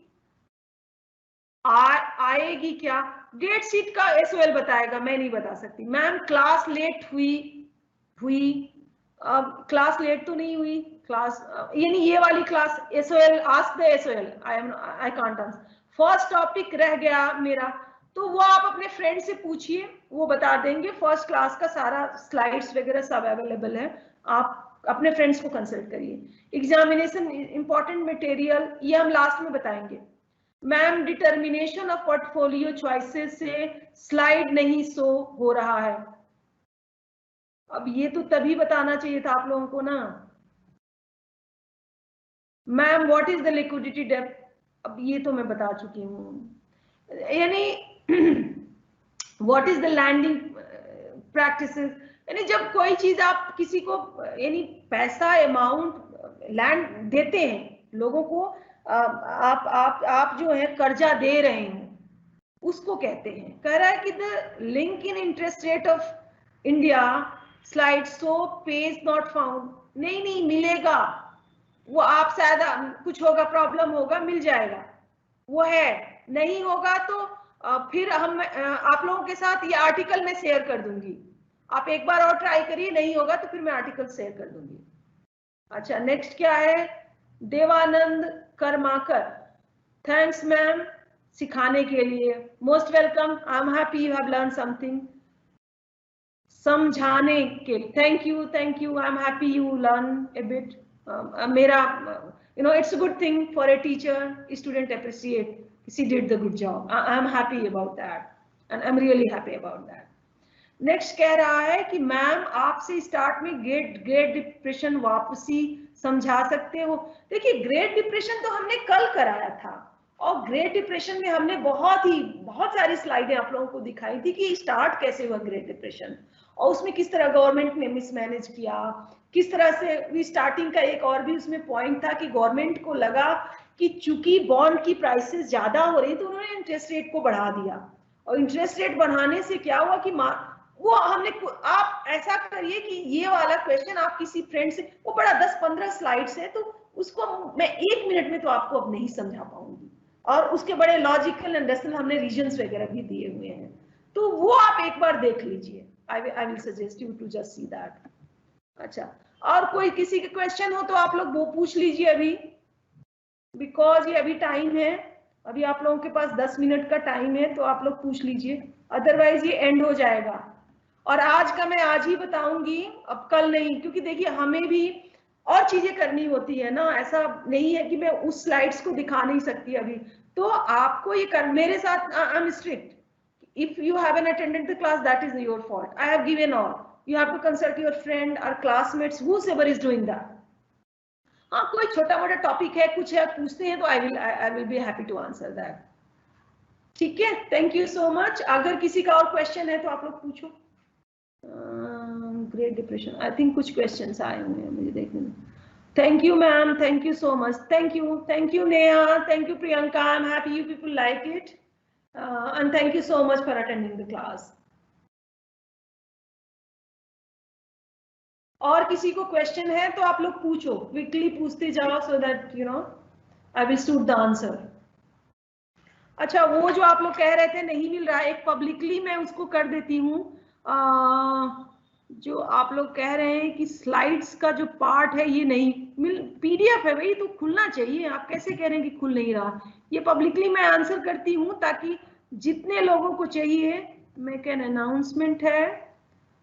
आएगी क्या? Date sheet का SOL बताएगा, मैं नहीं बता सकती। मैम क्लास लेट हुई, क्लास लेट तो नहीं हुई, क्लास यानी ये वाली class, SOL ask the SOL, I can't answer. First topic रह गया मेरा, तो वो आप अपने फ्रेंड से पूछिए, वो बता देंगे। फर्स्ट क्लास का सारा स्लाइड्स वगैरह सब अवेलेबल है, आप अपने फ्रेंड्स को कंसल्ट करिए। एग्जामिनेशन इंपॉर्टेंट मटेरियल, ये हम लास्ट में बताएंगे। Ma'am determination of portfolio choices से स्लाइड नहीं शो हो रहा है, अब ये तो तभी बताना चाहिए था आप लोगों को ना। Ma'am what is the liquidity depth, अब ये तो मैं बता चुकी हूँ। यानी what is the lending practices, यानी जब कोई चीज आप किसी को यानी पैसा अमाउंट लैंड देते हैं लोगों को, आप जो है कर्जा दे रहे हैं, उसको कहते हैं। कह रहा है कि the link in interest rate of India slide so page not found, नहीं मिलेगा वो, आप शायद कुछ होगा, प्रॉब्लम होगा, मिल जाएगा, वो है नहीं होगा तो फिर हम आप लोगों के साथ ये आर्टिकल मैं शेयर कर दूंगी, आप एक बार और ट्राई करिए, नहीं होगा तो फिर मैं आर्टिकल शेयर कर दूंगी। अच्छा, नेक्स्ट क्या है, देवानंद कर्माकर, थैंक्स मैम सिखाने के लिए, most welcome, I am happy you have learn something, समझाने के, thank you, I am happy you learn A bit, मेरा it's a good thing for a teacher, student appreciate she did the good job. I'm happy about that and I'm really happy about that. Next कह रहा है कि ma'am आपसे start में great depression वापसी समझा सकते हो। देखिए, ग्रेट डिप्रेशन तो हमने कल कराया था और ग्रेट डिप्रेशन में हमने बहुत सारी स्लाइडें आप लोगों को दिखाई थी कि स्टार्ट कैसे हुआ ग्रेट डिप्रेशन, और उसमें किस तरह गवर्नमेंट ने मिसमैनेज किया, किस तरह से स्टार्टिंग का एक और भी उसमें पॉइंट था कि गवर्नमेंट को लगा कि चूंकि बॉन्ड की प्राइसेस ज्यादा हो रही तो उन्होंने इंटरेस्ट रेट को बढ़ा दिया, और इंटरेस्ट रेट बढ़ाने से क्या हुआ कि वो हमने, आप ऐसा करिए कि ये वाला क्वेश्चन आप किसी फ्रेंड से, वो बड़ा 10-15 स्लाइड्स है तो उसको मैं 1 मिनट में तो आपको अब नहीं समझा पाऊंगी, और उसके बड़े लॉजिकल एंड रेशनल हमने रीजंस वगैरह भी दिए हुए हैं, तो वो आप एक बार देख लीजिए। I will suggest you to just see that. अच्छा, और कोई किसी के क्वेश्चन हो तो आप लोग वो पूछ लीजिए अभी, बिकॉज ये अभी टाइम है, अभी आप लोगों के पास 10 मिनट का टाइम है, तो आप लोग पूछ लीजिए, अदरवाइज ये एंड हो जाएगा। और आज का मैं आज ही बताऊंगी, अब कल नहीं, क्योंकि देखिए हमें भी और चीजें करनी होती है ना, ऐसा नहीं है कि मैं उस स्लाइड्स को दिखा नहीं सकती अभी, तो आपको ये कर, मेरे साथ I am strict, if you haven't attended the class, that is your fault. I have given all, you have to consult your friend or classmates, whosoever is doing that. हाँ, कोई छोटा मोटा टॉपिक है, कुछ है, पूछते हैं तो I will be happy to answer that. ठीक है, थैंक यू सो मच। अगर किसी का और क्वेश्चन है तो आप लोग पूछो। ग्रेट डिप्रेशन, आई थिंक कुछ क्वेश्चंस आए हुए हैं मुझे देखने में। Thank you ma'am, thank you so much, thank you Neha, thank you Priyanka, I am happy you people like it, and thank you so much for attending the class. और किसी को क्वेश्चन है तो आप लोग पूछो, क्विकली पूछते जाओ, so that you know I will suit the answer. अच्छा, वो जो आप लोग कह रहे थे नहीं मिल रहा, एक पब्लिकली मैं उसको कर देती हूँ, जो आप लोग कह रहे हैं कि स्लाइड्स का जो पार्ट है ये नहीं मिल, पीडीएफ है भाई, तो खुलना चाहिए, आप कैसे कह रहे हैं कि खुल नहीं रहा। ये पब्लिकली मैं आंसर करती हूँ ताकि जितने लोगों को चाहिए, मैं कैन अनाउंसमेंट है,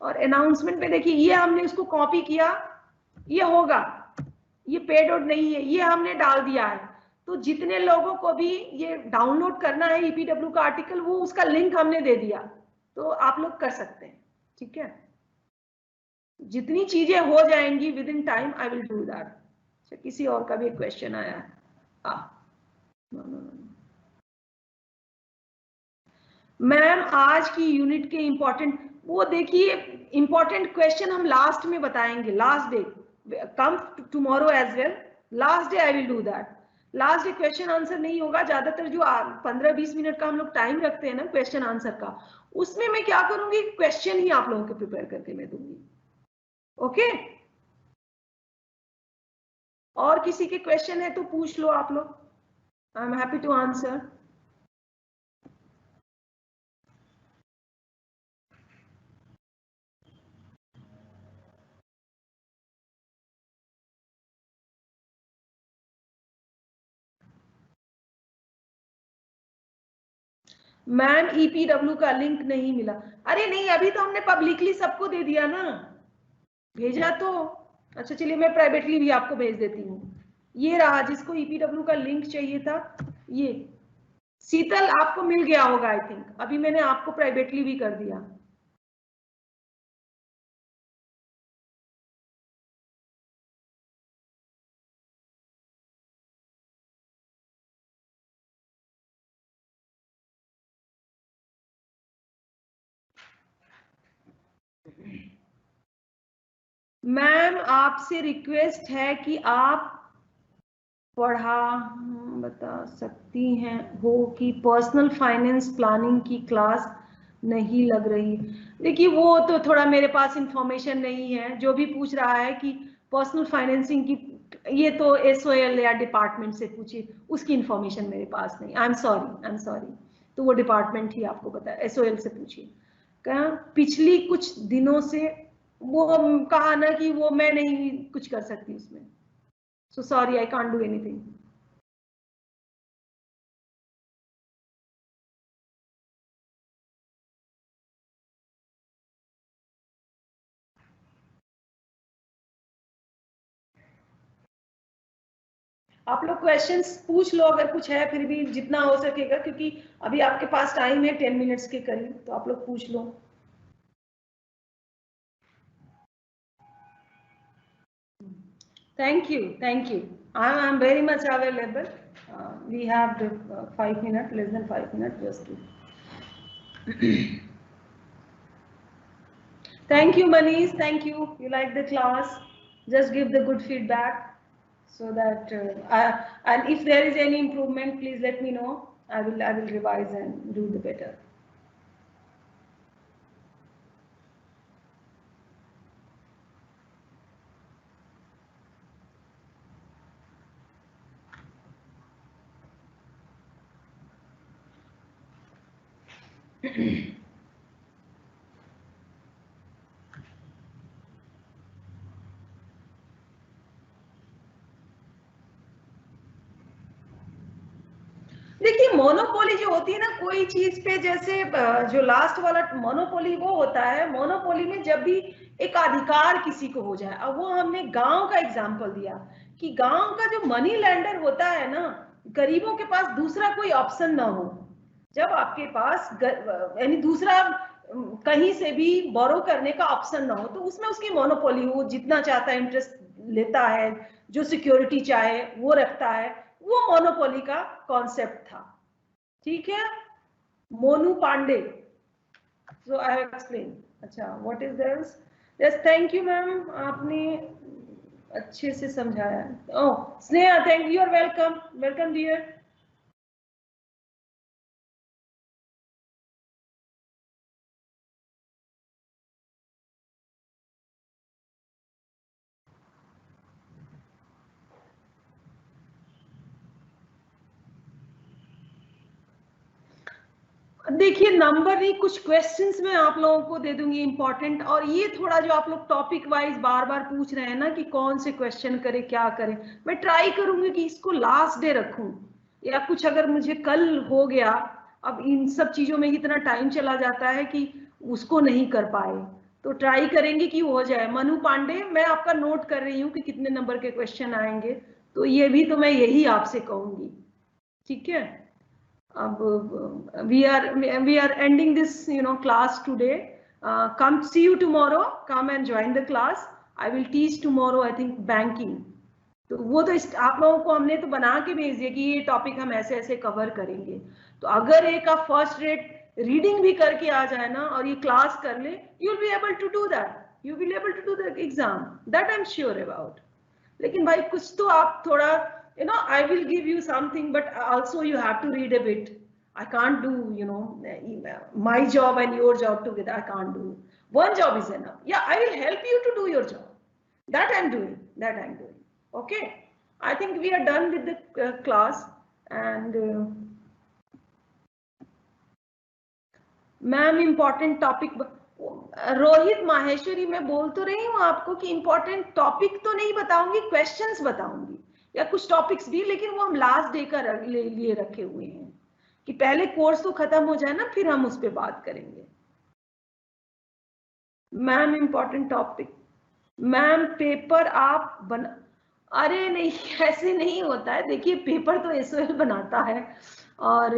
और अनाउंसमेंट में देखिए ये हमने उसको कॉपी किया, ये होगा, ये पेड आउट नहीं है, ये हमने डाल दिया है, तो जितने लोगों को भी ये डाउनलोड करना है ईपीडब्ल्यू का आर्टिकल, वो उसका लिंक हमने दे दिया, तो आप लोग कर सकते हैं। ठीक है, जितनी चीजें हो जाएंगी with in time I will do that. किसी और का भी एक क्वेश्चन आया है, मैम आज की यूनिट के इंपॉर्टेंट, वो देखिए इंपॉर्टेंट क्वेश्चन हम लास्ट में बताएंगे, last day, come tomorrow as well, last day I will do that. Last day question answer नहीं होगा, ज्यादातर जो 15-20 मिनट का हम लोग टाइम रखते हैं ना क्वेश्चन आंसर का, उसमें मैं क्या करूंगी, क्वेश्चन ही आप लोगों को प्रिपेयर करके मैं दूंगी। ओके, और किसी के क्वेश्चन है तो पूछ लो आप लोग, I am happy to answer. Ma'am EPW का लिंक नहीं मिला, अरे नहीं, अभी तो हमने पब्लिकली सबको दे दिया ना, भेजा तो। अच्छा चलिए, मैं प्राइवेटली भी आपको भेज देती हूँ, ये रहा, जिसको ईपीडब्ल्यू का लिंक चाहिए था, ये शीतल आपको मिल गया होगा आई थिंक, अभी मैंने आपको प्राइवेटली भी कर दिया। मैम आपसे रिक्वेस्ट है कि आप पढ़ा बता सकती हैं हो कि पर्सनल फाइनेंस प्लानिंग की क्लास नहीं लग रही। देखिए वो तो थोड़ा मेरे पास इंफॉर्मेशन नहीं है, जो भी पूछ रहा है कि पर्सनल फाइनेंसिंग की, ये तो एसओएल या डिपार्टमेंट से पूछिए, उसकी इंफॉर्मेशन मेरे पास नहीं। आई एम सॉरी, तो वो डिपार्टमेंट ही आपको बताया, एसओएल से पूछिए। कहा पिछली कुछ दिनों से वो कहा ना कि वो मैं नहीं कुछ कर सकती उसमें, so sorry I can't do anything. आप लोग क्वेश्चंस पूछ लो अगर कुछ है, फिर भी जितना हो सकेगा, क्योंकि अभी आपके पास टाइम है 10 मिनट्स के करीब, तो आप लोग पूछ लो। Thank you, thank you. I'm very much available. We have the 5 minutes, less than 5 minutes, just to. Thank you, Manish. Thank you. You like the class? Just give the good feedback, so that and if there is any improvement, please let me know. I will revise and do the better. देखिए monopoly जो होती है ना कोई चीज पे, जैसे जो लास्ट वाला मोनोपोली वो होता है, मोनोपोली में जब भी एक अधिकार किसी को हो जाए, अब वो हमने गांव का एग्जांपल दिया कि गांव का जो मनी लैंडर होता है ना, गरीबों के पास दूसरा कोई ऑप्शन ना हो, जब आपके पास यानी दूसरा कहीं से भी बोरो करने का ऑप्शन ना हो, तो उसमें उसकी मोनोपोली हो, जितना चाहता है इंटरेस्ट लेता है, जो सिक्योरिटी चाहे वो रखता है, वो मोनोपोली का कॉन्सेप्ट था। ठीक है, Monu Pandey, so I have explain. अच्छा, what is this? Yes, thank you ma'am, आपने अच्छे से समझाया। Oh Sneha, thank you, are welcome, welcome dear. देखिए नंबर नहीं, कुछ क्वेश्चंस मैं आप लोगों को दे दूंगी इंपॉर्टेंट, और ये थोड़ा जो आप लोग टॉपिक वाइज बार बार पूछ रहे हैं ना कि कौन से क्वेश्चन करें क्या करें, मैं ट्राई करूंगी कि इसको लास्ट डे रखूं, या कुछ अगर मुझे कल हो गया, अब इन सब चीजों में इतना टाइम चला जाता है कि उसको नहीं कर पाए, तो ट्राई करेंगे कि हो जाए। मनु पांडे, मैं आपका नोट कर रही हूँ कि कितने नंबर के क्वेश्चन आएंगे, तो ये भी तो मैं यही आपसे कहूंगी। ठीक है, we are ending this class today. Come, see you tomorrow, come and join the class. I will teach tomorrow, I think, banking. तो वो तो आप लोगों को हमने तो बना के भेज दिया कि ये टॉपिक हम ऐसे ऐसे कवर करेंगे, तो अगर एक आप फर्स्ट रेट रीडिंग भी करके आ जाए ना और ये क्लास कर ले, you will be able to do that, you will able to do the exam, that I am sure about. लेकिन भाई कुछ तो आप थोड़ा, I will give you something, but also you have to read a bit. I can't do, my job and your job together. I can't do. One job is enough. Yeah, I will help you to do your job. That I'm doing. Okay. I think we are done with the class. And ma'am, important topic. Rohit Maheshwari, मैं बोल तो रही हूँ आपको कि important topic तो नहीं बताऊंगी, क्वेश्चंस बताऊंगी या कुछ टॉपिक्स भी, लेकिन वो हम लास्ट डे का लिए रखे हुए हैं कि पहले कोर्स तो खत्म हो जाए ना, फिर हम उस पर बात करेंगे। Ma'am important topic, ma'am paper आप बना, अरे नहीं ऐसे नहीं होता है, देखिए पेपर तो एसओएल बनाता है और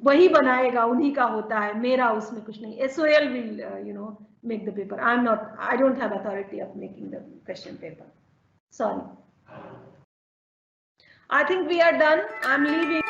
वही बनाएगा, उन्हीं का होता है, मेरा उसमें कुछ नहीं। SOL will make the paper. I don't have authority of making the question paper. Sorry. I think we are done. I'm leaving.